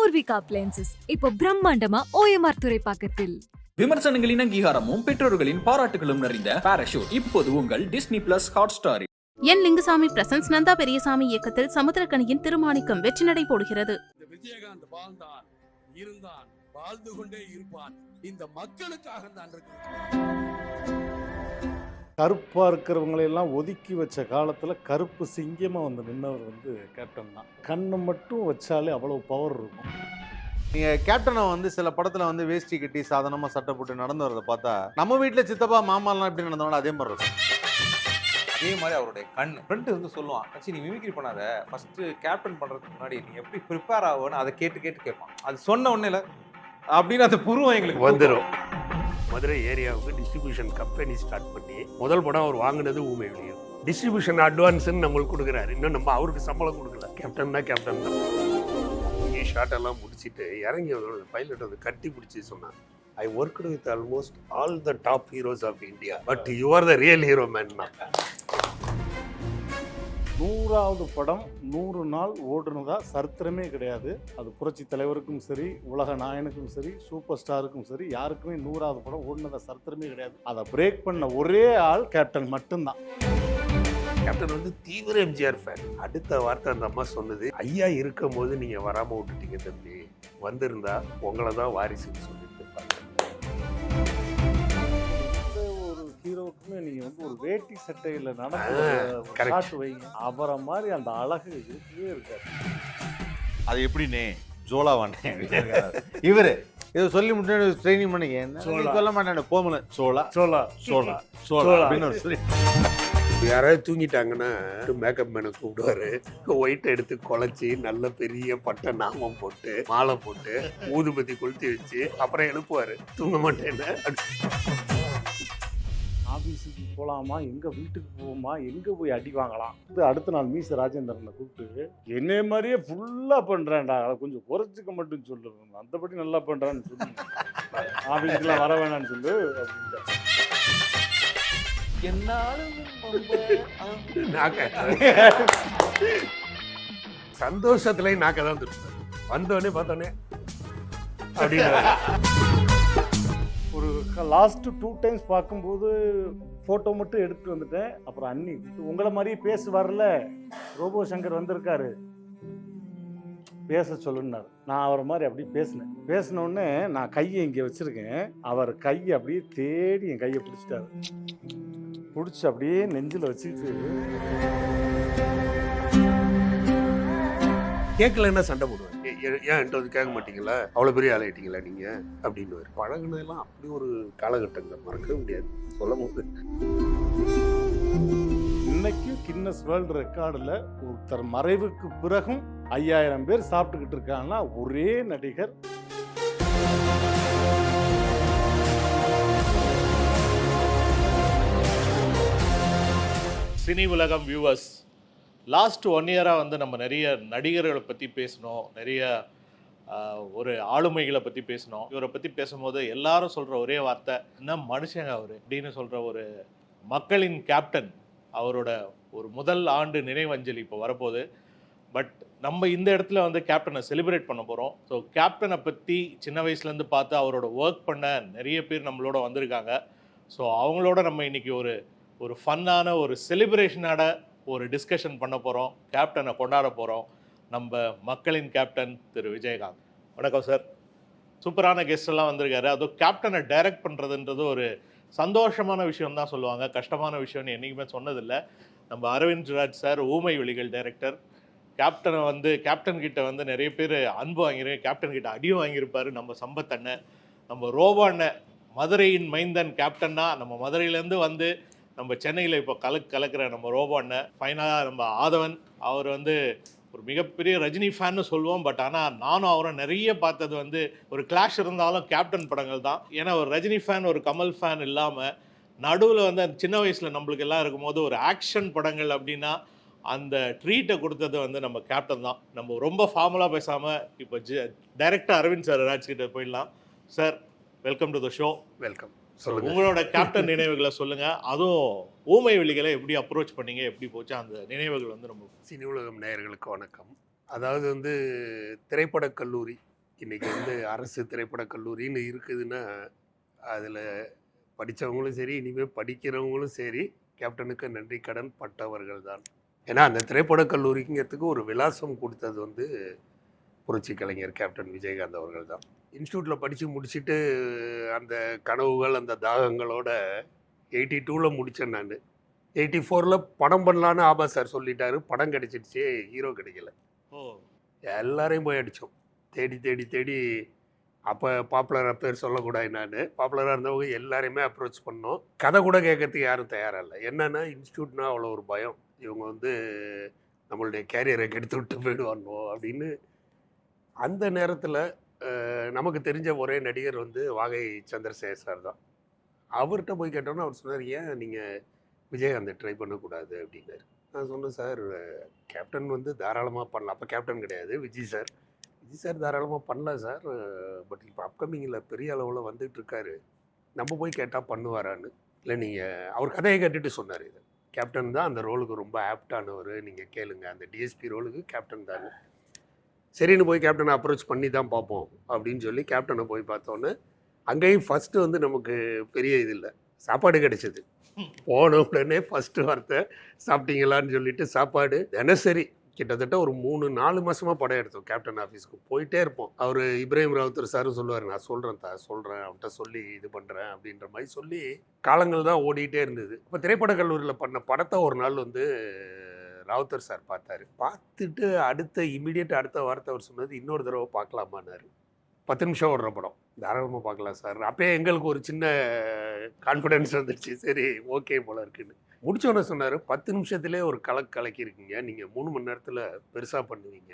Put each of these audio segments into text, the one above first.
Poorvika appliances இப்போ பிரம்மாண்டமா OMR துறைப்பாக்கத்தில். விமர்சனங்களின் அங்கீகாரமும் பெற்றோர்களின் பாராட்டுகளும் நிறைந்த பாராஷூட் இப்போது உங்கள் டிஸ்னி பிளஸ் ஹாட்ஸ்டாரில். என் லிங்குசாமி பிரசன்ஸ் நந்தா பெரியசாமி இயக்கத்தில் சமுத்திரக்கனியின் திருமாணிக்கம் வெற்றி நடை போடுகிறது. விஜயகாந்த் வாழ்ந்தான், இருந்தான், வாழ்ந்து கொண்டே இருப்பான். இந்த மக்களுக்காக தான் கருப்பா இருக்கிறவங்களையெல்லாம் ஒதுக்கி வச்ச காலத்துல கருப்பு சிங்கமா வந்து நின்னவர் வந்து கேப்டன் தான். கண்ணை மட்டும் வச்சாலே அவ்வளவு பவர் இருக்கும். நீங்க கேப்டனை வந்து சில படத்துல வந்து வேஷ்டி கட்டி சாதனமா சட்டை போட்டு நடந்து வரதை பார்த்தா நம்ம வீட்டுல சித்தப்பா மாமாலாம் எப்படி நடந்தவங்க அதே மாதிரி இருக்கும். அதே மாதிரி அவருடைய கண் ஃப்ரெண்ட் வந்து சொல்லுவான், கட்சி நீ மிமிக்ரி பண்ணாத, ஃபர்ஸ்ட் கேப்டன் பண்றதுக்கு முன்னாடி நீ எப்படி ப்ரிப்பேர் ஆகும்னு அதை கேட்டு கேட்பான். அது சொன்ன உடனே இல்லை அப்படின்னு அந்த புருவம் எங்களுக்கு வந்துடும். மதுரை ஏரியாவுக்கு டிஸ்ட்ரிபியூஷன் கம்பெனி ஸ்டார்ட் பண்ணி முதல் படம் அவர் வாங்கினது ஊமை வெளியும். டிஸ்ட்ரிபியூஷன் அட்வான்ஸ்ன்னு நம்மளுக்கு கொடுக்குறாரு. இன்னும் நம்ம அவருக்கு சம்பளம் கொடுக்கல. கேப்டன் தான் ஷார்ட் எல்லாம் முடிச்சுட்டு இறங்கி பைலட் வந்து கட்டி பிடிச்சி சொன்னான், I worked with almost all the top heroes of India, but you are the real hero man. 100வது படம் 100 நாள் ஓடுனதா சரித்திரமே கிடையாது. அது புரட்சி தலைவருக்கும் சரி, உலக நாயனுக்கும் சரி, சூப்பர் ஸ்டாருக்கும் சரி, யாருக்குமே 100வது படம் ஓடுனதா சரித்திரமே கிடையாது. அதை பிரேக் பண்ண ஒரே ஆள் கேப்டன் மட்டும்தான். கேப்டன் வந்து தீவிர எம்ஜிஆர் ஃபேன். அடுத்த வார்த்தை அந்த அம்மா சொன்னது, ஐயா இருக்கும் போது நீங்க வராம விட்டுட்டீங்க தம்பி, வந்திருந்தா உங்களை தான் வாரிசுன்னு சொல்லிட்டு ஹீரோக்குமே நீங்க வந்து ஒரு வேட்டி சட்டையில நடந்து வைங்க, அவரை மாதிரி அந்த அழகு இருக்கவே இருக்காது. அது எப்படின்னு ஜோலா வாண்டேன் இவரு இதை சொல்லி முன்னாடி ட்ரைனிங் பண்ணிக்க சொல்ல மாட்டேன் போமல சோலா சோலா சோலா சோலா அப்படின்னு சொல்லி. யாராவது தூங்கிட்டாங்கன்னா மேக்கப் மேனை கூப்பிடுவாரு. ஒயிட் எடுத்து குழச்சி நல்ல பெரிய பட்டை நாமம் போட்டு மாலை போட்டு ஊதுபத்தி கொளுத்தி வச்சு அப்புறம் எழுப்புவாரு. தூங்க மாட்டேன்னு. ஆஃபீஸுக்கு போகலாமா, எங்கே வீட்டுக்கு போவோமா, எங்கே போய் அடி வாங்கலாம். அடுத்த நாள் மீச ராஜேந்திரனை கூப்பிட்டு என்னைய மாதிரியே ஃபுல்லாக பண்ணுறேன்டா, அதை கொஞ்சம் குறைச்சிக்க மட்டும் சொல்லுவேன், மற்றபடி நல்லா பண்ணுறான்னு சொல்லி ஆஃபீஸுக்கெலாம் வர வேணான்னு சொல்லு அப்படின்ட்டு. சந்தோஷத்துல நாக்கதான் திருப்பாரு. வந்தோடனே பார்த்தோன்னே அப்படின்னு ஒரு லாஸ்ட் 2 டைம்ஸ் பார்க்கும்போது ஃபோட்டோ மட்டும் எடுத்துட்டு வந்துட்டேன். அப்புறம் அண்ணி உங்களை மாதிரியே பேச வரல, ரோபோ சங்கர் வந்திருக்காரு பேச சொல்லுன்னாரு. நான் அவரை மாதிரி அப்படி பேசினோடனே நான் கையை இங்கே வச்சிருக்கேன், அவர் கையை அப்படியே தேடி என் கையை பிடிச்சிட்டாரு. பிடிச்சி அப்படியே நெஞ்சில் வச்சுக்கிட்டு கேட்கலன்னா சண்டை போடுவேன். ஏன் என்கிட்ட வந்து கேட்க மாட்டீங்களா, அவ்வளோ பெரிய ஆளாயிட்டீங்களா நீங்க அப்படின்னு. பழகுனதெல்லாம் அப்படி ஒரு காலகட்டங்களை மறக்கவே முடியாது சொல்லும் போது. இன்னைக்கும் கின்னஸ் வேர்ல்டு ரெக்கார்டில் ஒருத்தர் மறைவுக்கு பிறகும் 5000 பேர் சாப்பிட்டுக்கிட்டு இருக்காங்கன்னா ஒரே நடிகர். சினி உலகம் வியூவர்ஸ், லாஸ்ட் 1 இயராக வந்து நம்ம நிறைய நடிகர்களை பற்றி பேசணும், நிறைய ஒரு ஆளுமைகளை பற்றி பேசணும். இவரை பற்றி பேசும்போது எல்லாரும் சொல்கிற ஒரே வார்த்தை, என்ன மனுஷங்க அவர் அப்படின்னு சொல்கிற ஒரு மக்களின் கேப்டன். அவரோட ஒரு முதல் ஆண்டு நினைவஞ்சலி இப்போ வரப்போகுது. பட் நம்ம இந்த இடத்துல வந்து கேப்டனை செலிப்ரேட் பண்ண போகிறோம். ஸோ கேப்டனை பற்றி சின்ன வயசுலேருந்து பார்த்து அவரோட ஒர்க் பண்ண நிறைய பேர் நம்மளோட வந்திருக்காங்க. ஸோ அவங்களோட நம்ம இன்றைக்கி ஒரு ஃபன்னான ஒரு செலிப்ரேஷனான ஒரு டிஸ்கஷன் பண்ண போகிறோம், கேப்டனை கொண்டாட போகிறோம். நம்ம மக்களின் கேப்டன் திரு விஜயகாந்த். வணக்கம் சார். சூப்பரான கெஸ்ட் எல்லாம் வந்திருக்காரு. அதுவும் கேப்டனை டைரக்ட் பண்ணுறதுன்றது ஒரு சந்தோஷமான விஷயம் தான் சொல்லுவாங்க, கஷ்டமான விஷயம்னு என்றைக்குமே சொன்னதில்லை. நம்ம அரவிந்த் ராஜ் சார் ஊமை வெளிகள் டைரக்டர். கேப்டன் கிட்ட வந்து நிறைய பேர் அன்பு வாங்கியிருக்கேன், கேப்டன் கிட்ட அடியும் வாங்கியிருப்பார் நம்ம சம்பத் அண்ணன். நம்ம ரோபோ அண்ணன் மதுரையின் மைந்தன் கேப்டன்னா, நம்ம மதுரையிலேருந்து வந்து நம்ம சென்னையில் இப்போ கலக்கிற நம்ம ரோபோ அண்ணன். ஃபைனலாக நம்ம ஆதவன், அவர் வந்து ஒரு மிகப்பெரிய ரஜினி ஃபேன்னு சொல்லுவோம். பட் ஆனால் நானும் அவரும் நிறைய பார்த்தது வந்து ஒரு கிளாஷ் இருந்தாலும் கேப்டன் படங்கள் தான். ஏன்னா ஒரு ரஜினி ஃபேன் ஒரு கமல் ஃபேன் இல்லாமல் நடுவில் வந்து அந்த சின்ன வயசில் நம்மளுக்கு எல்லாம் இருக்கும்போது ஒரு ஆக்ஷன் படங்கள் அப்படின்னா அந்த ட்ரீட்டை கொடுத்தது வந்து நம்ம கேப்டன் தான். நம்ம ரொம்ப ஃபார்மலாக பேசாமல் இப்போ டைரக்டர் அரவிந்த் சார் ராஜ்கிட்ட போயிடலாம். Sir, welcome to the show. Welcome. உங்களோட கேப்டன் நினைவுகளை சொல்லுங்க. அதுவும் ஊமை வெளிகளை எப்படி அப்ரோச் பண்ணீங்க, எப்படி போச்சு அந்த நினைவுகள் வந்து நம்ம. சினி உலகம் நேயர்களுக்கு வணக்கம். அதாவது வந்து திரைப்படக் கல்லூரி இன்றைக்கி வந்து அரசு திரைப்படக் கல்லூரின்னு இருக்குதுன்னா அதில் படித்தவங்களும் சரி இனிமேல் படிக்கிறவங்களும் சரி கேப்டனுக்கு நன்றி கடன் பட்டவர்கள் தான். ஏன்னா அந்த திரைப்படக் கல்லூரிங்கிறதுக்கு ஒரு விலாசம் கொடுத்தது வந்து புரட்சி கலைஞர் கேப்டன் விஜயகாந்த் அவர்கள் தான். இன்ஸ்டியூட்டில் படித்து முடிச்சுட்டு அந்த கனவுகள் அந்த தாகங்களோட 82ல் முடித்தேன் நான். 84ல் படம் பண்ணலான்னு ஆபா சார் சொல்லிட்டாரு. படம் கிடைச்சிடுச்சு, ஹீரோ கிடைக்கல. எல்லாரையும் போய் அடித்தோம், தேடி தேடி தேடி. அப்போ பாப்புலராக பேர் சொல்லக்கூடாது, நான் பாப்புலராக இருந்தவங்க எல்லாரையுமே அப்ரோச் பண்ணோம். கதை கூட கேட்கறதுக்கு யாரும் தயாராக இல்லை. என்னென்னா இன்ஸ்டியூட்னா அவ்வளோ ஒரு பயம், இவங்க வந்து நம்மளுடைய கேரியரை கெடுத்து விட்டு போயிடுவானோ அப்படின்னு. அந்த நேரத்தில் நமக்கு தெரிஞ்ச ஒரே நடிகர் வந்து வாகை சந்திரசேகர் சார் தான். அவர்கிட்ட போய் கேட்டோன்னா அவர் சொன்னார், ஏன் நீங்கள் விஜயகாந்தை ட்ரை பண்ணக்கூடாது அப்படின்னாரு. நான் சொன்னேன், சார் கேப்டன் வந்து தாராளமாக பண்ணலாம். அப்போ கேப்டன் கிடையாது, விஜய் சார். விஜய் சார் தாராளமாக பண்ணலாம் சார், பட் இப்போ அப்கமிங்கில் பெரிய அளவில் வந்துட்டு இருக்காரு, நம்ம போய் கேட்டால் பண்ணுவாரான்னு. இல்லை நீங்கள் அவர் கதையை கேட்டுட்டு சொன்னார், இது கேப்டன் தான் அந்த ரோலுக்கு ரொம்ப ஆப்டானவர், நீங்கள் கேளுங்க, அந்த டிஎஸ்பி ரோலுக்கு கேப்டன் தானே. சரின்னு போய் கேப்டனை அப்ரோச் பண்ணி தான் பார்ப்போம் அப்படின்னு சொல்லி கேப்டனை போய் பார்த்தோன்னே அங்கேயும் ஃபஸ்ட்டு வந்து நமக்கு பெரிய இது இல்லை, சாப்பாடு கிடைச்சிது. போன உடனே ஃபஸ்ட்டு வார்த்தை சாப்பிட்டீங்களான்னு சொல்லிட்டு சாப்பாடு தினசரி கிட்டத்தட்ட ஒரு 3-4 மாதமாக படம் எடுத்தோம். கேப்டன் ஆஃபீஸ்க்கு போயிட்டே இருப்போம். அவர் இப்ராஹிம் ராவுத்தர் சாரும் சொல்லுவார், நான் சொல்கிறேன் அவன்கிட்ட சொல்லி இது பண்ணுறேன் அப்படின்ற மாதிரி சொல்லி காலங்கள் தான் ஓடிட்டே இருந்தது. இப்போ திரைப்படக் கல்லூரியில் பண்ண படத்தை ஒரு நாள் வந்து ராவுத்தர் சார் பார்த்தாரு. பார்த்துட்டு அடுத்த வார்த்தை அவர் சொன்னது, இன்னொரு தடவை பார்க்கலாமான்னாரு. 10 நிமிஷம் ஓடுற படம், தாராளமாக பார்க்கலாம் சார். அப்போயே எங்களுக்கு ஒரு சின்ன கான்ஃபிடென்ஸ் வந்துடுச்சு, சரி ஓகே போல இருக்குன்னு. முடிச்சோன்னே சொன்னார், 10 நிமிஷத்துலேயே ஒரு கலக்கியிருக்கீங்க, நீங்கள் 3 மணி நேரத்தில் பெருசாக பண்ணுவீங்க.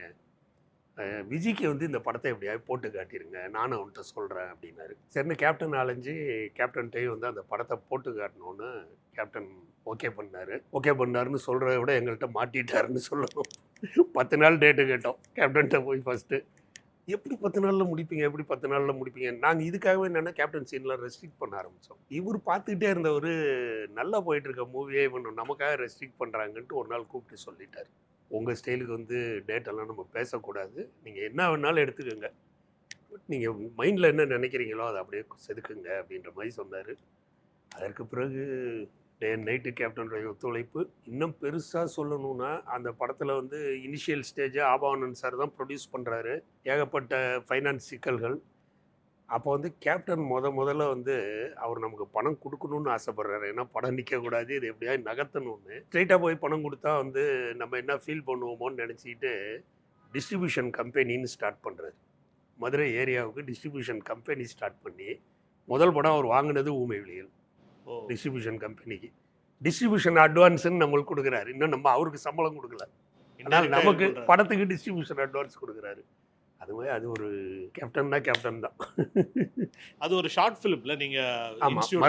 விஜய்க்கு வந்து இந்த படத்தை எப்படியாவது போட்டு காட்டிடுங்க, நானும் அவன்கிட்ட சொல்கிறேன் அப்படின்னாரு. சரின்னு கேப்டன் அலைஞ்சு கேப்டன்கிட்டே வந்து அந்த படத்தை போட்டு காட்டணுன்னு கேப்டன் ஓகே பண்ணாருன்னு சொல்கிறத விட எங்கள்கிட்ட மாட்டிட்டாருன்னு சொல்லணும். 10 நாள் டேட்டு கேட்டோம் கேப்டன்கிட்ட போய். ஃபஸ்ட்டு எப்படி 10 நாளில் முடிப்பீங்க, நாங்கள் இதுக்காகவே என்னென்னா கேப்டன் சீன்லாம் ரெஸ்ட்ரிக்ட் பண்ண ஆரம்பித்தோம். இவர் பார்த்துக்கிட்டே இருந்தவர், நல்லா போயிட்டுருக்க மூவியே இவன் நமக்காக ரெஸ்ட்ரிக்ட் பண்ணுறாங்கன்ட்டு ஒரு நாள் கூப்பிட்டு சொல்லிட்டார், உங்கள் ஸ்டைலுக்கு வந்து டேட்டெல்லாம் நம்ம பேசக்கூடாது, நீங்கள் என்ன வேணாலும் எடுத்துக்கோங்க, பட் நீங்கள் மைண்டில் என்ன நினைக்கிறீங்களோ அதை அப்படியே செதுக்குங்க அப்படின்ற மாதிரி சொன்னார். அதற்கு பிறகு டே அண்ட் நைட்டு கேப்டனுடைய ஒத்துழைப்பு. இன்னும் பெருசாக சொல்லணுன்னா அந்த படத்தில் வந்து இனிஷியல் ஸ்டேஜை ஆபாவனன் சார் தான் ப்ரொடியூஸ் பண்ணுறாரு. ஏகப்பட்ட ஃபைனான்ஸ் சிக்கல்கள். அப்போ வந்து கேப்டன் முதல்ல வந்து அவர் நமக்கு பணம் கொடுக்கணும்னு ஆசைப்பட்றாரு. ஏன்னா படம் நிற்கக்கூடாது, இது எப்படியாவது நகர்த்தணும்னு. ஸ்ட்ரெயிட்டாக போய் பணம் கொடுத்தா வந்து நம்ம என்ன ஃபீல் பண்ணுவோமோன்னு நினச்சிக்கிட்டு டிஸ்ட்ரிபியூஷன் கம்பெனின்னு ஸ்டார்ட் பண்ணுறாரு. மதுரை ஏரியாவுக்கு டிஸ்ட்ரிபியூஷன் கம்பெனி ஸ்டார்ட் பண்ணி முதல் படம் அவர் வாங்கினது ஊமை விழிகள் டிஸ்ட்ரிபியூஷன் கம்பெனிக்கு. டிஸ்ட்ரிபியூஷன் அட்வான்ஸ்ன்னு நம்மளுக்கு கொடுக்குறாரு. இன்னும் நம்ம அவருக்கு சம்பளம் கொடுக்கல, ஆனால் நமக்கு படத்துக்கு டிஸ்ட்ரிபியூஷன் அட்வான்ஸ் கொடுக்குறாரு. அதுவே அது ஒரு கேப்டன் தான். அது ஒரு ஷார்ட் ஃபிலிம்ல நீங்கள்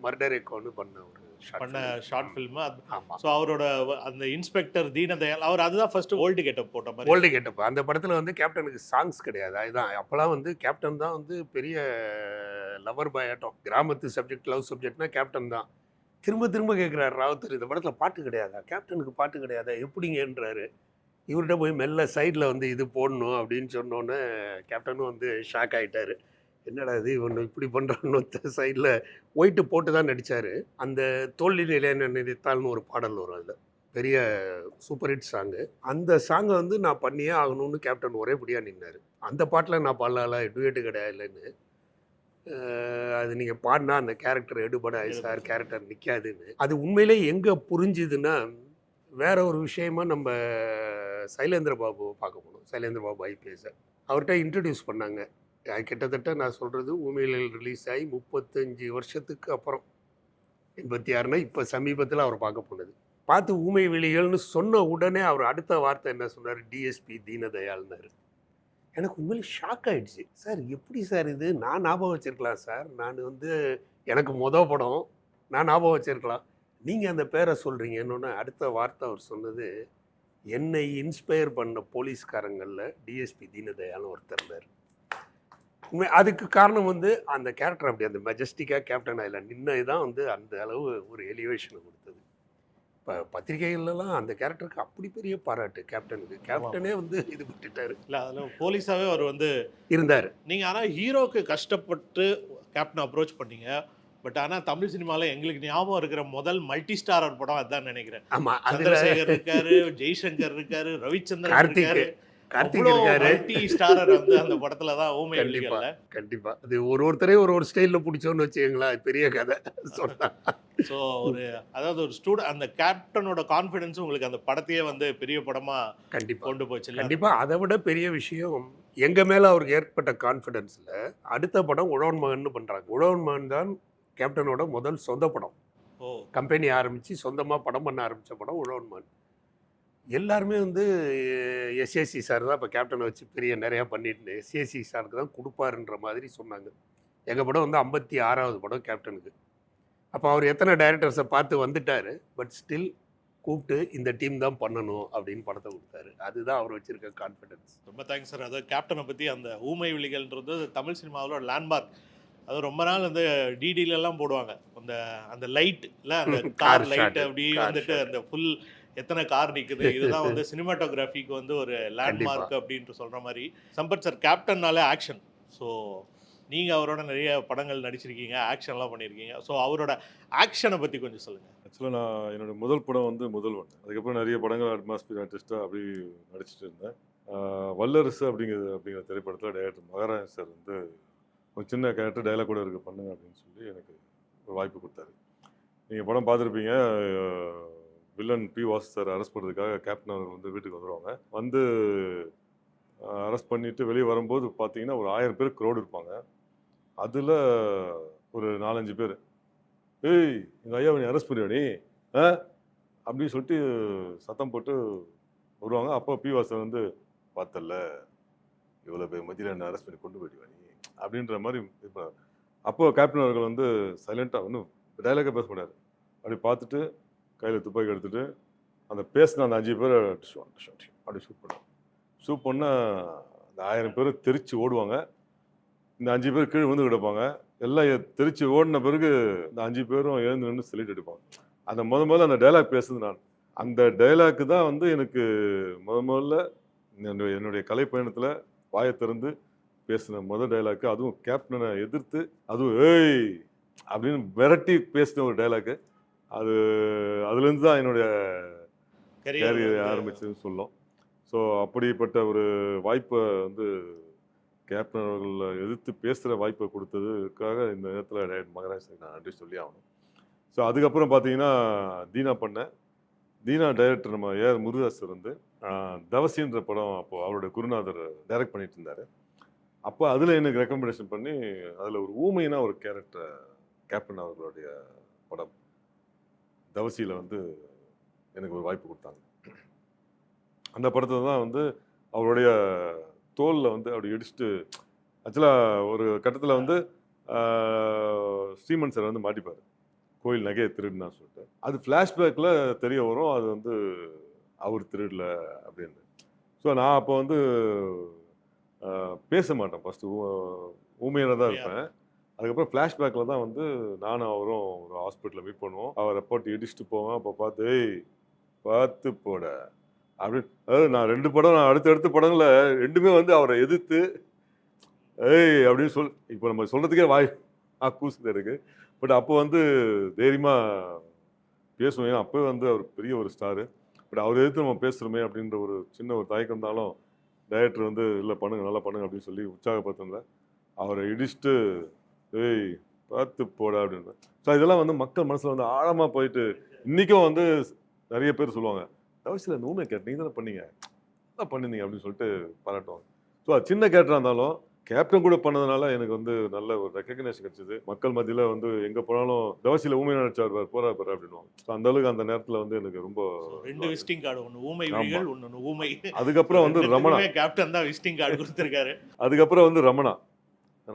மர்டர் எக்கோன்னு பண்ண ஷார்ட் ஃபிலிம். ஆமாம். ஸோ அவரோட அந்த இன்ஸ்பெக்டர் தீனதயாள் அவர் அதுதான் ஃபர்ஸ்ட் ஓல்டு கெட்டப் போட்ட மாதிரி. ஓல்டு கெட்டப் அந்த படத்தில் வந்து கேப்டனுக்கு சாங்ஸ் கிடையாது. அதுதான் அப்போலாம் வந்து கேப்டன் தான் வந்து பெரிய லவர் பாய் ஆட்டம். கிராமத்து சப்ஜெக்ட், லவ் சப்ஜெக்ட்னா கேப்டன் தான். திரும்ப கேட்குறாரு ராவுத்தர், இந்த படத்தில் பாட்டு கிடையாதா, கேப்டனுக்கு பாட்டு கிடையாதா, எப்படிங்கன்றாரு. இவர்கிட்ட போய் மெல்ல சைடில் வந்து இது போடணும் அப்படின்னு சொன்னோன்னே கேப்டனும் வந்து ஷாக் ஆகிட்டார். என்னடா இது இவன் இப்படி பண்ணுறான்னு. சைடில் ஒயிட்டு போட்டு தான் நடித்தார். அந்த தோல்வி நிலையான நினைத்தால்னு ஒரு பாடல் வரும், அதில் பெரிய சூப்பர் ஹிட் சாங்கு. அந்த சாங்கை வந்து நான் பண்ணியே ஆகணும்னு கேப்டன் ஒரேபடியாக நின்னார். அந்த பாட்டில் நான் பாடலாம், டுவேட்டு கிடையாது இல்லைன்னு. அது நீங்கள் பாடினா அந்த கேரக்டர் எடுபடாது சார், கேரக்டர் நிற்காதுன்னு. அது உண்மையிலே எங்கே புரிஞ்சுதுன்னா, வேற ஒரு விஷயமா நம்ம சைலேந்திர பாபுவை பார்க்க போனோம். சைலேந்திர பாபு ஐபிஎஸ் அவர்கிட்ட இன்ட்ரடியூஸ் பண்ணாங்க. கிட்டத்தட்ட நான் சொல்கிறது ஊமையில் ரிலீஸ் ஆகி 35 வருஷத்துக்கு அப்புறம், 86னா இப்போ சமீபத்தில் அவர் பார்க்க போனது. பார்த்து ஊமை விழிகள்னு சொன்ன உடனே அவர் அடுத்த வார்த்தை என்ன சொன்னார், டிஎஸ்பி தீனதயாள்னாரு. எனக்கு உண்மையிலே ஷாக் ஆகிடுச்சு. சார் எப்படி சார் இது, நான் ஞாபகம் வச்சுருக்கலாம் சார், நான் வந்து எனக்கு படம் நான் ஞாபகம் வச்சுருக்கலாம், நீங்கள் அந்த பேரை சொல்கிறீங்கன்னு. அடுத்த வார்த்தை அவர் சொன்னது, என்னை இன்ஸ்பயர் பண்ண போலீஸ்காரங்களில் டிஎஸ்பி தீனதயாள்னு ஒருத்தர் இருந்தார். உண்மை அதுக்கு காரணம் வந்து அந்த கேரக்டர் அப்படி அந்த மெஜஸ்டிக்காக கேப்டன் அதில் நின்னது தான் வந்து அந்த அளவு ஒரு எலிவேஷனை கொடுத்தது. இப்போ பத்திரிகைகள்லாம் அந்த கேரக்டருக்கு அப்படி பெரிய பாராட்டு கேப்டனுக்கு. கேப்டனே வந்து இது பண்ணிட்டாரு இல்லை அதில் போலீஸாகவே அவர் வந்து இருந்தார். நீங்கள் ஆனால் ஹீரோக்கு கஷ்டப்பட்டு கேப்டன் அப்ரோச் பண்ணீங்க. பட் ஆனால் தமிழ் சினிமாவில் எங்களுக்கு ஞாபகம் இருக்கிற முதல் மல்டி ஸ்டாரர் படம் அதான் நினைக்கிறேன். ஆமாம், அதில் சந்திரசேகர் இருக்காரு, ஜெய்சங்கர் இருக்காரு, ரவிச்சந்திரன் கார்த்திக் இருக்காரு. கார்த்திக் இருக்காரு. மல்டி ஸ்டாரர் வந்து அந்த படத்துல தான் ஊமை கண்டிப்பா விழிகள்ல. கண்டிப்பா அது ஒருத்தரே ஒரு ஸ்டைலில் பிடிச்சோன்னு வச்சுக்கங்களேன், பெரிய கதை சொன்னா. ஸோ ஒரு அதாவது ஒரு ஸ்டூடெண்ட் அந்த கேப்டனோட கான்ஃபிடன்ஸ் உங்களுக்கு அந்த படத்தையே வந்து பெரிய படமா கண்டிப்பா கொண்டு போச்சு. கண்டிப்பா அதை விட பெரிய விஷயம் எங்க மேல அவருக்கு ஏற்பட்ட கான்ஃபிடன்ஸ்ல அடுத்த படம் உழவன் மகன் பண்றாங்க. உழவன் மகன் தான் கேப்டனோட முதல் சொந்த படம். ஓ கம்பெனி ஆரம்பிச்சு சொந்தமா படம் பண்ண ஆரம்பிச்ச படம் உழவன் மகன். எல்லாருமே வந்து எஸ்ஏசி சார் தான் இப்போ கேப்டனை வச்சு பெரிய நிறையா பண்ணிட்டு எஸ்ஏசி சாருக்கு தான் கொடுப்பாருன்ற மாதிரி சொன்னாங்க. எங்கள் படம் வந்து 56வது படம் கேப்டனுக்கு. அப்போ அவர் எத்தனை டைரக்டர்ஸை பார்த்து வந்துட்டார். பட் ஸ்டில் கூப்பிட்டு இந்த டீம் தான் பண்ணணும் அப்படின்னு படத்தை கொடுத்தாரு. அதுதான் அவர் வச்சிருக்க கான்ஃபிடன்ஸ். ரொம்ப தேங்க்ஸ் சார். அதாவது கேப்டனை பற்றி அந்த ஊமை விழிகள்ன்றது தமிழ் சினிமாவில் லேண்ட்மார்க். அது ரொம்ப நாள் வந்து டிடிலெல்லாம் போடுவாங்க. அந்த அந்த லைட் இல்லை அந்த கார் லைட் அப்படி வந்துட்டு அந்த ஃபுல் எத்தனை கார் நிற்குது, இதுதான் வந்து சினிமாட்டோகிராஃபிக்கு வந்து ஒரு லேண்ட்மார்க் அப்படின்ட்டு சொல்கிற மாதிரி. சம்பத் சார் கேப்டன்னாலே ஆக்ஷன். ஸோ நீங்கள் அவரோட நிறைய படங்கள் நடிச்சிருக்கீங்க, ஆக்ஷன்லாம் பண்ணியிருக்கீங்க. ஸோ அவரோட ஆக்ஷனை பற்றி கொஞ்சம் சொல்லுங்கள். ஆக்சுவலாக நான் என்னோடய முதல் படம் வந்து முதல்வன். அதுக்கப்புறம் நிறைய படங்கள் அட்மாஸ்பியர் ஆர்டிஸ்ட்டாக அப்படி நடிச்சிட்டு இருந்தேன். வல்லரசு அப்படிங்கிற திரைப்படத்தில் டைரக்டர் மகாராஜ் சார் வந்து ஒரு சின்ன கேரக்டர் டைலாக் கூட இருக்குது பண்ணுங்க அப்படின்னு சொல்லி எனக்கு ஒரு வாய்ப்பு கொடுத்தாரு. நீங்கள் படம் பார்த்துருப்பீங்க. Villain P Vasu sir arrest பண்ணுறதுக்காக கேப்டன் அவர்கள் வந்து வீட்டுக்கு வந்துடுவாங்க. வந்து அரெஸ்ட் பண்ணிவிட்டு வெளியே வரும்போது பார்த்தீங்கன்னா ஒரு 1000 பேர் க்ரௌடு இருப்பாங்க. அதில் ஒரு 4-5 பேர் ஏய் எங்கள் ஐயா நீ அரெஸ்ட் பண்ணியாடி அப்படின்னு சொல்லிட்டு சத்தம் போட்டு வருவாங்க. அப்போ பி வாசன் வந்து பார்த்தல இவ்வளோ பேர் மத்தியில் என்ன அரெஸ்ட் பண்ணி கொண்டு போயிடுவா நீ அப்படின்ற மாதிரி இது பண்ணார். அப்போது கேப்டன் அவர்கள் வந்து சைலண்ட்டாக ஒன்றும் டைலாக பேச மாட்டார். அப்படி பார்த்துட்டு கையில் துப்பாக்கி எடுத்துகிட்டு அந்த பேசின அந்த 5 பேரை அப்படி ஷூட் பண்ணுவாங்க. ஷூட் பண்ணால் அந்த 1000 பேர் தெரிச்சு ஓடுவாங்க. இந்த 5 பேர் கீழே வந்து கிடப்பாங்க. எல்லாம் தெரிச்சு ஓடின பிறகு இந்த 5 பேரும் எழுந்து நின்று செலிட் எடுப்பாங்க. அந்த முதல்ல அந்த டைலாக் பேசுது நான். அந்த டைலாக்கு தான் வந்து எனக்கு முதல்ல என்னுடைய கலை பயணத்தில் வாயை திறந்து பேசின முதல் டைலாக்கு. அதுவும் கேப்டனை எதிர்த்து, அதுவும் ஏய் அப்படின்னு விரட்டி பேசின ஒரு டைலாக்கு. அதுலேருந்து தான் என்னுடைய கேரியர் ஆரம்பிச்சதுன்னு சொல்லும். ஸோ அப்படிப்பட்ட ஒரு வாய்ப்பை வந்து கேப்டன் அவர்களை எதிர்த்து பேசுகிற வாய்ப்பை கொடுத்ததுக்காக இந்த நேரத்தில் டைரக்டர் மகராஜ் நான் நன்றி சொல்லி ஆகணும். ஸோ அதுக்கப்புறம் பார்த்தீங்கன்னா தீனா பண்ணேன். தீனா டைரக்டர் நம்ம ஏஆர் முருகதாஸ் வந்து தவசின்ற படம் அப்போது அவருடைய குருநாதர் டைரக்ட் பண்ணிட்டு இருந்தார். அப்போ அதில் எனக்கு ரெக்கமெண்டேஷன் பண்ணி அதில் ஒரு ஊமைனா ஒரு கேரக்டர் கேப்டன் அவர்களுடைய படம் தவசியில் வந்து எனக்கு ஒரு வாய்ப்பு கொடுத்தாங்க. அந்த படத்தை தான் வந்து அவருடைய தோலில் வந்து அப்படி இடிச்சுட்டு ஆக்சுவலாக ஒரு கட்டத்தில் வந்து ஸ்ரீமன் சார் வந்து மாட்டிப்பார் கோயில் நகையை திருடுனா சொல்லிட்டு. அது ஃப்ளாஷ்பேக்கில் தெரிய வரும் அது வந்து அவர் திருடல அப்படின்னு. ஸோ நான் அப்போ வந்து பேச மாட்டேன். ஃபஸ்ட்டு ஊமையில தான் இருப்பேன். அதுக்கப்புறம் ஃப்ளாஷ்பேக்கில் தான் வந்து நானும் அவரும் ஒரு ஹாஸ்பிட்டலில் மீட் பண்ணுவோம். அவர் ரெப்போர்ட் இடிச்சுட்டு போவேன். அப்போ பார்த்து ஏய் பார்த்து போட அப்படின்னு. அதாவது நான் 2 படம் நான் அடுத்தடுத்த படங்களில் 2மே வந்து அவரை எதிர்த்து ஏய் அப்படின்னு இப்போ நம்ம சொல்கிறதுக்கே வாய் கூசுது இருக்கு. பட் அப்போ வந்து தைரியமாக பேசுவோம். ஏன்னா அப்போ வந்து அவர் பெரிய ஒரு ஸ்டாரு. பட் அவர் எதிர்த்து நம்ம பேசுகிறோமே அப்படின்ற ஒரு சின்ன ஒரு தயக்கம் இருந்தாலும் டைரக்டர் வந்து இல்லை பண்ணுங்க நல்லா பண்ணுங்க அப்படின்னு சொல்லி உற்சாகப்படுத்தினேன். அவரை இடிச்சுட்டு ஏய் பார்த்து போட அப்படின்னு. ஸோ இதெல்லாம் வந்து மக்கள் மனசில் வந்து ஆழமாக போயிட்டு இன்றைக்கும் வந்து நிறைய பேர் சொல்லுவாங்க தவசியில் ஊமை கேரக்டர் நீங்கள் தானே பண்ணீங்க நல்லா பண்ணிருந்தீங்க அப்படின்னு சொல்லிட்டு பாராட்டுவாங்க. ஸோ அது சின்ன கேரக்டராக இருந்தாலும் கேப்டன் கூட பண்ணதுனால எனக்கு வந்து நல்ல ஒரு ரெக்கக்னேஷன் கிடைச்சது. மக்கள் மத்தியில் வந்து எங்கே போனாலும் தவசியில் ஊமை நடிச்சார் போறா அப்படின்னு. ஸோ அந்த அளவுக்கு அந்த நேரத்தில் வந்து எனக்கு ரொம்ப 2 விசிட்டிங் கார்டு, ஒன்று ஊமை விழிகள், ஒன்று ஊமை. அதுக்கப்புறம் வந்து ரமணா கேப்டன் தான் விசிட்டிங் கார்டு கொடுத்துருக்காரு. அதுக்கப்புறம் வந்து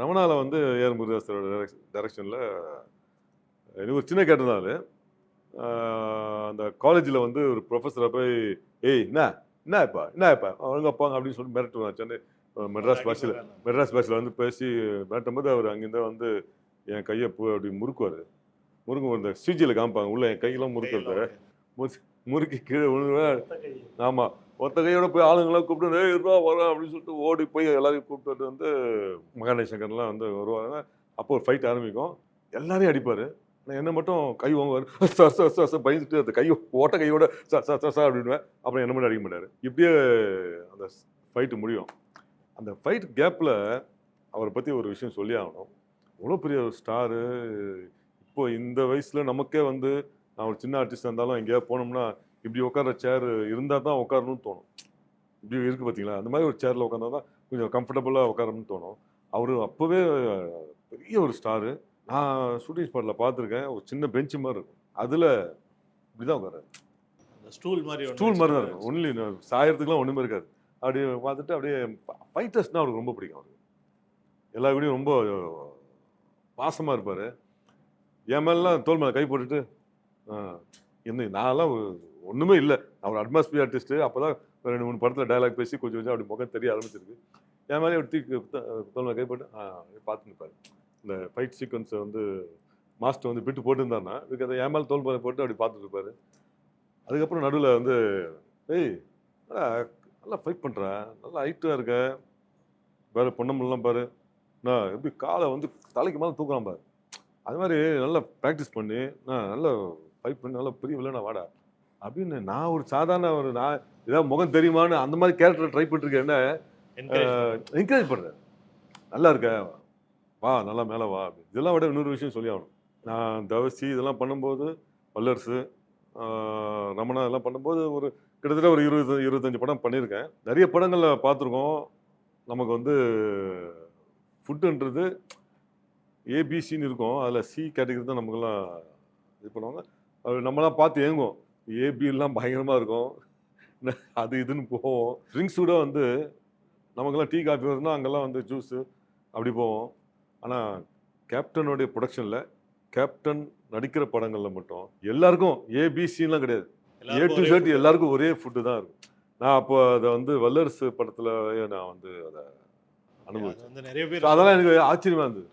ரமணாவில் வந்து ஏஆர் முருகதாஸோட டைரக்ஷனில் எனக்கு ஒரு சின்ன கேரக்டர் தான். அது அந்த காலேஜில் வந்து ஒரு ப்ரொஃபஸரை போய் ஏய் என்ன இப்போ ஒழுங்கப்பாங்க அப்படின்னு சொல்லி மிரட்டுவேன். சென்னை மெட்ராஸ் பாஷையில் வந்து பேசி மிரட்டும் அவர் அங்கேருந்து வந்து என் கையை அப்படி முறுக்குவார். இந்த சிஜியில் காமிப்பாங்க உள்ள என் கையெல்லாம் முறுக்கிறது முறுக்கி கீழே விழுவேன். ஆமாம், ஒத்த கையோட போய் ஆளுங்களாம் கூப்பிட்டு இருப்பா வரோம் அப்படின்னு சொல்லிட்டு ஓடி போய் எல்லாரையும் கூப்பிட்டு வந்து மகாநேஷ் சங்கர்லாம் வந்து வருவாங்க. அப்போ ஒரு ஃபைட் ஆரம்பிக்கும். எல்லாரையும் அடிப்பார். என்னை மட்டும் கை வாங்குவார். சார் பயந்துட்டு அந்த கை ஓட்ட கையோட சார் அப்படின்வேன். அப்புறம் என்ன மட்டும் அடிக்க மாட்டார். இப்படியே அந்த ஃபைட்டு முடியும். அந்த ஃபைட் கேப்பில் அவரை பற்றி ஒரு விஷயம் சொல்லி ஆகணும். அவ்வளோ பெரிய ஒரு ஸ்டாரு. இப்போ இந்த வயசில் நமக்கே வந்து நான் ஒரு சின்ன ஆர்டிஸ்டாக இருந்தாலும் எங்கேயாவது போனோம்னா இப்படி உட்கார சேர் இருந்தால் தான் உட்காரணும்னு தோணும். இப்படி இருக்குது பார்த்தீங்களா, அந்த மாதிரி ஒரு சேரில் உட்காந்தா தான் கொஞ்சம் கம்ஃபர்டபுளாக உட்காரணும்னு தோணும். அவர் அப்போவே பெரிய ஒரு ஸ்டாரு. நான் ஷூட்டிங் ஸ்பாட்டில் பார்த்துருக்கேன். ஒரு சின்ன பெஞ்சு மாதிரி இருக்கும், அதில் இப்படி தான் உட்காராரு. ஸ்டூல் மாதிரி தான் இருக்கும். ஒன்லி சாயறதுக்குலாம் ஒன்றுமே இருக்காது. அப்படி பார்த்துட்டு அப்படியே ஃபைட்டர்ஸ்னால் அவருக்கு ரொம்ப பிடிக்கும். அவருக்கு எல்லா வீடியும் ரொம்ப பாசமாக இருப்பார். என் மேலாம் தோல் மேலே கை போட்டுட்டு என்ன நான்லாம் ஒன்றுமே இல்லை. அவர் அட்மாஸ்பியர் ஆர்டிஸ்ட்டு. அப்போ தான் 2-3 படத்தில் டைலாக் பேசி கொஞ்சம் கொஞ்சம் அப்படி முகம் தெரிய ஆரம்பிச்சிருக்கு. என் மேலே ஒரு தோல் மேலே கை போட்டு பார்த்து நிற்பார். இந்த ஃபைட் சீக்வன்ஸை வந்து மாஸ்டர் வந்து பிட்டு போட்டுருந்தாருன்னா இதுக்கு அதை என் மேலே தோல் மேலே போட்டு அப்படி பார்த்துட்டு இருப்பார். அதுக்கப்புறம் நடுவில் வந்து ஏய் நல்லா ஃபைட் பண்ணுற, நல்லா ஹைட்டாக இருக்க, வேறு பொண்ணமெல்லாம் பாரு, நான் எப்படி காலை வந்து தலைக்கு மேலே தூக்குறான் பாரு, அது மாதிரி நல்லா ப்ராக்டிஸ் பண்ணி நான் நல்லா ஃபைட் பண்ணி நல்லா பெரிய வில்லனா வாடா அப்படின்னு. நான் ஒரு சாதாரண ஒரு நான் ஏதாவது முகம் தெரியுமான்னு அந்த மாதிரி கேரக்டர் ட்ரை பண்ணிருக்கேன்னு என்கரேஜ் பண்ணுறேன். நல்லா இருக்க, வா நல்லா மேலே வா அப்படின்னு. இதெல்லாம் விட இன்னொரு விஷயம் சொல்லி ஆகணும். நான் தவசி இதெல்லாம் பண்ணும்போது, வல்லரசு, ரமணா இதெல்லாம் பண்ணும்போது ஒரு கிட்டத்தட்ட ஒரு 20-25 படம் பண்ணியிருக்கேன். நிறைய படங்களில் பார்த்துருக்கோம். நமக்கு வந்து ஃபுட்டுன்றது ஏபிசின்னு இருக்கும். அதில் சி கேட்டகரி தான் நமக்கெல்லாம் இது பண்ணுவாங்க. அது நம்மளாம் பார்த்து ஏங்குவோம். ஏபிலாம் பயங்கரமாக இருக்கும், அது இதுன்னு போவோம். ட்ரிங்க்ஸ் கூட வந்து நமக்கெல்லாம் டீ காஃபி வருதுன்னா அங்கெல்லாம் வந்து ஜூஸு அப்படி போவோம். ஆனால் கேப்டனுடைய ப்ரொடக்ஷனில் கேப்டன் நடிக்கிற படங்களில் மட்டும் எல்லாருக்கும் ஏபிசின்லாம் கிடையாது. A to Z எல்லாருக்கும் ஒரே ஃபுட்டு தான் இருக்கும். நான் அப்போ அதை வந்து வல்லரசு படத்தில் நான் வந்து அதை அனுபவிச்சேன். நிறைய பேர் அதெல்லாம் எனக்கு ஆச்சரியமாக இருந்தது.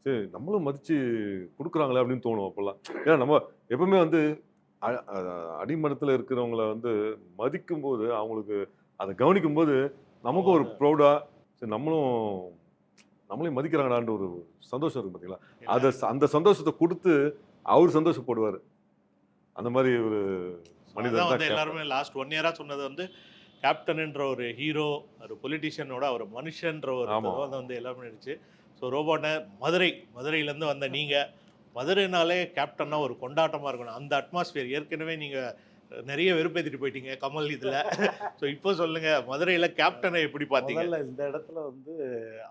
சரி நம்மளும் மதித்து கொடுக்குறாங்களே அப்படின்னு தோணும் அப்போல்லாம். ஏன்னா நம்ம எப்பவுமே வந்து அடிமட்டத்தில் இருக்கிறவங்கள வந்து மதிக்கும்போது, அவங்களுக்கு அதை கவனிக்கும்போது நமக்கும் ஒரு ப்ரௌடாக சரி நம்மளையும் மதிக்கிறாங்களான்ற ஒரு சந்தோஷம் இருக்கும் பார்த்தீங்களா. அந்த சந்தோஷத்தை கொடுத்து அவர் சந்தோஷப்படுவார். அந்த மாதிரி ஒரு மனிதன் தான் எல்லாருமே லாஸ்ட் 1 இயரா சொன்னது வந்து கேப்டன்ன்ற ஒரு ஹீரோ, ஒரு பொலிட்டிஷியனோட ஒரு மனுஷன்ற ஒரு வந்து எல்லாமே இருந்துச்சு. ஸோ ரோபோட்டை மதுரையிலேருந்து வந்த நீங்கள், மதுரைனாலே கேப்டன்னா ஒரு கொண்டாட்டமாக இருக்கணும். அந்த அட்மாஸ்பியர் ஏற்கனவே நீங்கள் நிறைய வெறுப்பேற்றிட்டு போயிட்டீங்க கமல் இதில். ஸோ இப்போ சொல்லுங்கள், மதுரையில் கேப்டனை எப்படி பார்த்தீங்க? இந்த இடத்துல வந்து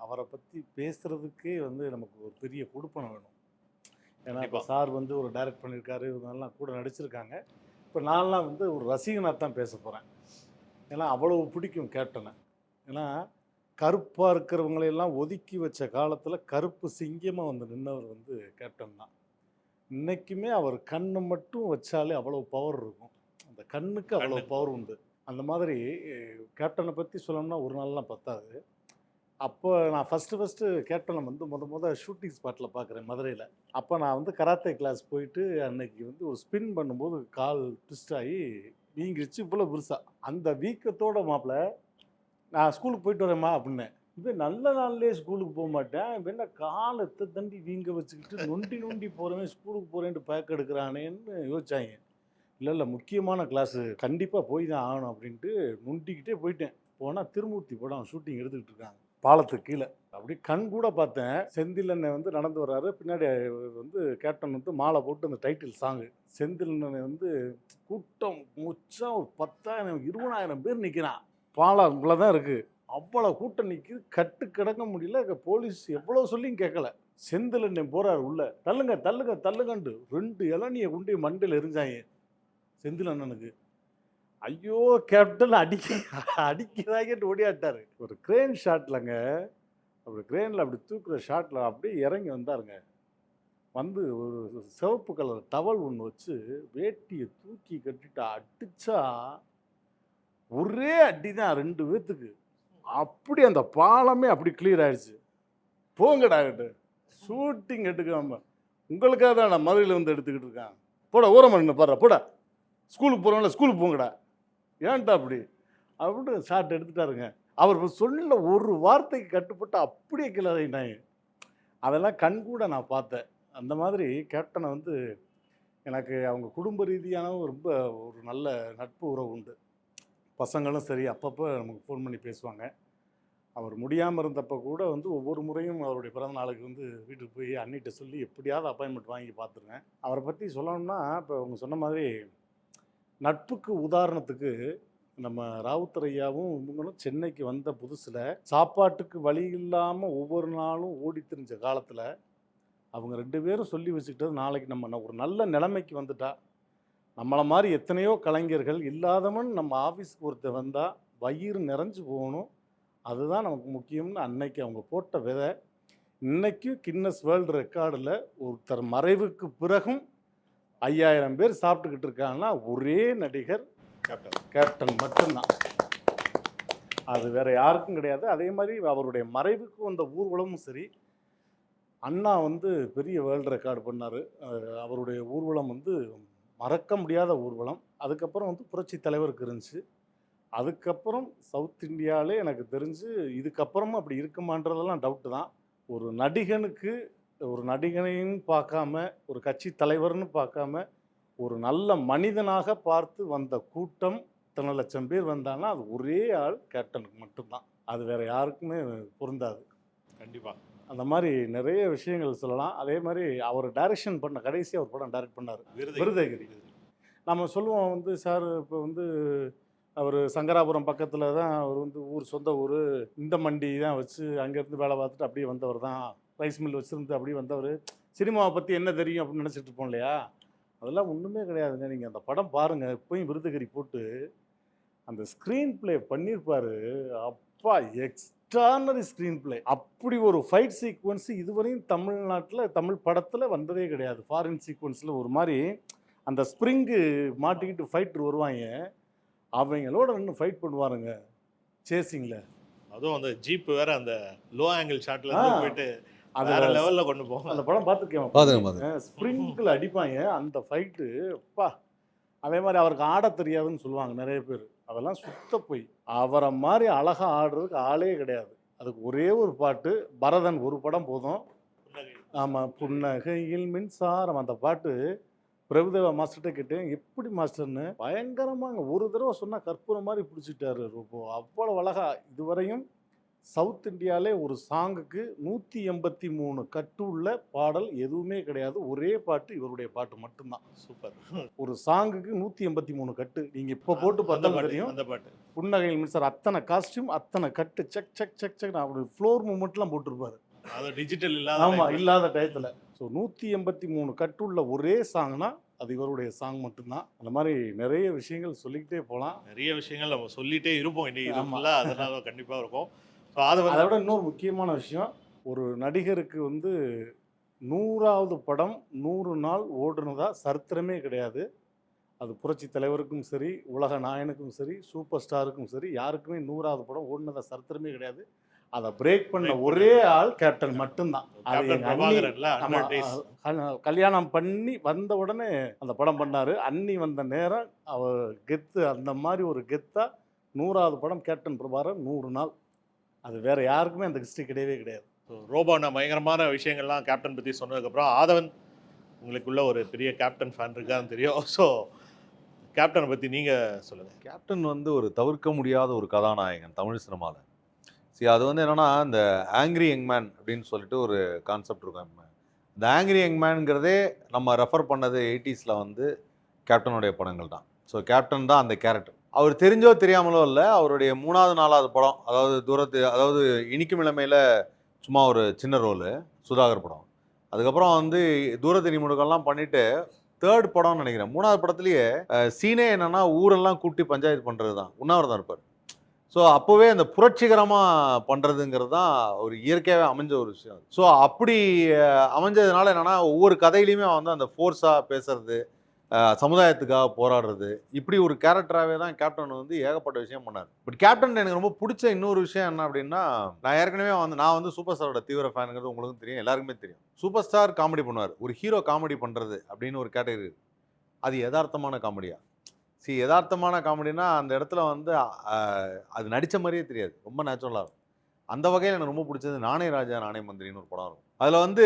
அவரை பற்றி பேசுகிறதுக்கே வந்து நமக்கு ஒரு பெரிய கொடுப்பனம் வேணும். ஏன்னா இப்போ சார் வந்து ஒரு டைரக்ட் பண்ணியிருக்காரு, இவங்கெல்லாம் கூட நடிச்சிருக்காங்க. இப்போ நான்லாம் வந்து ஒரு ரசிகனாக தான் பேச போகிறேன். ஏன்னா அவ்வளவு பிடிக்கும் கேப்டனை. ஏன்னா கருப்பாக இருக்கிறவங்களையெல்லாம் ஒதுக்கி வச்ச காலத்தில் கருப்பு சிங்கமாக வந்து நின்றவர் வந்து கேப்டன் தான். இன்றைக்குமே அவர் கண்ணை மட்டும் வச்சாலே அவ்வளோ பவர் இருக்கும். அந்த கண்ணுக்கு அவ்வளோ பவர் உண்டு. அந்த மாதிரி கேப்டனை பற்றி சொல்லணும்னா ஒரு நாள்லாம் பத்தாது. அப்போ நான் ஃபஸ்ட்டு கேப்டனை வந்து முத ஷூட்டிங் ஸ்பாட்டில் பார்க்குறேன் மதுரையில். அப்போ நான் வந்து கராத்தே கிளாஸ் போயிட்டு அன்னைக்கு வந்து ஒரு ஸ்பின் பண்ணும்போது கால் ட்விஸ்ட் ஆகி வீங்கிடுச்சு இவ்வளோ பெருசாக. அந்த வீக்கத்தோட மாப்பிள்ள நான் ஸ்கூலுக்கு போயிட்டு வரேம்மா அப்படின்னேன். இப்போ நல்ல நாள்லேயே ஸ்கூலுக்கு போக மாட்டேன், என்ன காலத்தை தண்டி வீங்க வச்சுக்கிட்டு நொண்டி போகிறவன் ஸ்கூலுக்கு போகிறேன்ட்டு பேக் எடுக்கிறானேன்னு யோசிச்சாங்க. இல்லை முக்கியமான கிளாஸு கண்டிப்பாக போய் தான் ஆகணும் அப்படின்ட்டு நொண்டிக்கிட்டே போயிட்டேன். போனால் திருமூர்த்தி படம் ஷூட்டிங் எடுத்துக்கிட்டு இருக்காங்க பாலத்துக்கு கீழே. அப்படி கண் கூட பார்த்தேன். செந்தில் வந்து நடந்து வர்றாரு, பின்னாடி வந்து கேப்டன் வந்து மாலை போட்டு அந்த டைட்டில் சாங்கு. செந்தில் வந்து கூட்டம் முச்சா ஒரு 10,000 20,000 பேர் நிற்கிறான். பாலம் இவ்வளோ தான் இருக்குது, அவ்வளோ கூட்டம் நிற்கிது. கட்டு கிடக்க முடியல. போலீஸ் எவ்வளோ சொல்லியும் கேட்கல. செந்தில் போகிறாரு உள்ள, தள்ளுங்கன்ட்டு 2 இளநியை கொண்டு மண்டையில் எரிஞ்சாங்க செந்தில் அண்ணனுக்கு. ஐயோ கேப்டன் அடிக்கிறாங்கட்டு ஓடியாட்டார். ஒரு கிரேன் ஷாட்லங்க, அப்படி கிரேனில் அப்படி தூக்குற ஷாட்டில் அப்படியே இறங்கி வந்தாருங்க. வந்து ஒரு சிவப்பு கலர் டவல் ஒன்று வச்சு வேட்டியை தூக்கி கட்டிட்டு அடித்தா ஒரே அடி தான் 2 பேத்துக்கு. அப்படி அந்த பாலமே அப்படி கிளியர் ஆயிடுச்சு. போங்கடா கிட்ட ஷூட்டிங் எடுக்காம உங்களுக்காக தான் நான் மதுரையில் வந்து எடுத்துக்கிட்டு இருக்கேன். போட ஊரமண்ணு பாடுற போட ஸ்கூலுக்கு போகிறவங்கள ஸ்கூலுக்கு போங்கடா, ஏன்டா அப்படி அப்படின்னு ஷார்ட் எடுத்துட்டாருங்க. அவர் சொல்ல ஒரு வார்த்தைக்கு கட்டுப்பட்டு அப்படியே கிளறினாங்க. அதெல்லாம் கண்கூட நான் பார்த்தேன். அந்த மாதிரி கேப்டனை வந்து எனக்கு அவங்க குடும்ப ரீதியான ரொம்ப ஒரு நல்ல நட்பு உறவு உண்டு. பசங்களும் சரி அப்பப்போ நமக்கு ஃபோன் பண்ணி பேசுவாங்க. அவர் முடியாமல் இருந்தப்போ கூட வந்து ஒவ்வொரு முறையும் அவருடைய பிறந்த நாளுக்கு வந்து வீட்டுக்கு போய் அண்ணிட்ட சொல்லி எப்படியாவது அப்பாயின்மெண்ட் வாங்கி பார்த்துருவேன். அவரை பற்றி சொல்லணும்னா இப்போ அவங்க சொன்ன மாதிரி நட்புக்கு உதாரணத்துக்கு நம்ம ராவுத்தர் ஐயாவும் இவங்களும் சென்னைக்கு வந்த புதுசில் சாப்பாட்டுக்கு வழி இல்லாமல் ஒவ்வொரு நாளும் ஓடி திரிஞ்ச காலத்தில் அவங்க 2 பேரும் சொல்லி வச்சுக்கிட்டது, நாளைக்கு நம்ம ஒரு நல்ல நிலைமைக்கு வந்துட்டா நம்மளை மாதிரி எத்தனையோ கலைஞர்கள் இல்லாதவன் நம்ம ஆஃபீஸுக்கு ஒருத்தர் வந்தால் வயிறு நிறைஞ்சு போகணும், அதுதான் நமக்கு முக்கியம்னு அன்னைக்கு அவங்க போட்ட விதை இன்னைக்கும் கின்னஸ் வேர்ல்டு ரெக்கார்டில் ஒருத்தர் மறைவுக்கு பிறகும் 5000 பேர் சாப்பிட்டுக்கிட்டு இருக்காங்கன்னா ஒரே நடிகர் கேப்டன் மட்டும்தான். அது வேற யாருக்கும் கிடையாது. அதே மாதிரி அவருடைய மறைவுக்கு வந்த ஊர்வலமும் சரி, அண்ணா வந்து பெரிய வேர்ல்டு ரெக்கார்டு பண்ணார். அவருடைய ஊர்வலம் வந்து மறக்க முடியாத ஊர்வலம். அதுக்கப்புறம் வந்து புரட்சி தலைவருக்கு இருந்துச்சு. அதுக்கப்புறம் சவுத் இந்தியாவிலே எனக்கு தெரிஞ்சு இதுக்கப்புறமும் அப்படி இருக்குமான்றதெல்லாம் டவுட்டு தான். ஒரு நடிகனுக்கு ஒரு நடிகனையும் பார்க்காம, ஒரு கட்சி தலைவர்னு பார்க்காம, ஒரு நல்ல மனிதனாக பார்த்து வந்த கூட்டம் இத்தனை லட்சம் பேர் வந்தாங்கன்னா அது ஒரே ஆள் கேப்டனுக்கு மட்டும்தான். அது வேற யாருக்குமே பொருந்தாது. கண்டிப்பா அந்த மாதிரி நிறைய விஷயங்கள் சொல்லலாம். அதே மாதிரி அவர் டைரக்ஷன் பண்ண கடைசியாக ஒரு படம் டைரக்ட் பண்ணார், விருதகிரி. நம்ம சொல்லுவோம் வந்து சார் இப்போ வந்து அவர் சங்கராபுரம் பக்கத்தில் தான் அவர் வந்து சொந்த ஊர், இந்த மண்டி தான் வச்சு அங்கேருந்து வேலை பார்த்துட்டு அப்படியே வந்தவர் தான், ரைஸ் மில் வச்சுருந்து அப்படியே வந்தவர், சினிமாவை பற்றி என்ன தெரியும் அப்படின்னு நினச்சிட்டு இருப்போம் இல்லையா? அதெல்லாம் ஒன்றுமே கிடையாதுங்க. நீங்கள் அந்த படம் பாருங்கள், இப்போயும் விருதுகிரி போட்டு அந்த ஸ்க்ரீன் பிளே பண்ணியிருப்பார். அப்பா, எக்ஸ்ட்ரானரி ஸ்க்ரீன் பிளே. அப்படி ஒரு ஃபைட் சீக்வன்ஸ் இதுவரையும் தமிழ்நாட்டில் தமிழ் படத்தில் வந்ததே கிடையாது. ஃபாரின் சீக்வன்ஸில் ஒரு மாதிரி அந்த ஸ்ப்ரிங்கு மாட்டிக்கிட்டு ஃபைட்டர் வருவாங்க, அவங்களோட நின்று ஃபைட் பண்ணுவாருங்க சேசிங்கில். அதுவும் அந்த ஜீப் வேற அந்த லோ ஆங்கிள் ஷாட்ல இருந்து போயிட்டு வேற லெவல்ல கொண்டு போகும். அந்த படம் பார்த்துருக்கேன். ஸ்ப்ரிங்கில் அடிப்பாங்க அந்த ஃபைட்டு. அப்பா, அதே மாதிரி அவருக்கு ஆட தெரியாதுன்னு சொல்லுவாங்க நிறைய பேர். அதெல்லாம் சுத்த போய் அவரை மாதிரி அழகாக ஆடுறதுக்கு ஆளே கிடையாது. அதுக்கு ஒரே ஒரு பாட்டு, பரதன் ஒரு படம் போதும். ஆமாம், புன்னகையில் மின்சாரம். அந்த பாட்டு பிரபுதேவா மாஸ்டர்கிட்ட கேட்டேன், எப்படி மாஸ்டர்னு. பயங்கரமாங்க, ஒரு தடவை சொன்னால் கற்பூரம் மாதிரி பிடிச்சிட்டாரு. ரொம்ப அவ்வளோ அழகா. இதுவரையும் சவுத் இந்தியாவிலே ஒரு சாங்குக்கு 183 கட்டு உள்ள பாடல் எதுவுமே கிடையாது. ஒரே பாட்டு இவருடைய பாட்டு மட்டும்தான். சூப்பர். ஒரு சாங்குக்கு 183 கட்டு. நீங்கள் இப்போ போட்டு பார்த்தா தெரியும். அந்த பாட்டு புன்னகையில் மின்சாரம், அத்தனை காஸ்டியூம், அத்தனை கட்டு, செக் செக் செக் செக். அப்படி ஃப்ளோர் மூமெண்ட்லாம் போட்டிருப்பாரு. அது டிஜிட்டல் இல்லாத. ஆமாம், இல்லாத டயத்தில். ஸோ 183 கட்டு உள்ள ஒரே சாங்னா அது இவருடைய சாங் மட்டும்தான். அந்த மாதிரி நிறைய விஷயங்கள் சொல்லிக்கிட்டே போகலாம். நிறைய விஷயங்கள் நம்ம சொல்லிட்டே இருப்போம் இன்னைக்கு. அதனால கண்டிப்பாக இருக்கும். அதை விட இன்னொரு முக்கியமான விஷயம், ஒரு நடிகருக்கு வந்து 100வது படம் 100 நாள் ஓடுனதா சரித்திரமே கிடையாது. அது புரட்சி தலைவருக்கும் சரி, உலக நாயனுக்கும் சரி, சூப்பர் ஸ்டாருக்கும் சரி, யாருக்குமே 100வது படம் ஓடுனதா சரித்திரமே கிடையாது. அதை பிரேக் பண்ண ஒரே ஆள் கேப்டன் மட்டும்தான். அது கல்யாணம் பண்ணி வந்த உடனே அந்த படம் பண்ணாரு. அன்னி வந்த நேரம் அவர் கெத்து, அந்த மாதிரி ஒரு கெத்தா 100வது படம் கேப்டன் பிரபாகரன் 100 நாள். அது வேற யாருக்குமே அந்த ஹிஸ்ட்ரி கிடையவே கிடையாது. ரோபோனா பயங்கரமான விஷயங்கள்லாம் கேப்டன் பற்றி சொன்னதுக்கப்புறம், ஆதவன் உங்களுக்குள்ள ஒரு பெரிய கேப்டன் ஃபேன் இருக்கான்னு தெரியும். ஸோ கேப்டனை பற்றி நீங்கள் சொல்லுங்கள். கேப்டன் வந்து ஒரு தவிர்க்க முடியாத ஒரு கதாநாயகன் தமிழ் சினிமாவில். சரி, அது வந்து என்னென்னா, இந்த ஆங்க்ரி யங் மேன் அப்படின்னு சொல்லிட்டு ஒரு கான்செப்ட் இருக்கும். இந்த ஆங்க்ரி யங் மேனுங்கிறதே நம்ம ரெஃபர் பண்ணது 80ஸ்ல வந்து கேப்டனுடைய படங்கள் தான். ஸோ கேப்டன் தான் அந்த கேரக்டர். அவர் தெரிஞ்சோ தெரியாமலோ இல்லை, அவருடைய 3வது 4வது படம், அதாவது இனிக்கும் இளமையில் சும்மா ஒரு சின்ன ரோலு, சுதாகர் படம். அதுக்கப்புறம் வந்து தூரத்து நிமிடங்கள்லாம் பண்ணிவிட்டு 3rd படம்னு நினைக்கிறேன். 3வது படத்துலேயே சீனே என்னென்னா ஊரெல்லாம் கூட்டி பஞ்சாயத்து பண்ணுறது தான், உண்ணாவிரதம் இருப்பார். ஸோ அப்போவே அந்த புரட்சிகரமாக பண்ணுறதுங்கிறது தான் ஒரு இயற்கையாகவே அமைஞ்ச ஒரு விஷயம். ஸோ அப்படி அமைஞ்சதுனால என்னென்னா, ஒவ்வொரு கதையிலையுமே வந்து அந்த ஃபோர்ஸாக பேசுறது, சமுதாயத்துக்காக போராடுறது, இப்படி ஒரு கேரக்டராகவே தான் கேப்டன் வந்து ஏகப்பட்ட விஷயம் பண்ணார். பட் கேப்டன் எனக்கு ரொம்ப பிடிச்ச இன்னொரு விஷயம் என்ன அப்படின்னா, நான் வந்து சூப்பர் ஸ்டாரோட தீவிர ஃபேனுங்கிறது உங்களுக்கும் தெரியும், எல்லாருக்குமே தெரியும். சூப்பர் ஸ்டார் காமெடி பண்ணுவார், ஒரு ஹீரோ காமெடி பண்ணுறது அப்படின்னு ஒரு கேட்டகரி. அது யதார்த்தமான காமெடியா, யதார்த்தமான காமெடினா அந்த இடத்துல வந்து அது நடித்த மாதிரியே தெரியாது, ரொம்ப நேச்சுரலாக இருக்கும். அந்த வகையில் எனக்கு ரொம்ப பிடிச்சது நானே ராஜா நானே மந்திரின்னு ஒரு படம் இருக்கும். அதில் வந்து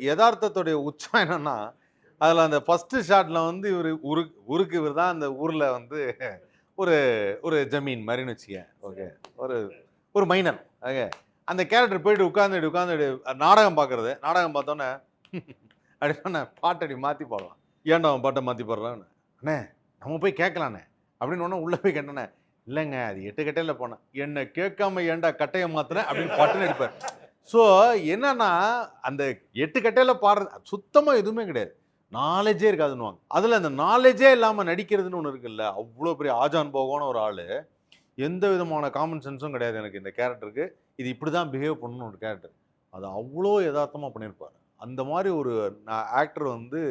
யதார்த்தத்துடைய உச்சம் என்னன்னா, அதில் அந்த ஃபஸ்ட்டு ஷாட்டில் வந்து ஊருக்கு இவர் தான் அந்த ஊரில் வந்து ஒரு ஒரு ஜமீன் மாதிரின்னு வச்சுக்க, ஓகே, ஒரு மைனர். ஓகே, அந்த கேரக்டர் போயிட்டு உட்காந்து நாடகம் பார்க்குறது. நாடகம் பார்த்தோன்னே அப்படின்னா பாட்டடி மாற்றி பாடலாம். ஏன்டா அவன் பாட்டை மாற்றி பாடுறான்னு, அண்ணே நம்ம போய் கேட்கலாண்ணே அப்படின்னு ஒன்று உள்ளே போய் கேட்டேண்ணே, இல்லைங்க அது 8 கட்டையில் போனேன், என்னை கேட்காம ஏன்டா கட்டையை மாற்றினேன் அப்படின்னு பட்டுன்னு அடிப்பார். ஸோ என்னன்னா அந்த 8 கட்டையில் பாடுறது சுத்தமாக எதுவுமே கிடையாது, நாலேஜே இருக்காதுன்னுவாங்க. அதில் அந்த நாலேஜே இல்லாமல் நடிக்கிறதுன்னு ஒன்று இருக்குல்ல, அவ்வளோ பெரிய ஆஜான் போகமான ஒரு ஆள், எந்த விதமான காமன் சென்ஸும் கிடையாது எனக்கு இந்த கேரக்டருக்கு, இது இப்படி தான் பிஹேவ் பண்ணணும் ஒரு கேரக்டர், அது அவ்வளோ யதார்த்தமாக பண்ணியிருப்பார். அந்த மாதிரி ஒரு ஆக்டர் வந்து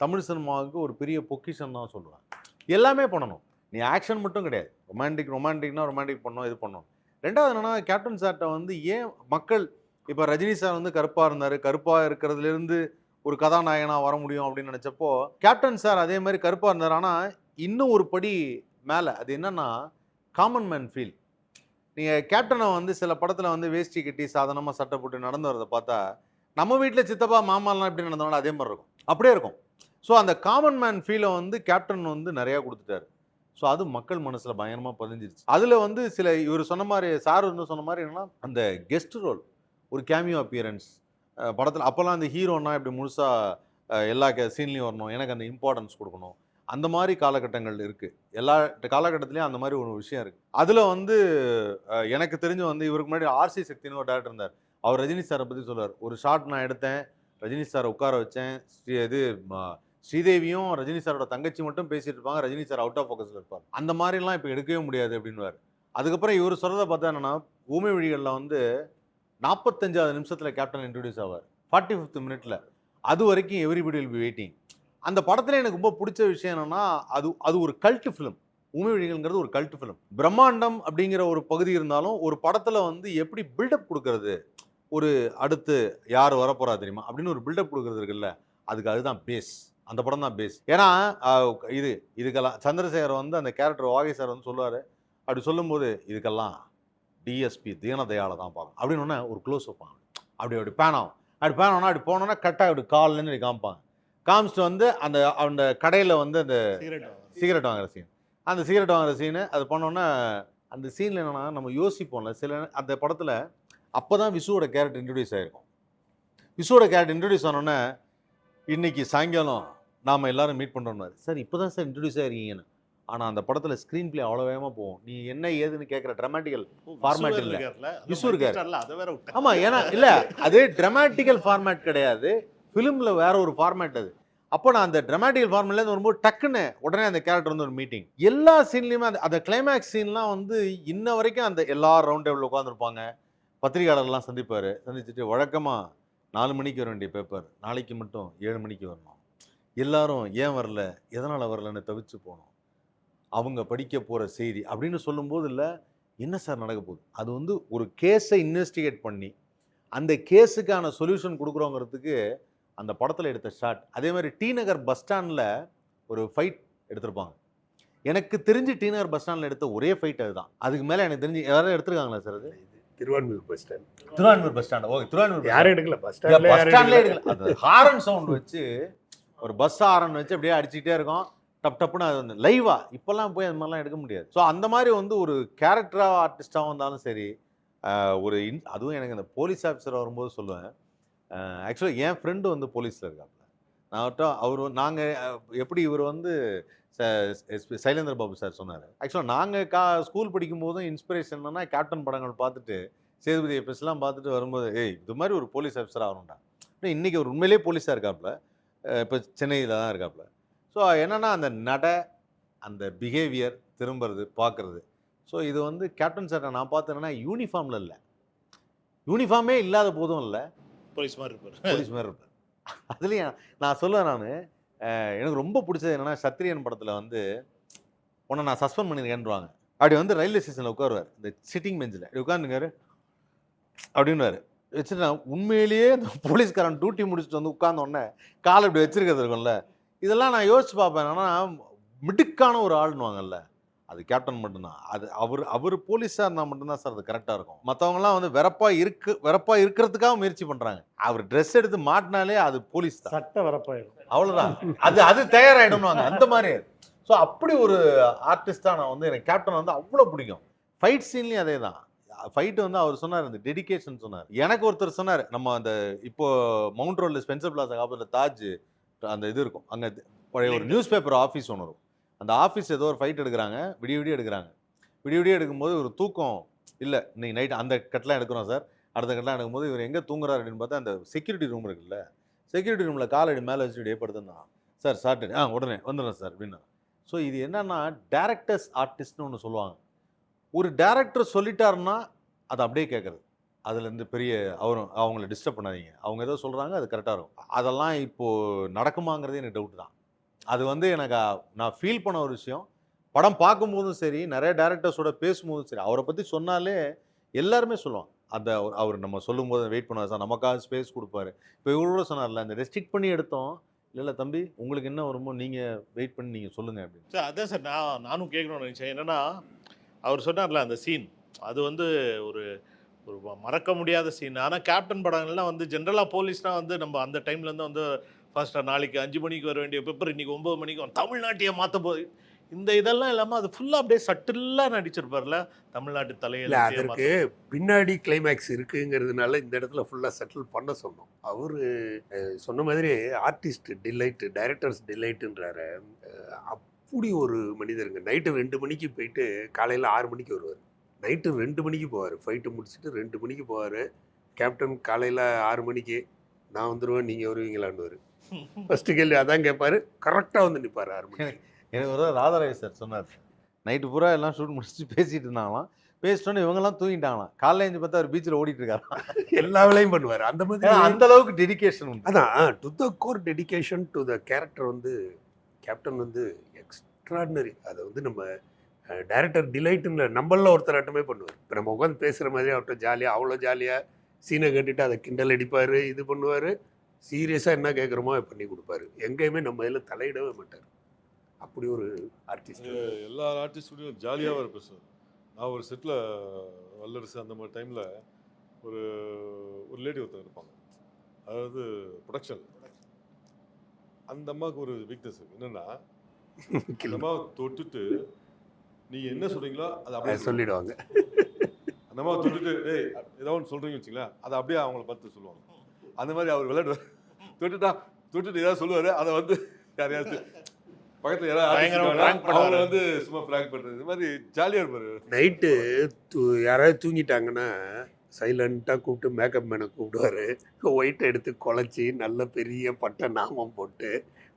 தமிழ் சினிமாவுக்கு ஒரு பெரிய பொக்கிஷன் தான் சொல்லுவேன். எல்லாமே பண்ணணும், நீ ஆக்ஷன் மட்டும் கிடையாது, ரொமான்டிக்னா ரொமான்டிக் பண்ணணும், இது பண்ணணும். ரெண்டாவது என்னன்னா, கேப்டன் சார்ட்ட வந்து ஏன் மக்கள் இப்போ ரஜினி சார் வந்து கருப்பாக இருந்தார், கருப்பாக இருக்கிறதுலேருந்து ஒரு கதாநாயகனாக வர முடியும் அப்படின்னு நினச்சப்போ, கேப்டன் சார் அதே மாதிரி கருப்பாக இருந்தார். ஆனால் இன்னும் ஒரு படி மேலே, அது என்னன்னா காமன் மேன் ஃபீல். நீங்கள் கேப்டனை வந்து சில படத்தில் வந்து வேஷ்டி கட்டி சாதாரணமாக சட்டை போட்டு நடந்து வரதை பார்த்தா, நம்ம வீட்டில் சித்தப்பா மாமாலாம் எப்படி நடந்தனால அதே மாதிரி இருக்கும், அப்படியே இருக்கும். ஸோ அந்த காமன் மேன் ஃபீலை வந்து கேப்டன் வந்து நிறையா கொடுத்துட்டாரு. ஸோ அது மக்கள் மனசில் பயங்கரமாக பதிஞ்சிருச்சு. அதில் வந்து சில இவர் சொன்ன மாதிரி, சார் வந்து சொன்ன மாதிரி என்னன்னா, அந்த கெஸ்ட் ரோல், ஒரு கேமியோ அப்பியரன்ஸ் படத்தில். அப்போல்லாம் அந்த ஹீரோன்னா இப்படி முழுசாக எல்லா சீன்லேயும் வரணும், எனக்கு அந்த இம்பார்ட்டன்ஸ் கொடுக்கணும், அந்த மாதிரி காலகட்டங்கள் இருக்குது. எல்லா காலகட்டத்துலேயும் அந்த மாதிரி ஒரு விஷயம் இருக்குது. அதில் வந்து எனக்கு தெரிஞ்சு வந்து இவருக்கு முன்னாடி ஆர்சி சக்தின்னு ஒரு டேரக்டர் இருந்தார். அவர் ரஜினி சாரை பற்றி சொல்லுவார். ஒரு ஷாட் நான் எடுத்தேன், ரஜினி சாரை உட்கார வச்சேன், ஸ்ரீதேவியும் ரஜினி சாரோட தங்கச்சி மட்டும் பேசிட்டு இருப்பாங்க, ரஜினி சார் அவுட் ஆஃப் ஃபோக்கஸில் இருப்பார். அந்த மாதிரிலாம் இப்போ எடுக்கவே முடியாது அப்படின்வார். அதுக்கப்புறம் இவர் சொல்கிறத பார்த்தா என்னன்னா, ஊமை விழிகளில் வந்து 45வது நிமிஷத்தில் கேப்டன் இன்ட்ரடியூஸ் ஆவார், 45th மினிட்ல. அது வரைக்கும் எவ்ரிபடி வில் பி வெயிட்டிங். அந்த படத்தில் எனக்கு ரொம்ப பிடிச்ச விஷயம் என்னன்னா, அது ஒரு கல்ட் ஃபிலிம். ஊமை விழிகள்ங்கிறது ஒரு கல்ட் ஃபிலிம். பிரம்மாண்டம் அப்படிங்கிற ஒரு பகுதி இருந்தாலும் ஒரு படத்தில் வந்து எப்படி பில்டப் கொடுக்கறது, ஒரு அடுத்து யார் வரப்போறா தெரியுமா அப்படின்னு ஒரு பில்டப் கொடுக்கறது இருக்குல்ல, அதுதான் பேஸ். அந்த படம் தான் பேஸ். ஏன்னா இதுக்கெல்லாம் சந்திரசேகர் வந்து அந்த கேரக்டர் வாகை சார் வந்து சொல்லுவார். அப்படி சொல்லும்போது இதுக்கெல்லாம் டிஎஸ்பி தீனதயாளை தான் பார்க்கணும் அப்படின்னு ஒரு க்ளோஸ் வைப்பாங்க. அப்படி பேன் ஆகும். அப்படி பேன் ஆனால் அப்படி போனோன்னா கரெக்டாக அப்படி கால்லேருந்து அப்படி காமிப்பாங்க. காமிச்சிட்டு வந்து அந்த கடையில் வந்து அந்த சிகரெட் வாங்குற சீன், அந்த சிகரெட் வாங்குற சீனு அது பண்ணோன்னா, அந்த சீனில் என்னென்னா நம்ம யோசிப்போம்ல, சில அந்த படத்தில் அப்போ தான் விசுவோட கேரக்டர் இன்ட்ரடியூஸ் ஆகிருக்கும். விசுவோட கேரக்டர் இன்ட்ரடியூஸ் ஆனோன்னே, இன்னைக்கு சாயங்காலம் நாம் எல்லாரும் மீட் பண்ணுறோம்னாரு. சார் இப்போ தான் சார் இன்ட்ரடியூஸ் ஆகிருக்கீங்கன்னு. ஆனால் அந்த படத்தில் ஸ்க்ரீன் பிளே அவ்வளோ வேகமாக போகும், நீ என்ன ஏதுன்னு கேட்குற ட்ராமாட்டிக்கல் ஃபார்மேட் இல்லை. விசு இருக்கார். ஆமாம், ஏன்னா இல்லை, அது ட்ராமாட்டிக்கல் ஃபார்மேட் கிடையாது, ஃபிலிமில் வேற ஒரு ஃபார்மேட் அது. அப்போ நான் அந்த ட்ராமாட்டிக்கல் ஃபார்மேட்லேருந்து வரும்போது டக்குன்னு உடனே அந்த கேரக்டர் வந்து ஒரு மீட்டிங், எல்லா சீன்லேயுமே அந்த கிளைமேக்ஸ் சீன்லாம் வந்து இன்ன வரைக்கும் அந்த எல்லா ரவுண்ட் டேபிளில் உட்காந்துருப்பாங்க, பத்திரிகையாளர்லாம் சந்திச்சுட்டு வழக்கமாக 4 மணிக்கு வர வேண்டிய பேப்பர் நாளைக்கு மட்டும் 7 மணிக்கு வரணும், எல்லாரும் ஏன் வரல எதனால் வரலன்னு தவிச்சு போகணும், அவங்க படிக்க போகிற செய்தி அப்படின்னு சொல்லும்போது, இல்லை என்ன சார் நடக்க போகுது, அது வந்து ஒரு கேஸை இன்வெஸ்டிகேட் பண்ணி அந்த கேஸுக்கான சொல்யூஷன் கொடுக்குறோங்கிறதுக்கு அந்த படத்தில் எடுத்த ஷாட். அதே மாதிரி டி நகர் பஸ் ஸ்டாண்டில் ஒரு ஃபைட் எடுத்திருப்பாங்க. எனக்கு தெரிஞ்சு டி நகர் பஸ் ஸ்டாண்டில் எடுத்த ஒரே ஃபைட் அதுதான். அதுக்கு மேலே எனக்கு தெரிஞ்சு யாரும் எடுத்துருக்காங்களா சார்? அது Thiruvanmiyur bus stand. Thiruvanmiyur bus stand. Okay, Thiruvanmiyur யாரும் எடுக்கல, பஸ் ஸ்டாண்ட்ல எடுக்கல. அது ஹாரன் சவுண்ட் வச்சு, ஒரு பஸ் ஹாரன் வச்சு அப்படியே அடிச்சுக்கிட்டே இருக்கும், டப் டப்புன்னு. அது வந்து லைவா இப்போல்லாம் போய் அது மாதிரிலாம் எடுக்க முடியாது. ஸோ அந்த மாதிரி வந்து ஒரு கேரக்டராக ஆர்டிஸ்டாக வந்தாலும் சரி, ஒரு அதுவும் எனக்கு அந்த போலீஸ் ஆஃபீஸர் வரும்போது சொல்லுவேன். ஆக்சுவலாக என் ஃப்ரெண்டு வந்து போலீஸில் இருக்காப்புல. நாங்கள் எப்படி இவர் வந்து சைலேந்திர பாபு சார் சொன்னார். ஆக்சுவலாக நாங்கள் ஸ்கூல் படிக்கும்போதும் இன்ஸ்பிரேஷன் என்னன்னா, கேப்டன் படங்கள் பார்த்துட்டு, சேதுபதி எபிஎஸ்லாம் பார்த்துட்டு வரும்போது, இது மாதிரி ஒரு போலீஸ் ஆஃபீஸராக ஆகணும்டா. இன்றைக்கி ஒரு உண்மையிலேயே போலீஸாக இருக்காப்புல, இப்போ சென்னையில் தான் இருக்காப்புல. ஸோ என்னென்னா அந்த அந்த பிஹேவியர் திரும்புறது பார்க்குறது. ஸோ இது வந்து கேப்டன் சார் நான் பார்த்தேன்னா யூனிஃபார்மில் இல்லை, யூனிஃபார்மே இல்லாத போதும் இல்லை, போலீஸ் மாதிரி இருப்பார். அதுலேயும் நான் சொல்லுவேன், எனக்கு ரொம்ப பிடிச்சது என்னென்னா, சத்திரியன் படத்தில் வந்து உன்னை நான் சஸ்பெண்ட் பண்ணியிருக்கேன்றாங்க. அப்படி வந்து ரயில்வே ஸ்டேஷனில் உட்காருவார், இந்த சிட்டிங் பெஞ்சில் அப்படி உட்காந்துங்காரு அப்படின்னுவார். வச்சுட்டு நான் உண்மையிலேயே அந்த போலீஸ்காரன் டியூட்டி முடிச்சுட்டு வந்து உட்கார்ந்தோடனே காலை இப்படி வச்சிருக்கிறது இருக்கும்ல, இதெல்லாம் நான் யோசிச்சு பார்ப்பேன். ஆனால் மிடுக்கான ஒரு ஆளுன்னுவாங்கல்ல, அது கேப்டன் மட்டும்தான். அது அவர் போலீஸாக இருந்தால் மட்டும்தான் சார் அது கரெக்டாக இருக்கும். மற்றவங்கலாம் வந்து வெறப்பா இருக்கிறதுக்காக முயற்சி பண்ணுறாங்க. அவர் ட்ரெஸ் எடுத்து மாட்டினாலே அது போலீஸ் தான், சட்ட வரப்பாயிடும். அவ்வளோதான். அது தயாராகிடும்னுவாங்க அந்த மாதிரி. ஸோ அப்படி ஒரு ஆர்டிஸ்டாக நான் வந்து எனக்கு கேப்டன் வந்து அவ்வளோ பிடிக்கும். ஃபைட் சீன்லேயும் அதே தான். ஃபைட்டு வந்து அவர் சொன்னார், இந்த டெடிகேஷன் சொன்னார். எனக்கு ஒருத்தர் சொன்னார், நம்ம அந்த இப்போ மவுண்ட் ரோடில் ஸ்பென்சர் பிளாஸா காப்பத்தில் தாஜ் அந்த இது இருக்கும், அங்கே பழைய ஒரு நியூஸ் பேப்பர் ஆஃபீஸ் ஒன்று இருக்கும். அந்த ஆஃபீஸ் ஏதோ ஒரு ஃபைட் எடுக்கிறாங்க, விடிய எடுக்கிறாங்க. விடிய எடுக்கும்போது ஒரு தூக்கம் இல்லை, இன்னைக்கு நைட் அந்த கட்டெலாம் எடுக்கிறோம் சார், அடுத்த கட்டெலாம் எடுக்கும்போது இவர் எங்கே தூங்குறாரு அப்படின்னு பார்த்தா அந்த செக்யூரிட்டி ரூம் இருக்குல்ல, செக்யூரிட்டி ரூமில் காலடி மேலே வச்சு இப்படியே படுத்துருந்தான். சார் சாட்டர்டே உடனே வந்துடுறேன் சார் அப்படின்னா. ஸோ இது என்னன்னா டேரக்டர்ஸ் ஆர்டிஸ்ட்னு ஒன்று சொல்லுவாங்க. ஒரு டேரக்டர் சொல்லிட்டாருன்னா அதை அப்படியே கேட்குறது, அதுலேருந்து பெரிய அவங்கள டிஸ்டர்ப் பண்ணாதீங்க, அவங்க ஏதோ சொல்கிறாங்க அது கரெக்டாக இருக்கும். அதெல்லாம் இப்போது நடக்குமாங்கிறதே எனக்கு டவுட் தான். அது வந்து எனக்கு நான் ஃபீல் பண்ண ஒரு விஷயம். படம் பார்க்கும்போதும் சரி, நிறைய டேரக்டர்ஸோட பேசும்போதும் சரி, அவரை பற்றி சொன்னாலே எல்லாருமே சொல்லுவாங்க. அந்த அவர் நம்ம சொல்லும்போது வெயிட் பண்ணுவார் சார், நமக்காக ஸ்பேஸ் கொடுப்பாரு. இப்போ இவரு கூட சொன்னார்ல, இந்த ரெஸ்ட்ரிக்ட் பண்ணி எடுத்தோம், இல்லை தம்பி உங்களுக்கு என்ன வருமோ நீங்கள் வெயிட் பண்ணி நீங்கள் சொல்லுங்கள் அப்படின்னு. சார் அதான் சார் நானும் கேட்கணும்னு நினச்சேன். என்னென்னா அவர் சொன்னார்ல அந்த சீன், அது வந்து ஒரு ஒரு மறக்க முடியாத சீன். ஆனால் கேப்டன் படங்கள்லாம் வந்து ஜென்ரலாக போலீஸ்னால் வந்து நம்ம அந்த டைம்லேருந்து வந்து ஃபர்ஸ்ட்டாக நாளைக்கு 5 மணிக்கு வர வேண்டிய பேப்பர் இன்றைக்கி 9 மணிக்கு தமிழ்நாட்டையே மாற்ற போகுது, இந்த இதெல்லாம் இல்லாமல் அது ஃபுல்லாக அப்படியே சட்டிலாக நடிச்சிருப்பார்ல தமிழ்நாட்டு தலையில். அதற்கு பின்னாடி கிளைமேக்ஸ் இருக்குங்கிறதுனால இந்த இடத்துல ஃபுல்லாக செட்டில் பண்ண சொன்னோம். அவர் சொன்ன மாதிரி ஆர்டிஸ்ட் டிலைட்டு, டைரக்டர்ஸ் டிலைட்டுன்றாரு. அப்படி ஒரு மனிதருங்க. நைட்டு 2 மணிக்கு போயிட்டு காலையில் 6 மணிக்கு வருவார். நைட்டு 2 மணிக்கு போவார், ஃபைட்டு முடிச்சுட்டு 2 மணிக்கு போவார். கேப்டன் காலையில் 6 மணிக்கு நான் வந்துடுவேன் நீங்கள் வருவீங்களான்னு ஃபஸ்ட்டு கேள்வி அதான் கேட்பாரு. கரெக்டாக வந்து நிற்பார் 6 மணிக்கு. எனக்கு ஒரு ராதாரவி சார் சொன்னார், நைட்டு பூரா எல்லாம் ஷூட் முடிச்சுட்டு பேசிட்டு இருந்தாங்களாம், பேசிட்டோன்னு இவங்கெல்லாம் தூங்கிட்டாங்களாம், காலையில் எழுந்து பார்த்தா அவர் பீச்சில் ஓடிட்டு இருக்காரு. எல்லா வேலையும் பண்ணுவார். அந்த மாதிரி அந்த அளவுக்கு டெடிகேஷன் உண்டு. அதான் to the core dedication to the character வந்து கேப்டன் வந்து எக்ஸ்ட்ராடினரி. அதை வந்து நம்ம டைரக்டர் டிலைட்டுன்னு நம்மள ஒருத்தராட்டமே பண்ணுவார். இப்போ நம்ம உட்காந்து பேசுகிற மாதிரி அவர்கிட்ட ஜாலியாக, அவ்வளோ ஜாலியாக சீனை கேட்டுட்டு அதை கிண்டல் அடிப்பார், இது பண்ணுவார். சீரியஸாக என்ன கேட்குறோமோ பண்ணி கொடுப்பாரு. எங்கேயுமே நம்ம இதில் தலையிடவே மாட்டார். அப்படி ஒரு ஆர்டிஸ்ட். எல்லா ஆர்டிஸ்ட்டையும் ஜாலியாகவும் இருப்பேன் சார். நான் ஒரு செட்டில் வல்லரசு அந்த மாதிரி டைமில் ஒரு லேடி ஒருத்தர் இருப்பாங்க, அதாவது ப்ரொடக்ஷன். அந்த அம்மாவுக்கு ஒரு வீக்னஸ் இருக்குது. என்னென்னா அந்த அம்மாவை தொட்டுட்டு நீங்கள் என்ன சொல்கிறீங்களோ அதை அப்படியே சொல்லிடுவாங்க. அந்த அம்மாவை தொட்டுட்டு ஏதோ ஒன்று சொல்கிறீங்கன்னு வச்சுங்களேன், அதை அப்படியே அவங்கள பார்த்து சொல்லுவாங்க. அந்த மாதிரி அவர் விளையாடுவார். தொட்டுட்டு ஏதாவது சொல்லுவார், அதை வந்து யாரையாவது பக்கத்தில் யாராவது அவங்கள வந்து சும்மா ஃப்ராங்க் பண்ணுறது, இது மாதிரி ஜாலியாக இருப்பார். நைட்டு யாராவது தூங்கிட்டாங்கன்னா சைலண்ட்டாக கூப்பிட்டு மேக்கப் மேனை கூப்பிடுவார். ஒயிட்டை எடுத்து குழச்சி நல்ல பெரிய பட்டை நாமம் போட்டு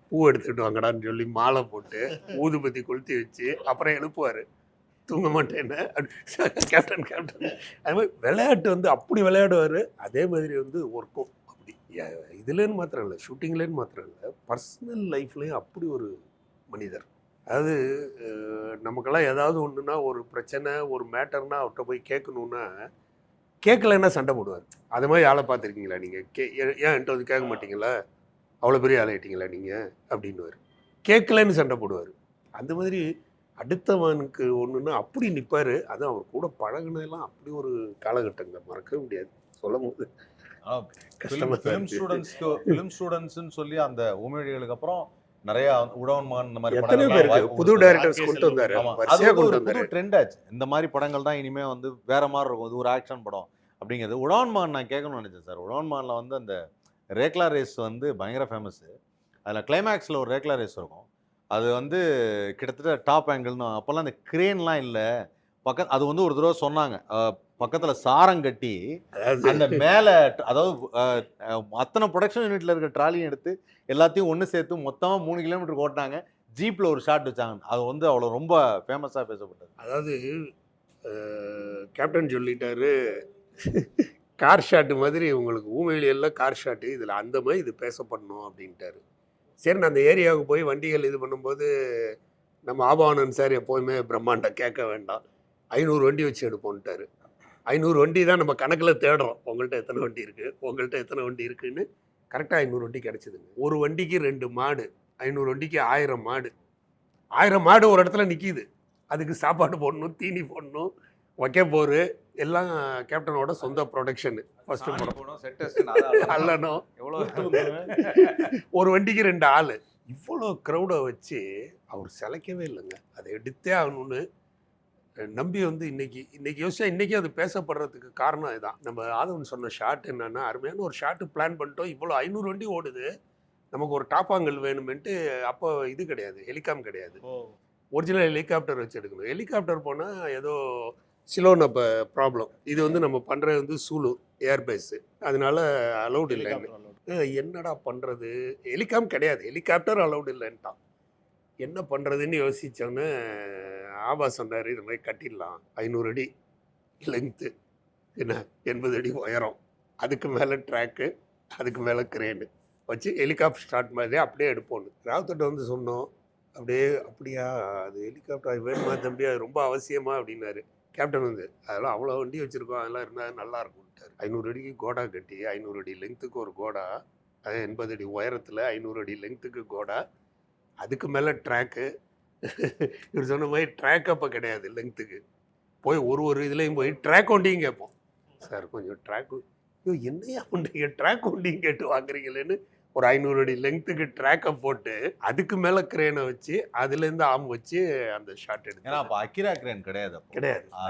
பூ எடுத்துகிட்டு வாங்கடான்னு சொல்லி மாலை போட்டு ஊதுபத்தி கொளுத்தி வச்சு அப்புறம் எழுப்புவார். தூங்க மாட்டேன்னு கேப்டன் அது மாதிரி விளையாட்டு வந்து அப்படி விளையாடுவார். அதே மாதிரி வந்து ஒர்க்கும் அப்படி இதுலேன்னு மாத்திரம் இல்லை, ஷூட்டிங்லேன்னு மாத்திரம் இல்லை, பர்சனல் லைஃப்லேயும் அப்படி ஒரு மனிதர். அதாவது நமக்கெல்லாம் ஏதாவது ஒன்றுனா ஒரு பிரச்சனை ஒரு மேட்டர்னா அவர்கிட்ட போய் கேட்கணுன்னா கேட்கலன்னா சண்டை போடுவார். அது மாதிரி ஆளை பார்த்துருக்கீங்களா நீங்கள்? ஏன் என்கிட்ட வந்து கேட்க மாட்டீங்களா, அவ்வளோ பெரிய ஆளாயிட்டீங்களா நீங்கள் அப்படின்னுவார். கேட்கலன்னு சண்டை போடுவார். அந்த மாதிரி அடுத்தவனுக்கு ஒன்றுன்னா அப்படி நிற்பார். அதுவும் அவர் கூட பழகுனதெல்லாம் அப்படி ஒரு காலகட்டங்கள் மறக்கவே முடியாது. சொல்லும் போது ஃபிலிம் ஸ்டூடெண்ட்ஸ்னு சொல்லி அந்த ஊமையடிகளுக்கு அப்புறம் நிறைய உழவன்மான் இந்த மாதிரி புது டைரக்டர்ஸ் கொண்டு வந்தாரு. புது ட்ரெண்ட் ஆச்சு. இந்த மாதிரி படங்கள் தான் இனிமே வந்து வேற மாதிரி இருக்கும், இது ஒரு ஆக்ஷன் படம் அப்படிங்கிறது. உழவன்மான் நான் கேட்கணும்னு நினைச்சேன் சார். உழவன்மான்ல வந்து அந்த ரேக்லா ரேஸ் வந்து பயங்கர ஃபேமஸ். அதில் கிளைமேக்ஸில் ஒரு ரேக்லா ரேஸ் இருக்கும். அது வந்து கிட்டத்தட்ட டாப் ஆங்கிள்னு, அப்போல்லாம் அந்த கிரேன்லாம் இல்லை அது வந்து ஒரு தடவை சொன்னாங்க, பக்கத்தில் சாரம் கட்டி அந்த மேலே, அதாவது அத்தனை ப்ரொடக்ஷன் யூனிட்டில் இருக்கிற ட்ராலியும் எடுத்து எல்லாத்தையும் ஒன்று சேர்த்து மொத்தமாக 3 கிலோமீட்டர் ஓட்டினாங்க. ஜீப்பில் ஒரு ஷாட் வச்சாங்க. அது வந்து அவ்வளோ ரொம்ப ஃபேமஸாக பேசப்பட்டது. அதாவது கேப்டன் சொல்லிட்டாரு கார் ஷாட்டு மாதிரி உங்களுக்கு ஊமையிலெல்லாம் கார் ஷாட்டு, இதில் அந்த மாதிரி இது பேசப்படணும் அப்படின்ட்டாரு. சரி, நான் அந்த ஏரியாவுக்கு போய் வண்டிகள் இது பண்ணும்போது நம்ம ஆபாவனன் சார் எப்போதுமே பிரம்மாண்டம் கேட்க வேண்டாம், 500 வண்டி வச்சு எடுப்போன்ட்டாரு. 500 வண்டி தான் நம்ம கணக்கில் தேடுறோம், உங்கள்கிட்ட எத்தனை வண்டி இருக்குது, உங்கள்கிட்ட எத்தனை வண்டி இருக்குதுன்னு. கரெக்டாக 500 வண்டி கிடச்சிதுங்க. ஒரு வண்டிக்கு 2 மாடு, 500 வண்டிக்கு 1000 மாடு. 1000 மாடு ஒரு இடத்துல நிற்கிது, அதுக்கு சாப்பாடு போடணும், தீனி போடணும், வைக்க போரு எல்லாம் கேப்டனோட சொந்த ப்ரொடக்ஷன். ஃபர்ஸ்ட் படம் அல்லணும், ஒரு வண்டிக்கு 2 ஆள், இவ்வளோ க்ரௌடை வச்சு அவர் சிலைக்கவே இல்லைங்க. அதை எடுத்தே ஆகணும்னு நம்பி வந்து இன்னைக்கு யோசிச்சா இன்றைக்கி அது பேசப்படுறதுக்கு காரணம் இதுதான். நம்ம ஆதவன் சொன்ன ஷாட் என்னன்னா, அருமையான ஒரு ஷாட்டு பிளான் பண்ணிட்டோம், இவ்வளோ 500 வண்டி ஓடுது, நமக்கு ஒரு டாப்பாங்கல் வேணுமென்ட்டு. அப்போ இது கிடையாது, ஹெலிகாம் கிடையாது, ஒரிஜினல் ஹெலிகாப்டர் வச்சு எடுக்கணும். ஹெலிகாப்டர் போனால் ஏதோ சிலோன் அப்போ ப்ராப்ளம். இது வந்து நம்ம பண்ணுறது வந்து சூலூர் ஏர்பேஸு, அதனால அலௌட் இல்லைன்னு. என்னடா பண்ணுறது, ஹெலிகாம் கிடையாது, ஹெலிகாப்டர் அலௌட் இல்லைன்ட்டான். என்ன பண்ணுறதுன்னு யோசித்தோன்னு ஆபா சொன்னார், இது மாதிரி கட்டிடலாம், 500 அடி லென்த்து, என்ன 80 அடி உயரம், அதுக்கு மேலே ட்ராக்கு, அதுக்கு மேலே கிரேனு வச்சு ஹெலிகாப்டர் ஸ்டார்ட் மாதிரி அப்படியே எடுப்போன்னு ராவுத்தட்ட வந்து சொன்னோம். அப்படியா அது ஹெலிகாப்டர் வேணுமா தம்பி, அது ரொம்ப அவசியமா அப்படின்னாரு. கேப்டன் வந்து அதெல்லாம் அவ்வளோ வண்டி வச்சுருக்கோம், அதெல்லாம் இருந்தால் நல்லா இருக்கும்ட்டார். 500 அடிக்கு கோடா கட்டி 500 அடி லெங்க்த்துக்கு ஒரு கோடா, அது 80 அடி உயரத்தில் 500 அடி லெங்க்த்துக்கு கோடா, அதுக்கு மேலே ட்ராக்கு. இவர் சொன்ன மாதிரி ட்ராக் அப்போ கிடையாது, லெங்க்த்துக்கு போய் ஒரு இதுலேயும் போய் ட்ராக் வண்டியும் கேட்போம். சார் கொஞ்சம் ட்ராக், என்னையா பண்ணுறீங்க, ட்ராக் வண்டியும் கேட்டு வாங்குறீங்களேன்னு ஒரு 500 அடி லெங்க்த்துக்கு ட்ராக்கை போட்டு அதுக்கு மேலே கிரேனை வச்சு அதுலேருந்து ஆம் வச்சு அந்த ஷாட் எடுத்து. ஏன்னா அப்போ அக்கிரா கிரேன் கிடையாது,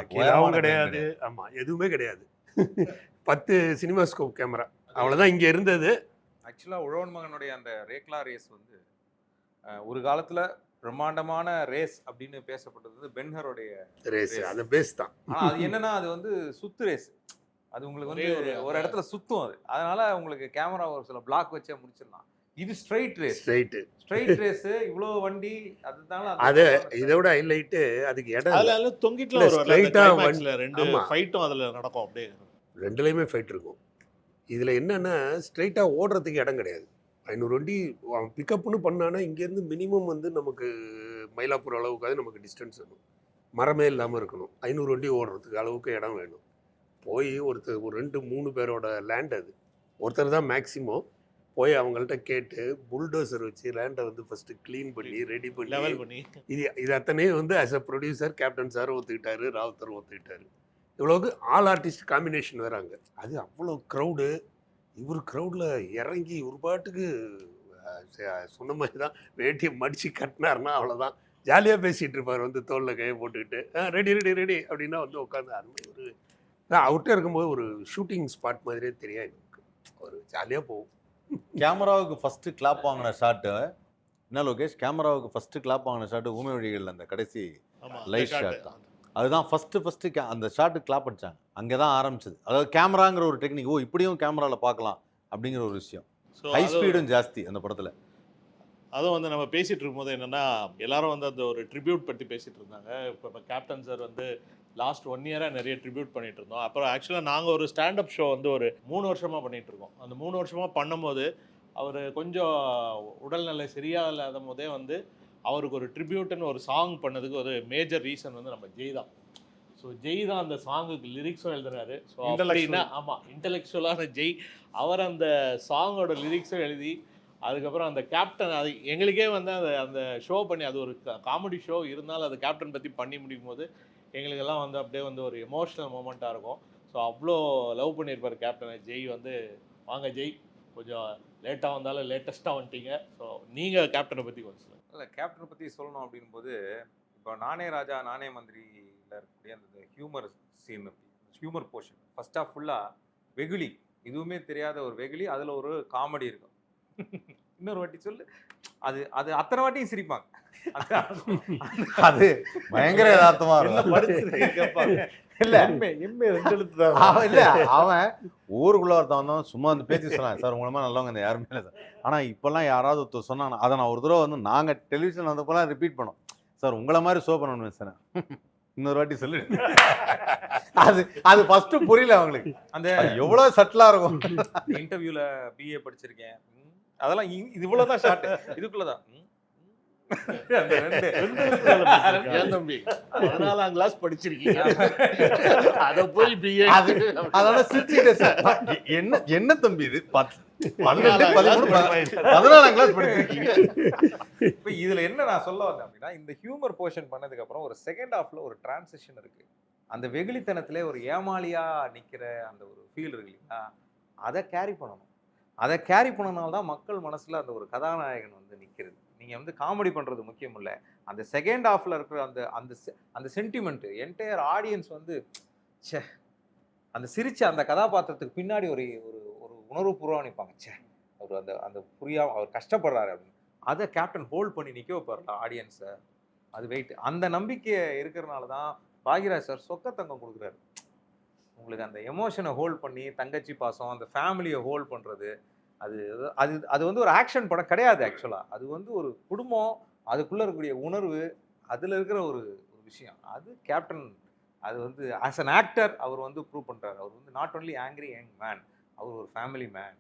அக்கிராவும் கிடையாது, ஆமாம் எதுவுமே கிடையாது. 10 சினிமாஸ்கோப் கேமரா அவ்வளோதான் இங்கே இருந்தது. ஆக்சுவலாக உழவன் மகனுடைய அந்த ரேக்லா ரேஸ் வந்து ஒரு காலத்தில் பிரம்மாண்டமான ரேஸ் அப்படின்னு பேசப்பட்டது பென்ஹருடைய ரேஸ், அந்த பேஸ் தான். ஆனால் அது என்னன்னா அது வந்து சுத்து ரேஸ், அது உங்களுக்கு வந்து ஒரு இடத்துல சுத்தும், அதனால உங்களுக்கு கேமரா ஒரு சில பிளாக் வச்சே முடிச்சிடலாம். இது ஸ்ட்ரைட் ரேஸ், இவ்வளோ வண்டி, அதுதான் அது இதோட ஹைலைட்டு. அதுக்கு இடம் அதுல தொங்கிட்டுல ஒரு கிளைமாக்ஸ்ல 2 ஃபைட்டும் அதுல நடக்கும், அப்படியே 2லையுமே ஃபைட் இருக்கும். இதில் என்னன்னா ஸ்ட்ரைட்டாக ஓடுறதுக்கு இடம் கிடையாது. 500 வண்டி பிக்கப்னு பண்ணானா இங்கேருந்து மினிமம் வந்து நமக்கு மயிலாப்பூர் அளவுக்காவது நமக்கு டிஸ்டன்ஸ் வேணும், மரமே இல்லாமல் இருக்கணும். 500 வண்டி ஓடுறதுக்கு அளவுக்கு இடம் வேணும். போய் ஒரு 2-3 பேரோட லேண்ட், அது ஒருத்தர் தான் மேக்ஸிமம். போய் அவங்கள்ட்ட கேட்டு புல்டோசர் வச்சு லேண்டை வந்து ஃபஸ்ட்டு க்ளீன் பண்ணி ரெடி பண்ணி இது அத்தனையும் வந்து as a producer captain sir ஒத்துக்கிட்டாரு, ராவுத்தர் ஒத்துக்கிட்டாரு. இவ்வளோக்கு ஆல் ஆர்டிஸ்ட் காம்பினேஷன் வராங்க. அது அவ்வளோ க்ரௌடு. இவர் க்ரௌடில் இறங்கி ஒரு பாட்டுக்கு சொன்ன மாதிரி தான் வேட்டியை மடித்து கட்டினார்னா அவ்வளோதான், ஜாலியாக பேசிகிட்டு இருப்பார். வந்து தோளில் கையை போட்டுக்கிட்டு ரெடி அப்படின்னா வந்து உட்காந்து அந்த மாதிரி ஒரு அவர்கிட்ட இருக்கும்போது ஒரு ஷூட்டிங் ஸ்பாட் மாதிரியே தெரியாது, எனக்கு ஒரு ஜாலியாக போகும். கேமராவுக்கு ஃபஸ்ட்டு கிளாப் வாங்கின ஷாட்டு என்ன லோகேஷ், கேமராவுக்கு ஃபஸ்ட்டு கிளாப் வாங்கின ஷாட்டு ஊமை வழிகளில் அந்த கடைசி லைட் ஷாட் தான். அதுதான் ஃபஸ்ட்டு அந்த ஷாட்டு கிளாப் அடித்தாங்க, அங்கே தான் ஆரம்பிச்சது. அதாவது கேமராங்கிற ஒரு டெக்னிக், இப்படியும் கேமராவில் பார்க்கலாம் அப்படிங்கிற ஒரு விஷயம். ஹை ஸ்பீடும் ஜாஸ்தி அந்த படத்தில். அதுவும் வந்து நம்ம பேசிகிட்டு இருக்கும்போது என்னென்னா, எல்லாரும் வந்து அந்த ஒரு ட்ரிபியூட் பற்றி பேசிகிட்டு இருந்தாங்க. இப்போ கேப்டன் சார் வந்து லாஸ்ட் 1 இயராக நிறைய ட்ரிபியூட் பண்ணிகிட்டு இருந்தோம். அப்புறம் ஆக்சுவலாக நாங்கள் ஒரு ஸ்டாண்டப் ஷோ வந்து ஒரு 3 வருஷமாக பண்ணிகிட்ருக்கோம். அந்த 3 வருஷமாக பண்ணும்போது அவர் கொஞ்சம் உடல்நிலை சரியாக இல்லாத போதே வந்து அவருக்கு ஒரு ட்ரிபியூட்டுன்னு ஒரு சாங் பண்ணதுக்கு ஒரு மேஜர் ரீசன் வந்து நம்ம ஜெய் தான். ஸோ ஜெய் தான் அந்த சாங்குக்கு லிரிக்ஸும் எழுதுறாரு. ஸோ அப்படின்னா இன்டலெக்சுவலான ஜெய் அவர் அந்த சாங்கோட லிரிக்ஸும் எழுதி, அதுக்கப்புறம் அந்த கேப்டன், அது எங்களுக்கே வந்து அந்த ஷோ பண்ணி, அது ஒரு காமெடி ஷோ இருந்தாலும் அது கேப்டன் பற்றி பண்ணி முடிக்கும் போது எங்களுக்கெல்லாம் வந்து அப்படியே வந்து ஒரு எமோஷ்னல் மூமெண்ட்டாக இருக்கும். ஸோ அவ்வளோ லவ் பண்ணியிருப்பார் கேப்டனை. ஜெய் வந்து வாங்க ஜெய், கொஞ்சம் லேட்டாக வந்தாலும் லேட்டஸ்ட்டாக வந்துட்டீங்க. ஸோ நீங்கள் கேப்டனை பற்றி கொஞ்சம் சொல்லுங்கள். இல்லை, கேப்டனை பற்றி சொல்லணும் அப்படின்போது, இப்போ நானே ராஜா நானே மந்திரியில் இருக்கக்கூடிய அந்த humour scene, humour portion first half ஃபுல்லாக வெகுளி, எதுவுமே தெரியாத ஒரு வெகுளி, அதில் ஒரு காமெடி இருக்கும். இன்னொரு வாட்டி சொல்லு, அது அத்தனை வாட்டியும் சிரிப்பாங்க. அது பயங்கர யதார்த்தமா இருக்கும். இல்ல அவன் ஊருக்குள்ள ஒருத்தன் வந்தவன் சும்மா வந்து பேசி சொன்னான், சார் உங்களமா நல்லவங்க இந்த யாருமே இல்லை சார். ஆனா இப்பெல்லாம் யாராவது ஒருத்தர் சொன்னாங்க, அதை நான் ஒரு தடவை வந்து நாங்க டெலிவிஷன் வந்தப்பெல்லாம் ரிப்பீட் பண்ணோம், சார் உங்களை மாதிரி ஷோ பண்ணணும்னு சார். இன்னொரு வாட்டி சொல்லு. அது ஃபர்ஸ்ட் புரியல அவங்களுக்கு, அந்த எவ்வளவு சட்டிலா இருக்கும். இன்டர்வியூல BA படிச்சிருக்கேன், அதெல்லாம் இது இவ்வளவுதான் ஷார்ட், இதுக்குள்ளதான் அந்த ரெண்டு ஏன் தம்பி 14ஆம் கிளாஸ் படிச்சிருக்கீங்க அத போய் பிஏ அதோட சிரிச்சுக்கிட்டேன் சார். என்ன தம்பி இது 12, 13, 14ஆம் கிளாஸ் படிச்சிருக்கீங்க. இப்போ இதுல என்ன நான் சொல்ல வந்தேன் அப்படின்னா, இந்த ஹியூமர் போர்ஷன் பண்ணதுக்கு அப்புறம் ஒரு செகண்ட் ஹாஃப்ல ஒரு டிரான்சிஷன் இருக்கு. அந்த வெகுளித்தனத்திலே ஒரு ஏமாளியா நிக்கிற அந்த ஒரு ஃபீல் இருக்கு இல்லைங்களா, அதை கேரி பண்ணணும். அதை கேரி பண்ணனால தான் மக்கள் மனசுல அந்த ஒரு கதாநாயகன் வந்து நிக்கிறது. நீங்க வந்து காமெடி பண்றது முக்கியம் இல்லை, அந்த செகண்ட் ஹாஃப்ல இருக்கிற அந்த அந்த அந்த சென்டிமெண்ட் என்டையர் ஆடியன்ஸ் வந்து ச்சே, அந்த சிரிச்ச அந்த கதாபாத்திரத்துக்கு பின்னாடி ஒரு ஒரு ஒரு உணர்வுபூர்வமாக நிற்பாங்க. ச்சே, அவர் அந்த அந்த புரியாம அவர் கஷ்டப்படுறாரு அப்படின்னு அதை கேப்டன் ஹோல்ட் பண்ணி நிற்க வைப்பார்ல ஆடியன்ஸை. அது வெயிட். அந்த நம்பிக்கை இருக்கிறனால தான் பாக்யராஜ் சார் சொக்கத்தங்கம் கொடுக்குறாரு. உங்களுக்கு அந்த எமோஷனை ஹோல்ட் பண்ணி, தங்கச்சி பாசம், அந்த ஃபேமிலியை ஹோல்ட் பண்ணுறது, அது அது அது வந்து ஒரு ஆக்ஷன் படம் கிடையாது ஆக்சுவலாக. அது வந்து ஒரு குடும்பம், அதுக்குள்ளே இருக்கக்கூடிய உணர்வு, அதில் இருக்கிற ஒரு ஒரு விஷயம். அது கேப்டன் அது வந்து ஆஸ் அன் ஆக்டர் அவர் வந்து ப்ரூவ் பண்ணுறாரு. அவர் வந்து not only angry young man, அவர் ஒரு ஃபேமிலி மேன்.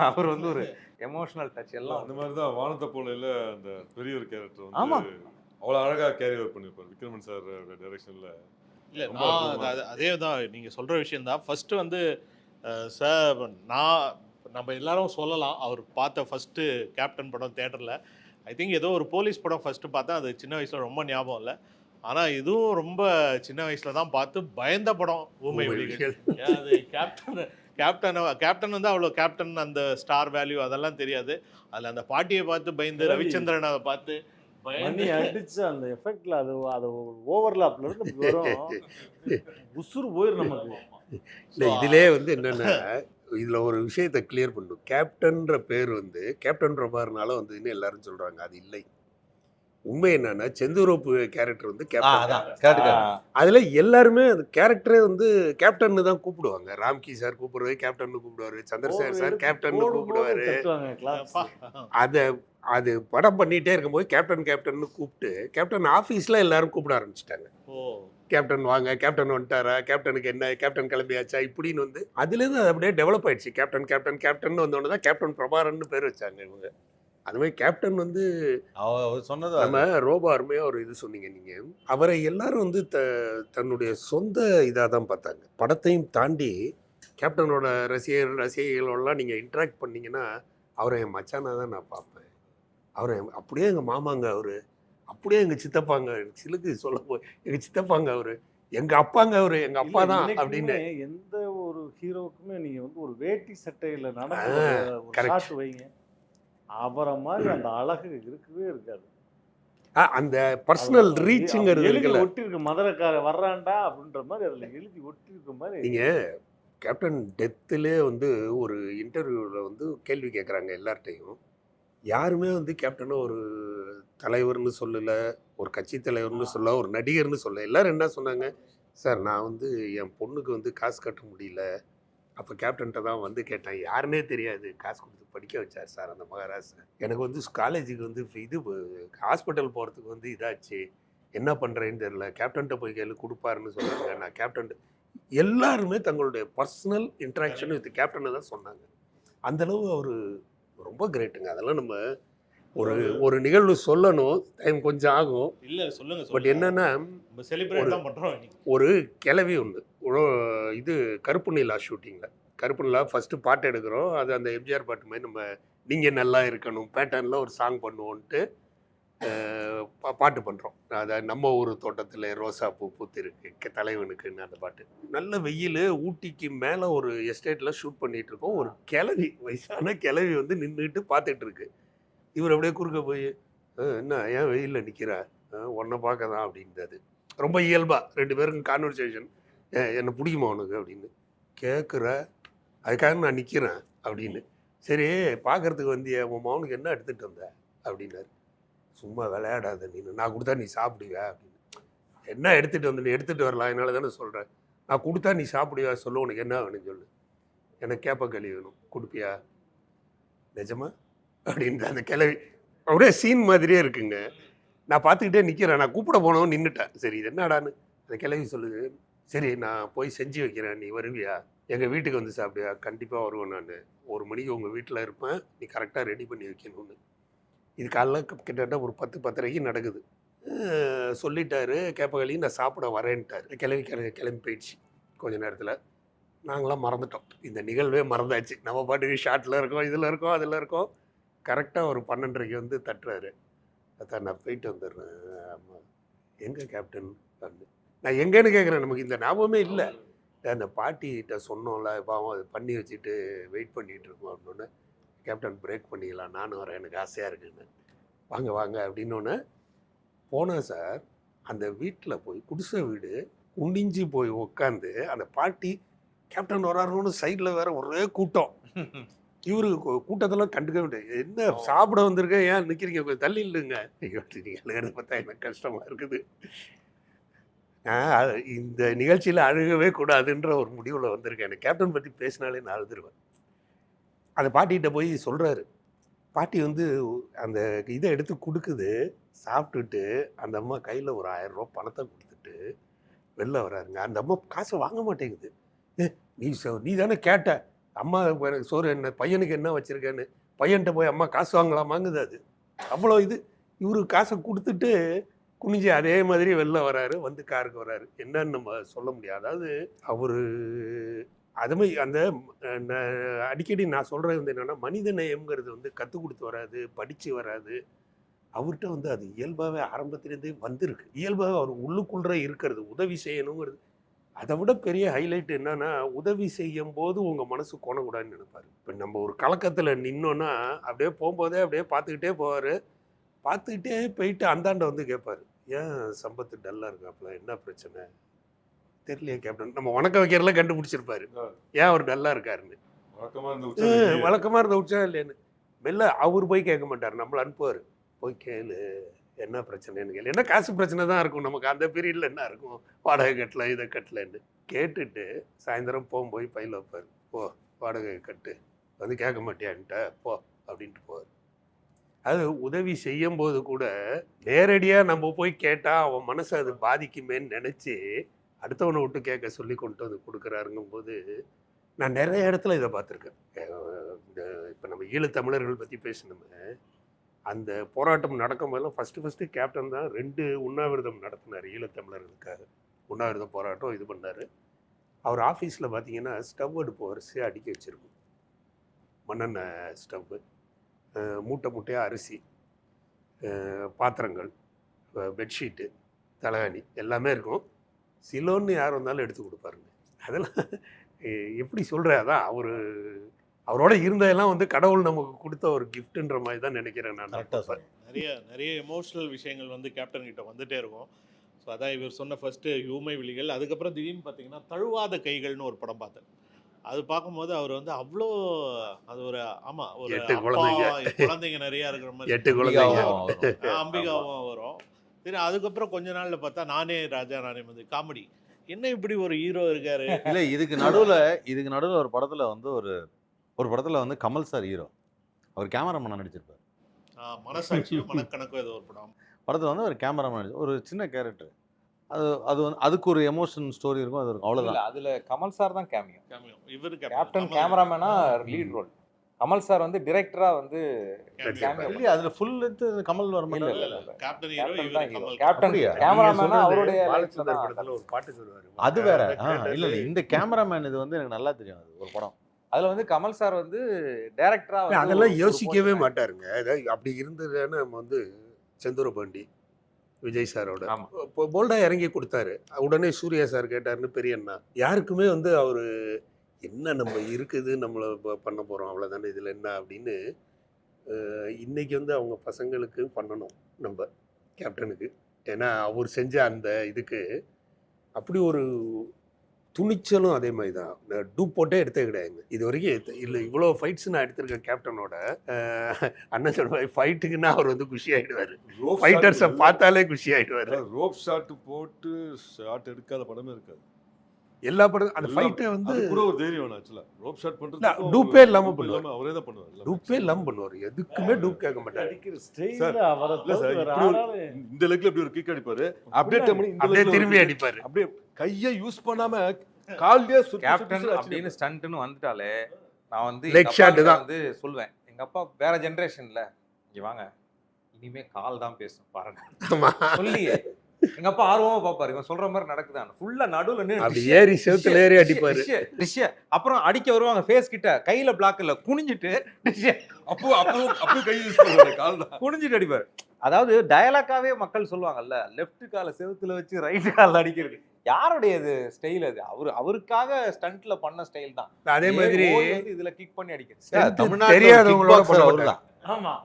அவர் வந்து ஒரு எமோஷனல் டச் எல்லாம் அந்த மாதிரி தான் வானத்தை போலையில் அந்த பெரிய ஒரு கேரக்டர் ஆமாம் வந்து அவ்வளோ அழகாக கேரி ஓவர் பண்ணியிருப்பார் விக்ரமன் சார் டைரக்ஷனில். இல்லை நான் அதே தான் நீங்கள் சொல்கிற விஷயந்தான். ஃபஸ்ட்டு வந்து சார் நம்ம எல்லாரும் சொல்லலாம், அவர் பார்த்த ஃபஸ்ட்டு கேப்டன் படம் தேட்டரில் ஐ திங்க் ஏதோ ஒரு போலீஸ் படம் ஃபஸ்ட்டு பார்த்தேன். அது சின்ன வயசில் ரொம்ப ஞாபகம் இல்லை. ஆனால் இதுவும் ரொம்ப சின்ன வயசில் தான் பார்த்து பயந்த படம் ஊமை விழிகள். அது கேப்டன் வந்து அவ்வளோ கேப்டன் அந்த ஸ்டார் வேல்யூ அதெல்லாம் தெரியாது. அதில் அந்த பாட்டியை பார்த்து பயந்து, ரவிச்சந்திரன் அதை பார்த்து மணி அடிச்சு அந்த எஃபெக்ட்ல அது அது ஓவர்லாப்ல இருந்து வரும், உசுறு போயிடும் நமக்கு. இல்லை இதிலே வந்து என்னென்னா, இதில் ஒரு விஷயத்தை கிளியர் பண்ணும். கேப்டன்ற பேர் வந்து கேப்டன் பிரபாகரனால வந்து எல்லாரும் சொல்கிறாங்க, அது இல்லை. உண்மை என்னன்னா, செந்தூரோப்பு கேரக்டர் வந்து கேப்டன். அதில் எல்லாருமே அந்த கேரக்டரே வந்து கேப்டன்னு தான் கூப்பிடுவாங்க. ராம்கி சார் கூப்பிடுறது கேப்டன்னு கூப்பிடுவாரு, சந்திரசேகர் சார் கேப்டன்னு கூப்பிடுவாரு. அதை அது படம் பண்ணிகிட்டே இருக்கும்போது கேப்டன் கூப்பிட்டு கேப்டன் ஆஃபீஸில் எல்லாரும் கூப்பிட ஆரம்பிச்சிட்டாங்க. கேப்டன் வாங்க, கேப்டன் வந்துட்டாரா, கேப்டனுக்கு என்ன, கேப்டன் கிளம்பியாச்சா, இப்படின்னு வந்து அதுலேருந்து அது அப்படியே டெவலப் ஆயிடுச்சு. கேப்டன் வந்தோடனே தான் கேப்டன் பிரபாகரன் பேர் வச்சாங்க இவங்க. அது மாதிரி கேப்டன் வந்து சொன்னது நம்ம ரோபோ அருமையாக ஒரு இது சொன்னீங்க நீங்கள். அவரை எல்லாரும் வந்து தன்னுடைய சொந்த இதாக தான் பார்த்தாங்க. படத்தையும் தாண்டி கேப்டனோட ரசிகைகளோடலாம் நீங்கள் இன்ட்ராக்ட் பண்ணிங்கன்னா, அவரை என் மச்சானாக தான் நான் பார்ப்பேன். அவரை அப்படியே எங்கள் மாமாங்க, அவர் அப்படியே எங்கள் சித்தப்பாங்க, சிலுக்கு சொல்ல போய் எங்கள் சித்தப்பாங்க, அவர் எங்கள் அப்பாங்க, அவர் எங்கள் அப்பா தான் அப்படின்னு. எந்த ஒரு ஹீரோவுக்குமே நீங்கள் வந்து ஒரு வேட்டி சட்டையில் நடந்து வைங்க, அவரை மாதிரி அந்த அழகு இருக்கவே இருக்காது. அந்த பர்சனல் ரீச்சுங்கிறது இருக்குல்ல, ஒட்டி இருக்க மதுரைக்கார வர்றான்டா அப்படின்ற மாதிரி அதில் எழுதி ஒட்டி இருக்க மாதிரி. நீங்கள் கேப்டன் டெத்திலே வந்து ஒரு இன்டர்வியூவில் வந்து கேள்வி கேட்குறாங்க எல்லார்ட்டையும். யாருமே வந்து கேப்டனை ஒரு தலைவர்னு சொல்லலை, ஒரு கட்சி தலைவர்னு சொல்ல, ஒரு நடிகர்னு சொல்ல. எல்லோரும் என்ன சொன்னாங்க, சார் நான் வந்து என் பொண்ணுக்கு வந்து காசு கட்ட முடியல, அப்போ கேப்டன்கிட்ட தான் வந்து கேட்டேன், யாருன்னே தெரியாது, காசு கொடுத்து படிக்க வச்சார் சார் அந்த மகாராஜ். எனக்கு வந்து காலேஜுக்கு வந்து இது ஹாஸ்பிட்டல் போகிறதுக்கு வந்து இதாச்சு, என்ன பண்ணுறேன்னு தெரியல, கேப்டன்கிட்ட போய் கேள்வி கொடுப்பாருன்னு சொன்னாங்க. நான் கேப்டன் எல்லாருமே தங்களுடைய பர்சனல் இன்ட்ராக்ஷன் வித் கேப்டனை தான் சொன்னாங்க. அந்தளவு அவர் ரொம்ப கிரேட்டுங்க. அதெல்லாம் நம்ம ஒரு ஒரு நிகழ்வு சொல்லணும், டைம் கொஞ்சம் ஆகும். இல்லை சொல்லுங்க. பட் என்னன்னா, ஒரு கிளவி ஒன்று இது கருப்பு நிலா ஷூட்டிங்கில், கருப்பு நிலா ஃபஸ்ட்டு பாட்டு எடுக்கிறோம். அது அந்த எம்ஜிஆர் பாட்டு மாதிரி நம்ம நீங்கள் நல்லா இருக்கணும் பேட்டர்னில் ஒரு சாங் பண்ணுவோன்ட்டு பாட்டு பண்ணுறோம். அதாவது நம்ம ஊர் தோட்டத்தில் ரோசா பூ பூத்திருக்கு தலைவனுக்குன்னு அந்த பாட்டு. நல்ல வெயில், ஊட்டிக்கு மேலே ஒரு எஸ்டேட்டில் ஷூட் பண்ணிகிட்டு இருக்கோம். ஒரு கிளவி, வயசான கிளவி வந்து நின்றுட்டு பார்த்துட்ருக்கு. இவர் அப்படியே குறுக்க போய் என்ன ஏன் வெயிலில் நிற்கிற, உன்னை பார்க்க தான் அப்படின்றது. ரொம்ப இயல்பாக ரெண்டு பேருக்கும் கான்வர்சேஷன். என்னை பிடிக்குமா உனக்கு அப்படின்னு கேட்குற, அதுக்காக நான் நிற்கிறேன் அப்படின்னு. சரி பார்க்குறதுக்கு வந்து உன் மகனுக்கு என்ன எடுத்துகிட்டு வந்த அப்படின்னாரு. சும்மா விளையாடாத நீ, நான் கொடுத்தா நீ சாப்பிடுவியா அப்படின்னு. என்ன எடுத்துகிட்டு வந்து, நீ எடுத்துகிட்டு வரலாம், என்னால் தானே சொல்கிறேன். நான் கொடுத்தா நீ சாப்பிடுவியா சொல்லு, உனக்கு என்ன வேணும்னு சொல்லு. எனக்கு கேப்பக்களி வேணும், கொடுப்பியா, நிஜமா அப்படின்ற அந்த கிளவி அப்படியே சீன் மாதிரியே இருக்குங்க. நான் பார்த்துக்கிட்டே நிற்கிறேன், நான் கூப்பிட போனவன் நின்றுட்டேன். சரி இது என்னடான்னு அந்த கிளவி சொல்லுது. சரி நான் போய் செஞ்சு வைக்கிறேன், நீ வருவியா, எங்கள் வீட்டுக்கு வந்து சாப்பிடுவியா. கண்டிப்பாக வருவேன், நான் 1 மணிக்கு உங்கள் வீட்டில் இருப்பேன், நீ கரெக்டாக ரெடி பண்ணி வைக்கணும்னு. இது காலைல கிட்டத்தட்ட ஒரு 10-10:30 நடக்குது. சொல்லிட்டாரு கேப்பகளி நான் சாப்பிட வரேன்ட்டார். கிளம்பி போயிடுச்சு கொஞ்ச நேரத்தில். நாங்களாம் மறந்துட்டோம், இந்த நிகழ்வே மறந்தாச்சு. நம்ம பாட்டுக்கு ஷார்ட்டில் இருக்கோம், இதில் இருக்கோம், அதில் இருக்கோம். கரெக்டாக ஒரு 12:30 வந்து தட்டுறாரு. அதான் நான் போயிட்டு வந்துடுறேன். ஆமாம், எங்கே கேப்டன் அப்படின்னு. நான் எங்கேன்னு கேட்குறேன், நமக்கு இந்த ஞாபகமே இல்லை. அந்த பாட்டிகிட்ட சொன்னோம்ல, பாவம் அது பண்ணி வச்சுட்டு வெயிட் பண்ணிகிட்டு இருக்கோம் அப்படின்னு. கேப்டன் பிரேக் பண்ணிக்கலாம், நானும் வரேன், எனக்கு ஆசையாக இருக்குன்னு. வாங்க வாங்க அப்படின்னோடனே போனேன் சார். அந்த வீட்டில் போய் குடிசை வீடு குண்டிஞ்சு போய் உட்காந்து அந்த பாட்டி கேப்டன் வராருன்னு சைடில் வேற ஒரே கூட்டம். இவரு கூட்டத்தெல்லாம் கண்டுக்க முடியாது. என்ன சாப்பிட வந்திருக்கேன், ஏன் நிற்கிறீங்க, கொஞ்சம் தள்ளி இல்லைங்க. நீங்கள் பார்த்தா எனக்கு கஷ்டமாக இருக்குது. இந்த நிகழ்ச்சியில் அழுகவே கூடாதுன்ற ஒரு முடிவில் வந்திருக்கேன். எனக்கு கேப்டன் பற்றி பேசினாலே நான் அழுதுருவேன். அந்த பாட்டிகிட்ட போய் சொல்கிறாரு. பாட்டி வந்து அந்த இதை எடுத்து கொடுக்குது. சாப்பிட்டுட்டு அந்த அம்மா கையில் ஒரு 1000 ரூபா பணத்தை கொடுத்துட்டு வெளில வராருங்க. அந்த அம்மா காசை வாங்க மாட்டேங்குது. நீ தானே கேட்ட, அம்மா எனக்கு சோறு என்ன, பையனுக்கு என்ன வச்சுருக்கேன்னு. பையன்கிட்ட போய் அம்மா காசு வாங்கலாமாங்குது. அது அவ்வளோ இது. இவரு காசை கொடுத்துட்டு குனிஞ்சு அதே மாதிரி வெளில வராரு. வந்து காருக்கு வராரு. என்னன்னு நம்ம சொல்ல முடியாது. அதாவது அவர் அதுமாதிரி அந்த அடிக்கடி நான் சொல்கிறது வந்து என்னென்னா, மனித நேயம்ங்கிறது வந்து கற்றுக் கொடுத்து வராது, படித்து வராது. அவர்கிட்ட வந்து அது இயல்பாகவே ஆரம்பத்திலேருந்தே வந்திருக்கு. இயல்பாக அவர் உள்ளுக்குள்ளே இருக்கிறது, உதவி செய்யணுங்கிறது. அதை விட பெரிய ஹைலைட் என்னன்னா, உதவி செய்யும் போது உங்கள் மனசு கோணக்கூடாதுன்னு நினைப்பார். இப்போ நம்ம ஒரு கலக்கத்தில் நின்னோன்னா அப்படியே போகும்போதே அப்படியே பார்த்துக்கிட்டே போவார். பார்த்துக்கிட்டே போயிட்டு அந்தாண்ட வந்து கேட்பார், ஏன் சம்பத்து டல்லாக இருக்காப்புல, என்ன பிரச்சனை தெரியலையே கேப்டன். நம்ம வணக்கம் வைக்கிறதுல கண்டுபிடிச்சிருப்பாரு ஏன் அவர் டல்லாக இருக்காருன்னு. வழக்கமாக இருந்த உற்சாகம் இல்லைன்னு. மெல்ல அவர் போய் கேட்க மாட்டார், நம்மளை அனுப்புவார். போய் கேளு, என்ன பிரச்சனைன்னு கேளு. என்ன காசு பிரச்சனை தான் இருக்கும் நமக்கு அந்த பீரியடில், என்ன இருக்கும், வாடகை கட்டல இதை கட்டலன்னு கேட்டுட்டு சாயந்தரம் போய் பையில் வைப்பார். போ வாடகை கட்டு, வந்து கேட்க மாட்டியான்ட்ட போ அப்படின்ட்டு போவார். அது உதவி செய்யும் போது கூட நேரடியாக நம்ம போய் கேட்டால் அவன் மனசை அது பாதிக்குமேன்னு நினச்சி அடுத்தவனை விட்டு கேட்க சொல்லி கொண்டு வந்து கொடுக்குறாருங்கும் போது நான் நிறைய இடத்துல இதை பார்த்துருக்கேன். இப்போ நம்ம ஈழத்தமிழர்கள் பற்றி பேசணுமே, அந்த போராட்டம் நடக்கும் போதெல்லாம் ஃபஸ்ட்டு கேப்டன் தான் 2 உண்ணாவிரதம் நடத்தினார் ஈழத்தமிழர்களுக்காக. உண்ணாவிரத போராட்டம் இது பண்ணார். அவர் ஆஃபீஸில் பார்த்தீங்கன்னா ஸ்டவ் அடுப்பு வரிசையாக அடுக்கி வச்சுருக்கும். மண்ணெண்ணெய் ஸ்டவ்வு, மூட்டையாக அரிசி, பாத்திரங்கள், பெட்ஷீட்டு, தலகாணி எல்லாமே இருக்கும். சிலோன்னு யார் வந்தாலும் எடுத்து கொடுப்பாருங்க. அதெல்லாம் எப்படி சொல்கிறேன், அதான் அவரோட இருந்ததெல்லாம் வந்து கடவுள் நமக்கு கொடுத்த ஒரு கிஃப்ட்ன்ற மாதிரி தான் நினைக்கிறேன் நான். நிறைய எமோஷ்னல் விஷயங்கள் வந்து கேப்டன் கிட்ட வந்துட்டே இருக்கும். ஸோ அதான் இவர் சொன்ன ஃபர்ஸ்ட்டு ஊமை விழிகள். அதுக்கப்புறம் திடீர்னு பார்த்தீங்கன்னா தழுவாத கைகள்னு ஒரு படம் பார்த்தேன். அது பார்க்கும்போது அவர் வந்து அவ்வளோ அது ஒரு ஆமாம் ஒரு 8 குழந்தைங்க நிறையா இருக்கிற மாதிரி 8 குழந்தைங்க அம்பிகாவும் வரும். சரி, அதுக்கப்புறம் கொஞ்ச நாளில் பார்த்தா நானே ராஜா நானே வந்து காமெடி. என்ன இப்படி ஒரு ஹீரோ இருக்காரு. இல்லை, இதுக்கு நடுவில் ஒரு படத்தில் வந்து ஒரு படத்தில் வந்து கமல் சார் ஹீரோ, அவர் கேமராமேனாக நடிச்சிருப்பார். மனசாட்சியும் மனக்கணக்கும் ஏதோ ஒரு படத்தில் வந்து ஒரு கேமராமேன் நடிச்சு ஒரு சின்ன கேரக்டர். அது வந்து அதுக்கு ஒரு எமோஷன் ஸ்டோரி இருக்கும், அது இருக்கும், அவ்வளோதான். அதில் கமல் சார் தான் கேமியோ. இவர் கேப்டன் கேமராமேனா லீட் ரோல். கமல் சார் வந்து டிரெக்டரா வந்து இல்லையா, அதில் ஃபுல் லென்த் கமல் வர மாதிரி கேப்டன் ஹீரோ, கேப்டன் கேமராமேனா அவருடைய படத்தில் ஒரு பாட்டு சொல்லுவார். அது வேற. இல்லை இந்த கேமராமேன் இது வந்து எனக்கு நல்லா தெரியும். அது ஒரு படம், அதில் வந்து கமல் சார் வந்து டைரக்டரா அதெல்லாம் யோசிக்கவே மாட்டாருங்க. அதாவது அப்படி இருந்ததுன்னு நம்ம வந்து செந்தூர பாண்டி விஜய் சாரோட போல்டாக இறங்கி கொடுத்தாரு. உடனே சூர்யா சார் கேட்டாருன்னு பெரியண்ணா. யாருக்குமே வந்து அவர் என்ன நம்ம இருக்குது, நம்மளை பண்ண போகிறோம் அவ்வளோதானே, இதில் என்ன அப்படின்னு. இன்றைக்கி வந்து அவங்க பசங்களுக்கு பண்ணணும் நம்ம கேப்டனுக்கு. ஏன்னா அவர் செஞ்ச அந்த இதுக்கு அப்படி ஒரு துணிச்சலும் அதே மாதிரி தான். டூப் போட்டே எடுத்தே கிடையாதுங்க இது வரைக்கும். இல்லை இவ்வளோ ஃபைட்ஸ் நான் எடுத்திருக்கேன் கேப்டனோட. அண்ணன் சொல்லுவார், ஃபைட்டுக்குன்னா அவர் வந்து குஷி ஆகிடுவார். ஃபைட்டர்ஸை பார்த்தாலே குஷி ஆகிடுவார். ரோப் ஷாட் போட்டு ஷாட் எடுக்காத படமே இருக்காது. எல்லா படம் அந்த ஃபைட்டை வந்து கூட ஒரு தைரியம் வேணும். ஆக்சுவலாக ரோப் ஷாட் பண்ணுறது டூப்பே இல்லாமல் பண்ணுவார். அவரே தான் பண்ணுவார். டூப்பே இல்லாமல் பண்ணுவார். எதுக்குமே டூப் கேட்க மாட்டார். இந்த லெக்ல இப்படி ஒரு கிக் அடிப்பாரு, அப்படியே திரும்பி அடிப்பாரு. அப்படியே கையை யூஸ் பண்ணாம கால்லே கேப்டன் அப்படின்னு ஸ்டண்ட்னு வந்துட்டாலே நான் வந்து லெக் ஷாட் தான் வந்து சொல்வேன். எங்க அப்பா வேற ஜெனரேஷன்ல இங்க வாங்க இனிமே கால் தான் பேசும் பாருங்க ஆமா. சொல்லியே எங்க அப்பா ஆர்வமா பாப்பாரு இவன் சொல்ற மாதிரி நடக்குதான் ஃபுல்லா நடுவுல அப்படி ஏறி செவுத்துல ஏறி அடிப்பாரு. அப்புறம் அடிக்க வருவாங்க ஃபேஸ் கிட்ட கையில பிளாக் இல்ல குனிஞ்சிட்டு அப்போ கை யூஸ் பண்ணுவாரு கால் தான். குனிஞ்சிட்டு அடிப்பாரு. அதாவது டயலாக்காவே மக்கள் சொல்லுவாங்கல்ல லெஃப்ட் கால செவுத்துல வச்சு ரைட் கால அடிக்கிறது யாருடைய இது ஸ்டைல் அது அவருக்காக ஸ்டண்ட்ல பண்ண ஸ்டைல் தான். அதே மாதிரி வந்து இதுல கிக் பண்ணி அடிக்கிறது தமிழ்நாட்டுல தெரியாதவங்களோட kickboxer அவர்தான். ஆமா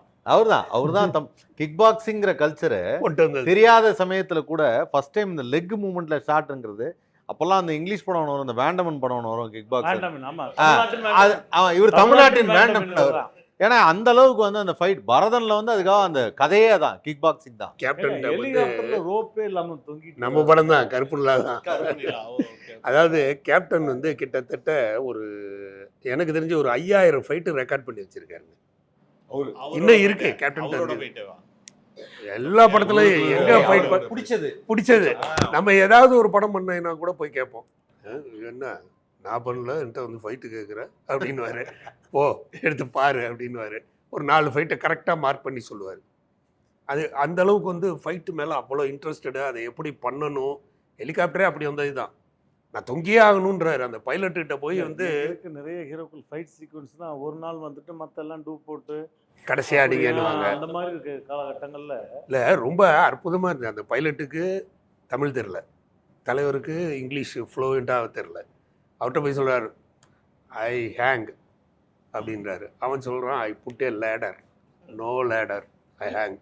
அவர்தான் கிக் பாக்ஸிங்கிற கல்ச்சரை கொண்டு வந்தது. தெரியாத சமயத்துல கூட ஃபர்ஸ்ட் டைம் இந்த லெக் மூவ்மெண்ட்ல ஷாட்ங்கிறது அப்பெல்லாம் அந்த இங்கிலீஷ் படம் வரும், இந்த வேண்டமன் படம் வரும் கிக் பாக்ஸர். வேண்டாம் ஆமா இவர் தமிழ்நாட்டின் வேண்டாம் வேண்டமன். ஏன்னா அந்த அளவுக்கு வந்து அந்த ஃபைட் பரதன்ல வந்து அதுக்காக அந்த கதையே தான் கிக் பாக்ஸிங் தான். கேப்டன் ஹெலிகாப்டர்ல ரோப்பே இல்லாம தொங்கிட்டு நம்ம படம் தான் கருப்புல்லா தான். கருப்புநிலா, ஓ, okay. அதாவது கேப்டன் வந்து கிட்டத்தட்ட ஒரு எனக்கு தெரிஞ்ச ஒரு 5000 ஃபைட்டு ரெக்கார்ட் பண்ணி வச்சிருக்காரு. அவரோட இன்னும் இருக்கு fight, கேப்டன் அவரோட தம்பி. fight வா? எல்லா படத்துலயும் எங்க ஃபைட் பிடிச்சது நம்ம ஏதாவது ஒரு படம் பண்ணா கூட போய் கேட்போம். என்ன நான் பண்ணல என்கிட்ட வந்து ஃபைட்டு கேட்குற அப்படின்னுவாரு. ஓ எடுத்து பாரு அப்படின்னுவாரு. ஒரு 4 ஃபைட்டை கரெக்டாக மார்க் பண்ணி சொல்லுவார். அது அந்த அளவுக்கு வந்து ஃபைட்டு மேலே அவ்வளோ இன்ட்ரெஸ்டடு. அதை எப்படி பண்ணணும், ஹெலிகாப்டரே அப்படி வந்தது தான். நான் தொங்கியே ஆகணுன்றாரு அந்த பைலட்டுகிட்ட போய் வந்து. நிறைய ஹீரோக்கள் ஃபைட் சீக்வன்ஸ் தான் ஒரு நாள் வந்துட்டு மத்தெல்லாம் டூ போட்டு கடைசியாக அடிங்கன்னுவாங்க. அந்த மாதிரி இருக்கு காலகட்டங்கள்ல. இல்லை ரொம்ப அற்புதமாக இருந்தது. அந்த பைலட்டுக்கு தமிழ் தெரில, தலைவருக்கு இங்கிலீஷ் ஃப்ளூயண்ட்டாக தெரில. அவர்கிட்ட போய் சொல்கிறார் ஐ ஹேங் அப்படின்றாரு. அவன் சொல்கிறான் I put a ladder, no ladder, I hang,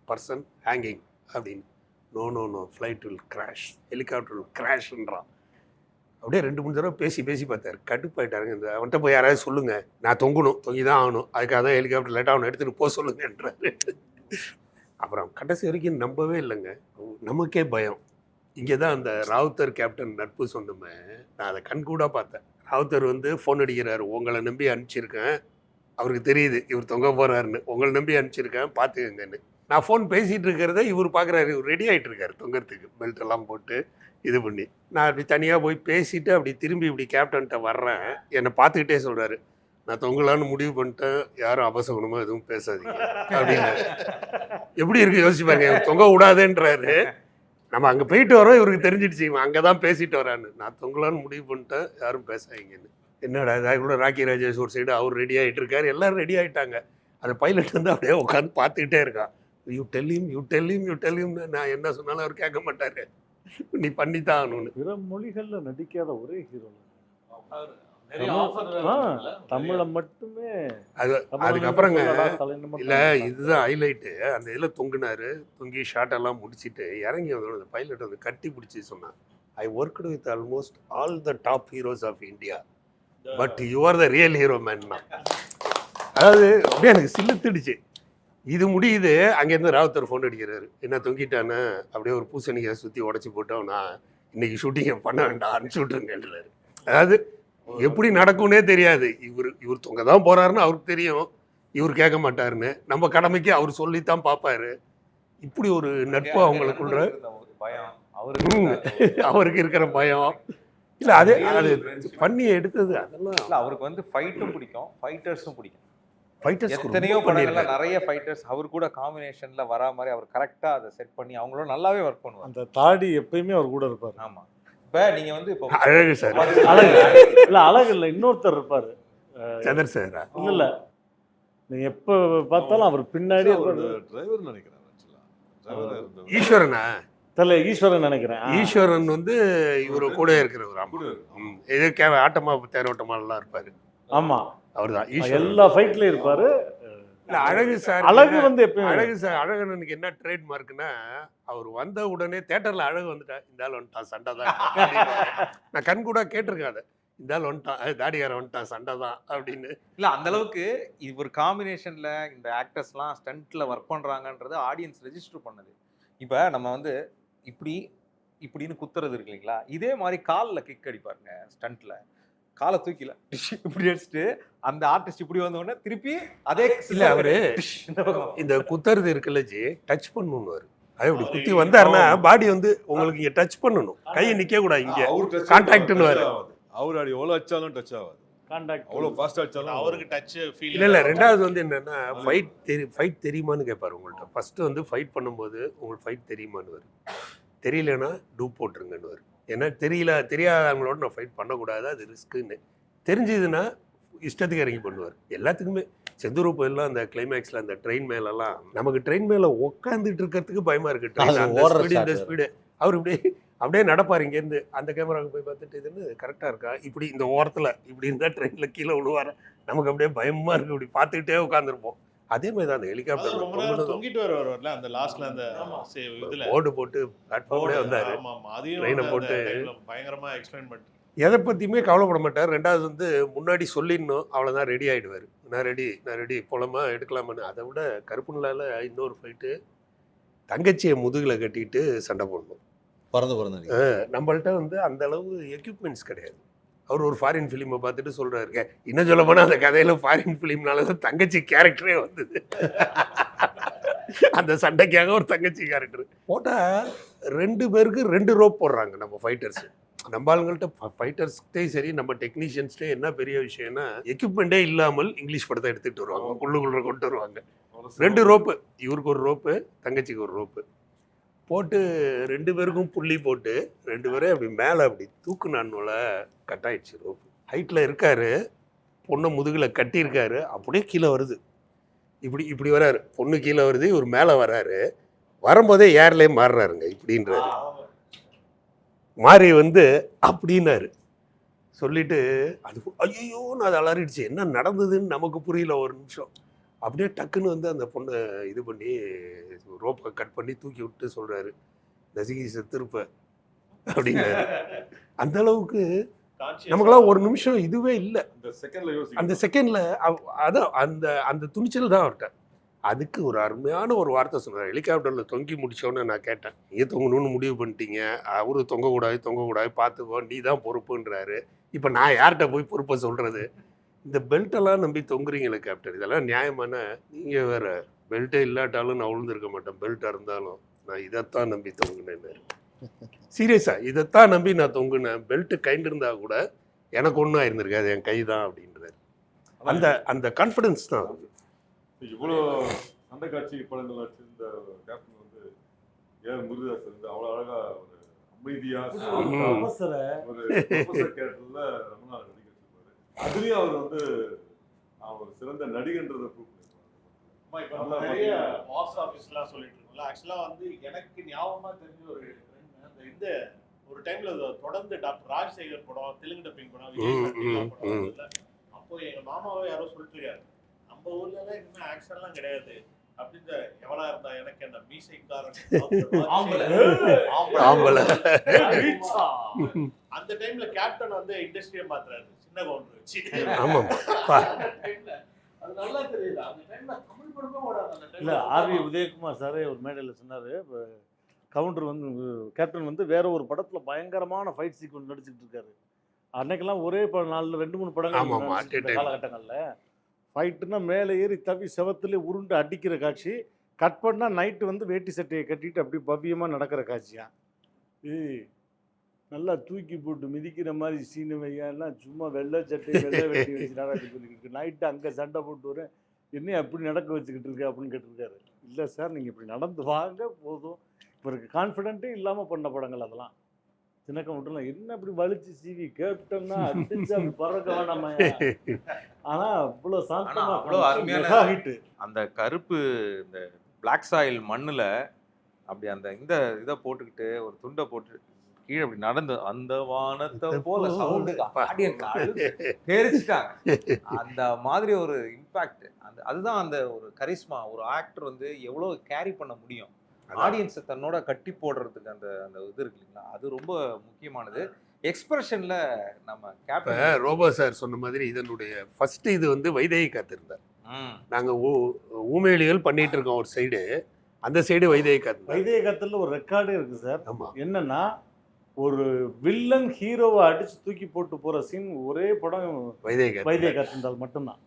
person hanging அப்படின்னு. No no no flight will crash, helicopter will கிராஷ்ன்றான். அப்படியே 2-3 தடவை பேசி பார்த்தாரு. கடுப்பாயிட்டாருங்க. இந்த அவன்கிட்ட போய் யாராவது சொல்லுங்கள் நான் தொங்கி தான் ஆகணும், அதுக்காக தான் ஹெலிகாப்டர் லேட்டாக அவனை எடுத்துகிட்டு போக சொல்லுங்கன்றாரு. அப்புறம் கடைசி வரைக்கும் நம்பவே இல்லைங்க. நமக்கே பயம். இங்கே தான் அந்த ராவுத்தர் கேப்டன் நட்பு சொன்னமே, நான் அதை கண்கூடாக பார்த்தேன். ராவுத்தர் வந்து ஃபோன் அடிக்கிறாரு, உங்களை நம்பி அனுப்பிச்சிருக்கேன், அவருக்கு தெரியுது இவர் தொங்க போகிறாருன்னு, உங்களை நம்பி அனுப்பிச்சிருக்கேன் பார்த்துக்கங்கன்னு. நான் ஃபோன் பேசிகிட்டு இருக்கிறத இவர் பார்க்குறாரு. இவர் ரெடி ஆகிட்டு இருக்காரு தொங்கறதுக்கு, பெல்ட் எல்லாம் போட்டு இது பண்ணி. நான் அப்படி தனியாக போய் பேசிவிட்டு அப்படி திரும்பி இப்படி கேப்டன்கிட்ட வர்றேன். என்னை பார்த்துக்கிட்டே சொல்கிறாரு, நான் தொங்கலான்னு முடிவு பண்ணிட்டேன், யாரும் அபசகுணமாக எதுவும் பேசாதீங்க அப்படின்னு. எப்படி இருக்கு யோசிச்சு பாருங்க. இவர் தொங்க விடாதேன்றாரு. நம்ம அங்கே போயிட்டு வரோம், இவருக்கு தெரிஞ்சிடுச்சு இவன் அங்கே தான் பேசிட்டு வரான்னு. நான் தொங்கலான்னு முடிவு பண்ணிட்டேன், யாரும் பேசாதீங்கன்னு. என்னடா இது கூட ராக்கி ராஜேஷ் ஒரு சைடு அவர் ரெடி ஆகிட்டு இருக்காரு, எல்லோரும் ரெடி ஆகிட்டாங்க. அந்த பைலட் வந்து அப்படியே உட்காந்து பார்த்துக்கிட்டே இருக்கான். யூ டெல்லியும் நான் என்ன சொன்னாலும் அவர் கேட்க மாட்டார், நீ பண்ணித்தான் ஆகணும்னு. பிற மொழிகள்ல நடிக்காத ஒரே ஹீரோ நிறைய offer வேற இருக்குல்ல? தமிழை மட்டுமே. அதுக்கப்புறங்க இல்லை இதுதான் ஹைலைட்டு. அந்த இதில் தொங்கி ஷார்ட்டெல்லாம் முடிச்சுட்டு இறங்கி வந்தோட அந்த பைலட் வந்து கட்டி பிடிச்சி சொன்னான், I worked with almost all the top heroes of India, but you are the real hero மேன்னா. அதாவது அப்படியே எனக்கு சிலுத்துடுச்சு. இது முடியுது. அங்கேருந்து ராவுத்தர் ஃபோன் அடிக்கிறாரு, என்ன தொங்கிட்டானே, அப்படியே ஒரு பூசணிக்காய் சுற்றி உடச்சி போட்டோம், நான் இன்னைக்கு ஷூட்டிங்கை பண்ண வேண்டாம், அனுப்பிச்சி விட்ருங்கன்றாரு. அதாவது எப்படி நடக்கும்னே தெரியாது. இவர் தொங்க தான் போகிறாருன்னு அவருக்கு தெரியும், இவர் கேட்க மாட்டாருன்னு. நம்ம கடமைக்கு அவர் சொல்லித்தான் பார்ப்பாரு. இப்படி ஒரு நட்பு அவங்களுக்குள்ள பயம், அவருக்கு இருக்கிற பயம். இல்லை அது பண்ணி எடுத்தது அதெல்லாம். அவருக்கு வந்து ஃபைட்டும் பிடிக்கும், ஃபைட்டர்ஸும் பிடிக்கும். ஃபைட்டர்ஸ் எத்தனையோ படங்கள்ல நிறைய ஃபைட்டர்ஸ் அவர் கூட காம்பினேஷன்ல வரா மாதிரி அவர் கரெக்டா அதை செட் பண்ணி அவங்களோட நல்லாவே ஒர்க் பண்ணுவார். அந்த தாடி எப்பயுமே அவர் கூட இருப்பார். ஆமா. இப்ப நீங்க வந்து இப்போ அழகு சார், அழகு இல்லை, இன்னொருத்தர் இருப்பாரு சந்திர சார். இல்ல நீங்க எப்ப பார்த்தாலும் அவர் பின்னாடி டிரைவர் நினைக்கிறேன். ஈஸ்வரனா தெரியல, ஈஸ்வரன் நினைக்கிறேன். ஈஸ்வரன் வந்து இவரு கூட இருக்கிறவர். இது ஆட்டமா தேரோட்டமாலாம் இருப்பாரு. ஆமா அவர் தான் எல்லா ஃபைட்லயும் இருப்பாரு. அழகு சார். அழகு வந்து எப்பயும் அழகு சார். அழகனுக்கு என்ன ட்ரேட் மார்க்னா, அவர் வந்த உடனே தேட்டர்ல அழகு வந்துட்டா, இந்த ஆள் வந்துட்டான் சண்டை தான். நான் கண் கூட கேட்டிருக்கேன் அதை, இந்த ஆள் வந்துட்டான், தாடியார வந்துட்டான் சண்டை தான் அப்படின்னு. இல்ல அந்த அளவுக்கு இவர் காம்பினேஷன்ல இந்த ஆக்டர்ஸ்லாம் ஸ்டண்ட்ல ஒர்க் பண்றாங்கன்றது ஆடியன்ஸ் ரெஜிஸ்டர் பண்ணது. இப்ப நம்ம வந்து இப்படின்னு குத்துறது இருக்கு இல்லைங்களா, இதே மாதிரி காலில் கிக் அடிப்பாருங்க ஸ்டண்ட்ல. காலை தூக்கில இப்படி அடிச்சுட்டு அந்த ஆர்டிஸ்ட் இப்படி வந்த உடனே திருப்பி அதே இல்லை அவரு இந்த குத்துறது இருக்குல்ல ஜி, டச் பண்ணணும். அது இப்படி குத்தி வந்தாருன்னா பாடி வந்து உங்களுக்கு இங்கே டச் பண்ணணும், கையை நிற்க கூடாது, இங்கே கான்டாக்ட்னு வரும். அவர் அடி எவ்வளோ வச்சாலும் டச் ஆகாது. கான்டாக்ட் அவ்வளோ ஃபாஸ்ட்டாக அடிச்சாலும் அவருக்கு டச் ஃபீல் இல்லை ரெண்டாவது வந்து என்னன்னா ஃபைட் தெரியுமான்னு கேட்பாரு உங்கள்கிட்ட. ஃபர்ஸ்ட் வந்து ஃபைட் பண்ணும்போது உங்களுக்கு ஃபைட் தெரியுமான்னு வரும், தெரியலன்னா டூப் போட்டுருங்கன்னு வரும். ஏன்னா தெரியாதவங்களோட நான் ஃபைட் பண்ணக்கூடாது, அது ரிஸ்க்குன்னு. தெரிஞ்சதுன்னா இஷ்டத்துக்கு இறங்கி பண்ணுவார். எல்லாத்துக்குமே செந்தூர் எல்லாம் அந்த கிளைமேக்ஸில் அந்த ட்ரெயின் மேலெல்லாம் நமக்கு ட்ரெயின் மேலே உட்காந்துட்டு இருக்கிறதுக்கு பயமாக இருக்குது. ட்ரெயின் அந்த ஸ்பீடு இந்த ஸ்பீடு அவர் அப்படியே நடப்பார் இங்கேருந்து அந்த கேமராவுக்கு போய் பார்த்துட்டு இதுன்னு கரெக்டாக இருக்கா, இப்படி இந்த ஓரத்தில் இப்படி இருந்தால் ட்ரெயினில் கீழே விழுவார், நமக்கு அப்படியே பயமாக இருக்குது, இப்படி பார்த்துக்கிட்டே உட்காந்துருப்போம். அதே மாதிரி தான் அந்த ஹெலிகாப்டர் தொங்கிட்டு வருவார்ல அந்த லாஸ்ட்ல அந்த இதுல போர்டு போட்டு பிளாட்ஃபார்ம்லேயே வந்தார். ட்ரெயினை போட்டு பயங்கரமா எக்ஸ்பிளைன் பண்ணிட்டு எதை பற்றியுமே கவலைப்பட மாட்டார். ரெண்டாவது வந்து முன்னாடி சொல்லிடணும், அவ்வளோதான், ரெடி ஆகிடுவார். நான் ரெடி போலாமா எடுக்கலாமான்னு. அதை விட கருப்புநிலால இன்னொரு ஃபைட்டு தங்கச்சியை முதுகில் கட்டிட்டு சண்டை போடணும். நம்மள்ட்ட வந்து அந்த அளவு எக்யூப்மெண்ட்ஸ் கிடையாது. அவர் ஒரு ஃபாரின் ஃபிலிமை பார்த்துட்டு சொல்கிறாருங்க, இன்னும் சொல்ல போனால் அந்த கதையில் ஃபாரின் ஃபிலிம்னால தான் தங்கச்சி கேரக்டரே வந்தது. அந்த சண்டைக்காக ஒரு தங்கச்சி கேரக்டர் போட்டால் 2 பேருக்கு 2 ரோப் போடுறாங்க நம்ம ஃபைட்டர்ஸ். நம்ம ஆளுங்கள்ட்ட ஃபைட்டர்ஸ்கிட்டே சரி நம்ம டெக்னீஷியன்ஸ்டே என்ன பெரிய விஷயம்னா எக்யூப்மெண்ட்டே இல்லாமல் இங்கிலீஷ் படத்தை எடுத்துகிட்டு வருவாங்க, உள்ளுக்குள்ள கொண்டு வருவாங்க. 2 ரோப்பு, இவருக்கு ஒரு ரோப்பு, தங்கச்சிக்கு ஒரு ரோப்பு போட்டு 2 பேருக்கும் புள்ளி போட்டு 2 பேரும் அப்படி மேலே அப்படி தூக்குனான்னுல கட் ஆயிடுச்சு ரோப்பு. ஹைட்டில் இருக்காரு, பொண்ணை முதுகில் கட்டியிருக்காரு, அப்படியே கீழே வருது. இப்படி வராரு, பொண்ணு கீழே வருது, இவர் மேலே வராரு, வரும்போதே ஏர்லேயே மாறுறாருங்க இப்படின்றாரு. மாறி வந்து அப்படின்னாரு சொல்லிட்டு அது ஐயோன்னு அது அலறிடுச்சு. என்ன நடந்ததுன்னு நமக்கு புரியல ஒரு நிமிஷம். அப்படியே டக்குன்னு வந்து அந்த பொண்ணை இது பண்ணி ரோப்பை கட் பண்ணி தூக்கி விட்டு சொல்கிறாரு, நசுங்கி செத்துருப்ப அப்படின்னாரு. அந்த அளவுக்கு நமக்கெல்லாம் ஒரு நிமிஷம் இதுவே இல்லை. அந்த செகண்டில் அதான் அந்த துணிச்சல் தான் அவர்கிட்ட. அதுக்கு ஒரு அருமையான ஒரு வார்த்தை சொன்னார். ஹெலிகாப்டரில் தொங்கி முடிச்சோன்னு நான் கேட்டேன், நீங்கள் தொங்கணும்னு முடிவு பண்ணிட்டீங்க, அவரு தொங்கக்கூடாது பார்த்துக்கோ, நீ தான் பொறுப்புன்றாரு. இப்போ நான் யார்கிட்ட போய் பொறுப்பை சொல்கிறது? இந்த பெல்ட்டெல்லாம் நம்பி தொங்குறீங்களே கேப்டன், இதெல்லாம் நியாயமான? நீங்கள் வேறு பெல்ட்டே இல்லாட்டாலும் நான் உழுந்திருக்க மாட்டேன், பெல்ட்டாக இருந்தாலும் நான் இதைத்தான் நம்பி தொங்குனேன். சீரியஸாக இதைத்தான் நம்பி நான் தொங்குனேன். பெல்ட்டு கைண்டு இருந்தால் கூட எனக்கு ஒன்றும் ஆயிருந்திருக்காது, என் கை தான் அப்படின்றாரு. அந்த கான்ஃபிடென்ஸ் தான். இவ்வளோ சண்டை காட்சி படங்கள் வச்சிருந்த கேப்டன் வந்து ஏஆர் முருகதாஸ் வந்து அவ்வளோ அழகா ஒரு அமைதியா ஒரு கேரக்டர்ல ரொம்ப நாள் நடிக்க வச்சிருப்பாரு. அதுலயும் அவர் வந்து அவர் சிறந்த நடிகன்றதை ப்ரூவ் பண்ணிருப்பாரு. பாக்ஸ் ஆஃபீஸ்லாம் சொல்லிட்டு இருக்கோம்ல, ஆக்சுவலா வந்து எனக்கு ஞாபகமா தெரிஞ்ச இந்த ஒரு டைம்ல தொடர்ந்து டாக்டர் ராஜசேகர் படம், தெலுங்கு டப்பிங் படம், விஜய் படம், அப்போ எங்க மாமாவே யாரோ சொல்லிட்டு இருக்காரு, நம்ம ஊர்ல எல்லாம் இன்னும் ஆக்ஷன்லாம் கிடையாது அப்படின்னு. எவனா இருந்தா எனக்கு என்ன மீசைக்காரன் அந்த டைம்ல கேப்டன் வந்து இண்டஸ்ட்ரியை மாத்துறாரு சின்ன கவுண்டர் வச்சு. அது நல்லா தெரியுது. அந்த டைம்ல தமிழ் படமே ஓடாது. இல்லை, ஆர்வி உதயகுமார் சாரே ஒரு மேடையில் சொன்னார், கவுண்டர் வந்து கேப்டன் வந்து வேற ஒரு படத்தில் பயங்கரமான ஃபைட் சீக்வன்ஸ் நடிச்சுட்டு இருக்காரு. அன்னைக்கெல்லாம் ஒரே நாளில் 2-3 படங்கள் காலகட்டங்களில் ஃபைட்டுன்னா மேலே ஏறி தவி செவத்துல உருண்டு அடிக்கிற காட்சி, கட் பண்ணால் நைட்டு வந்து வேட்டி சட்டையை கட்டிட்டு அப்படி பவ்யமாக நடக்கிற காட்சியா. நல்லா தூக்கி போட்டு மிதிக்கிற மாதிரி சீனு வையாலாம் சும்மா வெள்ளை சட்டை வெள்ளை வெட்டி வச்சு நடக்க சொல்லிக்கிட்டு நைட்டு அங்கே சண்டை போட்டு வரேன், என்ன அப்படி நடக்க வச்சுக்கிட்டு இருக்கு அப்படின்னு கேட்டிருக்காரு. இல்லை சார், நீங்கள் இப்படி நடந்து வாங்க போதும். இவருக்கு கான்ஃபிடென்ட்டே இல்லாமல் பண்ண படங்கள் அதெல்லாம். சின்னக்க மட்டும் என்ன இப்படி வலிச்சு சீவி கேப்டன்னா அடிச்சு அப்படி பறக்க வேண்டாமா. ஆனா இவ்வளோ சாந்தமா அவ்வளோ அருமையான அந்த கருப்பு இந்த பிளாக் சாயில் மண்ணில் அப்படி அந்த இந்த இதை போட்டுக்கிட்டு ஒரு துண்டை போட்டு கீழே அப்படி நடந்து அந்த வானத்தை போல தெரிச்சுட்டாங்க. அந்த மாதிரி ஒரு இம்பாக்ட், அதுதான் அந்த ஒரு கரிஸ்மா. ஒரு ஆக்டர் வந்து எவ்வளோ கேரி பண்ண முடியும், ஆடியன்ஸை தன்னோட கட்டி போடுறதுக்கு அந்த அந்த இது இருக்கு இல்லைங்களா, அது ரொம்ப முக்கியமானது. எக்ஸ்பிரஷன்ல நம்ம கேப்டன் ரோபோ சார் சொன்ன மாதிரி இதனுடைய ஃபர்ஸ்ட் இது வந்து வைதேகி காத்திருந்தார். நாங்கள் ஊமையிலிகள் பண்ணிட்டு இருக்கோம் ஒரு சைடு, அந்த சைடு வைதேகி காத்துல ஒரு ரெக்கார்டே இருக்கு சார். என்னன்னா ஒரு வில்லன் ஹீரோவை அடிச்சு தூக்கி போட்டு போற சீன் ஒரே படம் வைதேகி காத்திருந்தால் மட்டும்தான்.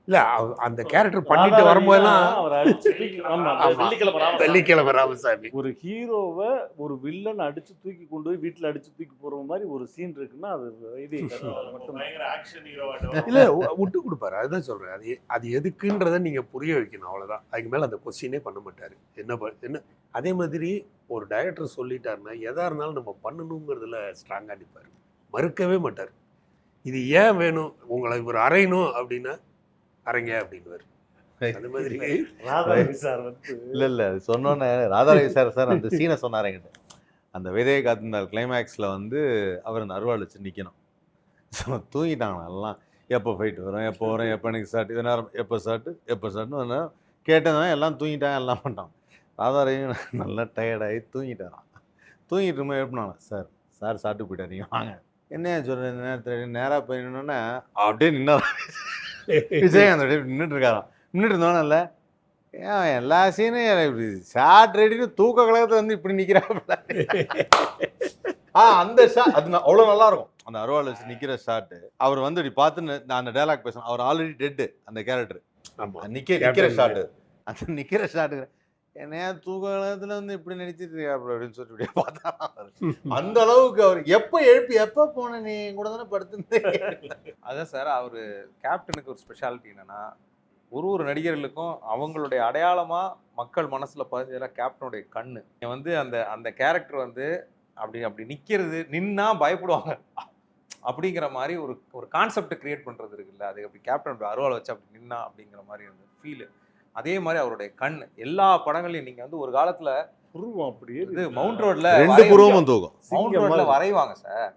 இல்ல அந்த கேரக்டர் பண்ணிட்டு வரும்போதெல்லாம் அவர் அடிச்சு ஆமா, ஆமா. வெள்ளிக்கிழமை ராமசாமி. வெள்ளிக்கிழமை ராமசாமி ஒரு ஹீரோவை ஒரு வில்லன் அடிச்சு தூக்கி கொண்டு போய் வீட்டுல அடிச்சு தூக்கி போற மாதிரி ஒரு சீன் இருக்குன்னா அது இது மட்டும் இல்ல விட்டு கொடுப்பாரு. அதுதான் சொல்றேன். அது எதுக்குன்றத நீங்க புரிய வைக்கணும், அவ்வளவுதான். அதுக்கு மேல அந்த கொஸ்டினே பண்ண மாட்டாரு. என்ன அதே மாதிரி ஒரு டைரக்டர் சொல்லிட்டாருன்னா எதா இருந்தாலும் நம்ம பண்ணணுங்கிறதுல ஸ்ட்ராங்கா நிற்பாரு, மறுக்கவே மாட்டார். இது ஏன் வேணும், உங்களை இவர் அறையணும் அப்படின்னா அரைங்க அப்படின்னுவார். அந்த மாதிரி ராதாரவி சார் வந்து இல்லை அது சொன்னோன்னே ராதாரவி சார் அந்த சீனை சொன்னார் என்கிட்ட. அந்த விதையை காத்திருந்தார் கிளைமேக்ஸில் வந்து அவர் அந்த அருவாள் வச்சு நிற்கணும். ஸோ தூங்கிட்டாங்க எல்லாம். எப்போ ஃபைட் வரும், எப்போ வரும், எப்போ எனக்கு ஸ்டார்ட், இது நேரம் எப்போ ஸ்டார்ட்னு கேட்டதான் எல்லாம் தூங்கிட்டாங்க, எல்லாம் பண்ணிட்டாங்க. ராதாரவி நல்லா டயர்டாகி தூங்கிட்டாரான். தூங்கிட்டு இருக்கும்போது எழுப்பினாங்க, சார் சாப்பிட்டு போயிட்டார், நீங்கள் வாங்க. என்ன சொல்கிறேன், இந்த நேரத்தில் நேராக போயிடணுன்னா அப்படியே நின்னார் விஜயகாந்த். அப்படியே நின்றுட்டு இருக்காராம். நின்றுட்டு இருந்தோன்னே ஏன் எல்லா சீனும் இப்படி ஷார்ட் ரெடின்னு தூக்க கழகத்தை வந்து இப்படி நிற்கிறாப்புல. அந்த ஷாட் அது அவ்வளோ நல்லா இருக்கும். அந்த அருவாள் வச்சு நிற்கிற ஷாட்டு அவர் வந்து இப்படி பார்த்து அந்த டைலாக் பேசணும். அவர் ஆல்ரெடி டெட்டு அந்த கேரக்டர். நிற்கிற ஷாட்டு, அந்த நிற்கிற ஷாட்டு என்னையா தூக்க கழகத்தில் வந்து இப்படி நடிச்சிட்டு இருக்காப்புல அப்படின்னு சொல்லிட்டு இப்படியே பார்த்தா அந்த அளவுக்கு அவர் எப்போ எழுப்பி எப்போ போன நீ கூட தானே படுத்துருந்தேன். அதான் சார், அவர் கேப்டனுக்கு ஒரு ஸ்பெஷாலிட்டி என்னன்னா, ஒரு நடிகர்களுக்கும் அவங்களுடைய அடையாளமாக மக்கள் மனசில் பதிஞ்சதில் கேப்டனுடைய கண்ணு. வந்து அந்த கேரக்டர் வந்து அப்படி நிற்கிறது, நின்னா பயப்படுவாங்க அப்படிங்கிற மாதிரி ஒரு கான்செப்டை கிரியேட் பண்ணுறது இருக்குல்ல, அது அப்படி கேப்டன் அப்படி அருவாள் வச்சு அப்படி நின்னா அப்படிங்கிற மாதிரி அந்த ஃபீலு. அதே மாதிரி அவருடைய கண் எல்லா படங்களையும் நீங்கள் வந்து ஒரு காலத்தில் புருவம் அப்படியே இது மவுண்ட் ரோட்ல ரெண்டு புருவமும் தூக்கும். மவுண்ட் ரோட்ல வரைவாங்க சார்.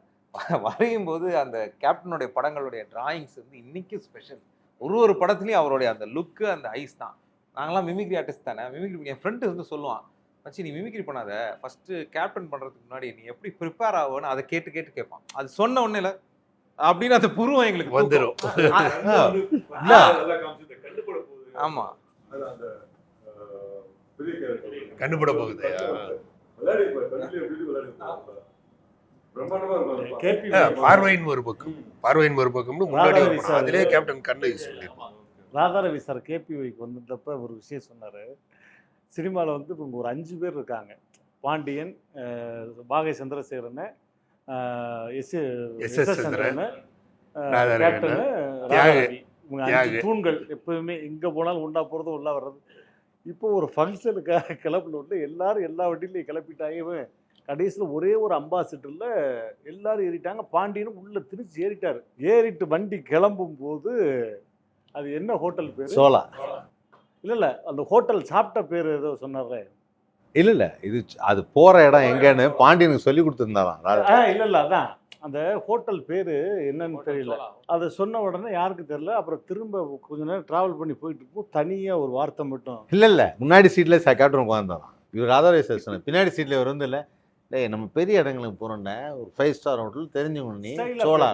வரையும் போது அந்த கேப்டனுடைய படங்களுடைய டிராயிங்ஸ் வந்து இன்னைக்கு ஸ்பெஷல். ஒரு படத்துலையும் அவருடைய அந்த லுக்கு, அந்த ஐஸ் தான். நாங்களாம் மிமிக்ரி ஆர்டிஸ்ட் தானே. மிமிக்ரி என் ஃப்ரெண்டு வந்து சொல்லுவான், மச்சி நீ மிமிக்ரி பண்ணாத, ஃபஸ்ட்டு கேப்டன் பண்ணுறதுக்கு முன்னாடி நீ எப்படி ப்ரிப்பேர் ஆகுன்னு அதை கேட்டு கேட்பான். அது சொன்ன ஒன்றும் இல்லை அப்படின்னு அந்த புருவம் எங்களுக்கு வந்துடும். ஆமாம், கண்டுபிட போகுது. பார்வையின் ஒரு பக்கம்னு முன்னாடி அதிலே கேப்டன் கண்ணை யூஸ் பண்ணிருப்பான். ராதாரவி சார் கேபிஒய்க்கு வந்தப்ப ஒரு விஷயம் சொன்னார். சினிமாவில் வந்து இப்போ ஒரு 5 பேர் இருக்காங்க. பாண்டியன், வாகை சந்திரசேகரன், எஸ் சந்திரன், கேப்டன் ராதாரவி. இவங்க 5 தூண்கள். எப்பவுமே எங்கே போனாலும் ஒன்றா போகிறது, ஒன்றா வர்றது. இப்போ ஒரு ஃபங்க்ஷனுக்காக கிளப்பின உடனே எல்லாரும் எல்லா வண்டியிலையும் கிளப்பிட்டாங்க. கடைசியில் ஒரே ஒரு அம்பாசிடரில் எல்லாரும் ஏறிட்டாங்க. பாண்டியனும் உள்ள திருச்சி ஏறிட்டார். ஏறிட்டு வண்டி கிளம்பும் போது அது என்ன ஹோட்டல் பேர்? சோலா. இல்லை அந்த ஹோட்டல் சாப்பிட்ட பேர் ஏதோ சொன்னார்ல. இல்லை இது அது போகிற இடம் எங்கன்னு பாண்டியனுக்கு சொல்லி கொடுத்துருந்தாராம். இல்லை அதான் அந்த ஹோட்டல் பேர் என்னன்னு தெரியல. அதை சொன்ன உடனே யாருக்கு தெரியல. அப்புறம் திரும்ப கொஞ்ச நேரம் ட்ராவல் பண்ணி போயிட்டு இருக்கும். தனியாக ஒரு வார்த்தை மட்டும் இல்லை முன்னாடி சீட்டில் கேப்டன் உட்காந்துருந்தான். இவர் ராதாரவி சார் சொன்ன பின்னாடி சீட்டில் இவர் வந்து இல்லை நம்ம பெரிய இடங்களுக்கு போகிறோன்னே ஒரு 5 ஸ்டார் ஹோட்டல் தெரிஞ்சுக்கணும் நீ சோலா.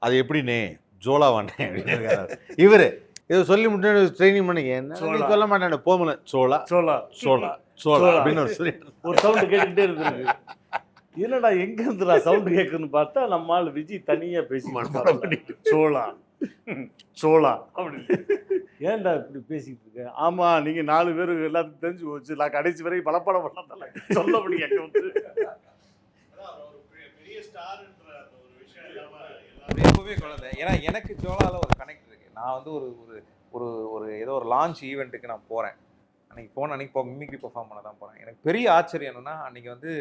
அது எப்படின்னே ஜோலா வாண்டேன் அப்படின்னு இவர் இதை சொல்லி முன்னாடி ட்ரைனிங் பண்ணிக்க. என்ன சொல்ல மாட்டேன் போகல சோலா சோலா சோலா சோலா அப்படின்னு சொல்லி ஒரு சவுண்டு கேட்டுக்கிட்டே இருந்திருக்கு. என்னடா எங்க இருந்துடா சவுண்டு கேட்குன்னு பார்த்தா நம்ம ஆள் விஜய் தனியாக பேசி சோலா சோலா அப்படின்னு. ஏன்டா இப்படி பேசிக்கிட்டு இருக்கேன்? ஆமாம் நீங்கள் 4 பேர் எல்லாத்துக்கும் தெரிஞ்சு போச்சு. நான் கடைசி வரைக்கும் பலப்படம் பண்ணாத சொல்ல முடியும். எங்கே வந்து எப்பவுமே குழந்தை. ஏன்னா எனக்கு ஜோலால ஒரு கனெக்ட் இருக்கு. நான் வந்து ஒரு ஏதோ ஒரு லான்ச் ஈவெண்ட்டுக்கு நான் போகிறேன். அன்னைக்கு மிமிக்ரி பெர்ஃபார்ம் பண்ண தான் போகிறேன். எனக்கு பெரிய ஆச்சரியம் என்னன்னா, அன்றைக்கி வந்து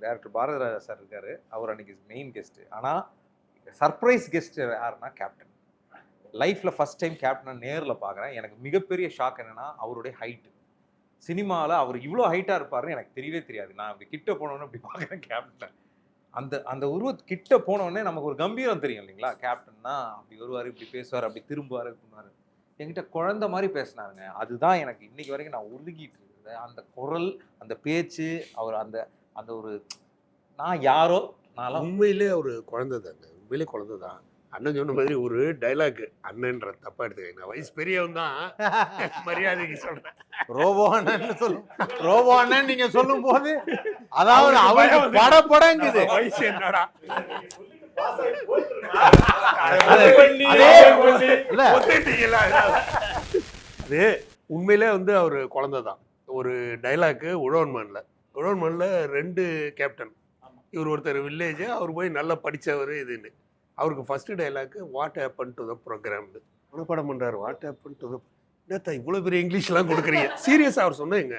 டைரக்டர் பாரதி ராஜா சார் இருக்கார். அவர் அன்றைக்கி மெயின் கெஸ்ட்டு. ஆனால் சர்ப்ரைஸ் கெஸ்ட் யாருன்னா கேப்டன். லைஃப்பில் ஃபஸ்ட் டைம் கேப்டனை நேரில் பார்க்குறேன். எனக்கு மிகப்பெரிய ஷாக் என்னென்னா அவருடைய ஹைட்டு. சினிமாவில் அவர் இவ்வளோ ஹைட்டாக இருப்பாருன்னு எனக்கு தெரியவே தெரியாது. நான் அப்படி கிட்ட போனோன்னே அப்படி பார்க்குறேன் கேப்டனை. அந்த கிட்ட போனோடனே நமக்கு ஒரு கம்பீரம் தெரியும் இல்லைங்களா? கேப்டன்னா அப்படி வருவார், இப்படி பேசுவார், அப்படி திரும்புவார், பண்ணுவார். என்கிட்ட குழந்தை மாதிரி பேசினாருங்க. அதுதான் எனக்கு இன்னைக்கு வரைக்கும் நான் உருகிட்டு இருக்குது. அந்த குரல், அந்த பேச்சு, அவர் அந்த ஒரு நான் யாரோ நான் உண்மையிலே ஒரு குழந்தை தாங்க. உண்மையிலே குழந்தை தான். அண்ணன் சொன்ன மாதிரி ஒரு டைலாக், அண்ணன்ற தப்பா எடுத்துக்க, நான் வயசு பெரியவன் தான் மரியாதைக்கு சொல்றேன். ரோபோ அண்ணன் சொல்லும். ரோபோ அண்ணன் நீங்க சொல்லும் போது அதாவது அவருக்கு படங்குது. வயசு என்னடா இல்ல ஒத்துட்டீங்களா? அது உண்மையிலே வந்து அவர் குழந்தை தான். ஒரு டைலாக்கு உழவன்மன்ல 2 கேப்டன், இவர் ஒருத்தர் வில்லேஜ், அவர் போய் நல்லா படித்தவர் இதுன்னு. அவருக்கு ஃபர்ஸ்ட் டைலாக்கு வாட் ஹேப்பன் டு த ப்ரோக்ராம்னு மனப்பாடம் பண்ணுறாரு. வாட் ஹேப்பன் டு த என்னத்தா இவ்வளோ பெரிய இங்கிலீஷ்லாம் கொடுக்குறீங்க? சீரியஸாக அவர் சொன்னீங்க,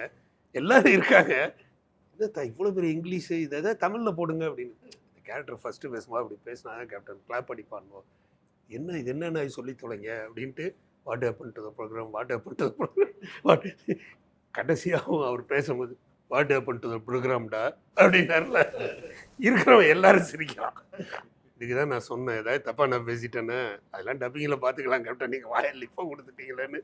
எல்லாரும் இருக்காங்க, என்னத்தா இவ்வளோ பெரிய இங்கிலீஷு, இதை எதாவது தமிழில் போடுங்க அப்படின்னு. இந்த கேரக்டர் ஃபஸ்ட்டு பேசும்போது அப்படி பேசினா கேப்டன் கிளாப் அடிப்பானோ, என்ன இது என்னென்ன சொல்லி தொலைங்க அப்படின்ட்டு what happen to the program, what happen to the program. கடைசியாகவும் அவர் பேசும்போது வாட் ஹேப்பன் டு த ப்ரோக்ராம்டா அப்படின்னாருல, இருக்கிறவன் எல்லாரும் சிரிக்கிறான். இதுக்கு தான் நான் சொன்னேன், ஏதாவது தப்பாக நான் பேசிட்டேன்னு, அதெல்லாம் டப்பிங்கில் பார்த்துக்கலாம் கேப்டன், நீங்கள் வாயில் இப்போ கொடுத்துட்டீங்களேன்னு.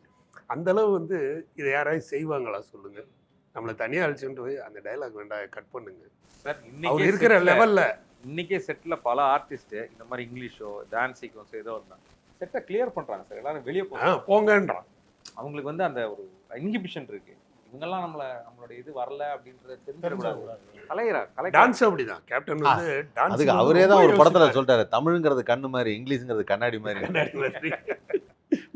அந்தளவு வந்து இதை யாராவது செய்வாங்களா சொல்லுங்கள்? நம்மளை தனியாக அழிச்சுட்டு போய் அந்த டைலாக் வேண்டாம் கட் பண்ணுங்க சார். அவர் இருக்கிற லெவலில் இன்னைக்கே செட்டில் பல ஆர்டிஸ்ட் இந்த மாதிரி இங்கிலீஷோ டான்ஸ் சீக்வன்ஸோ ஏதோ இருந்தாங்க, செட்டை கிளியர் பண்ணுறாங்க சார். எல்லாரும் வெளியே போங்கன்றான். அவங்களுக்கு வந்து அந்த ஒரு இன்ஹிபிஷன் இருக்கு. இவங்கெல்லாம் நம்மளோட இது வரல அப்படின்றத தெரிஞ்சிடக்கூடாது. டான்ஸ் அப்படிதான் கேப்டன் வந்து டான்ஸ். அதுக்கு அவரே தான் ஒரு படத்துல சொல்லிட்டாரு, தமிழ்ங்கிறது கண்ணு மாதிரி, இங்கிலீஷ்ங்கிறது கண்ணாடி மாதிரி.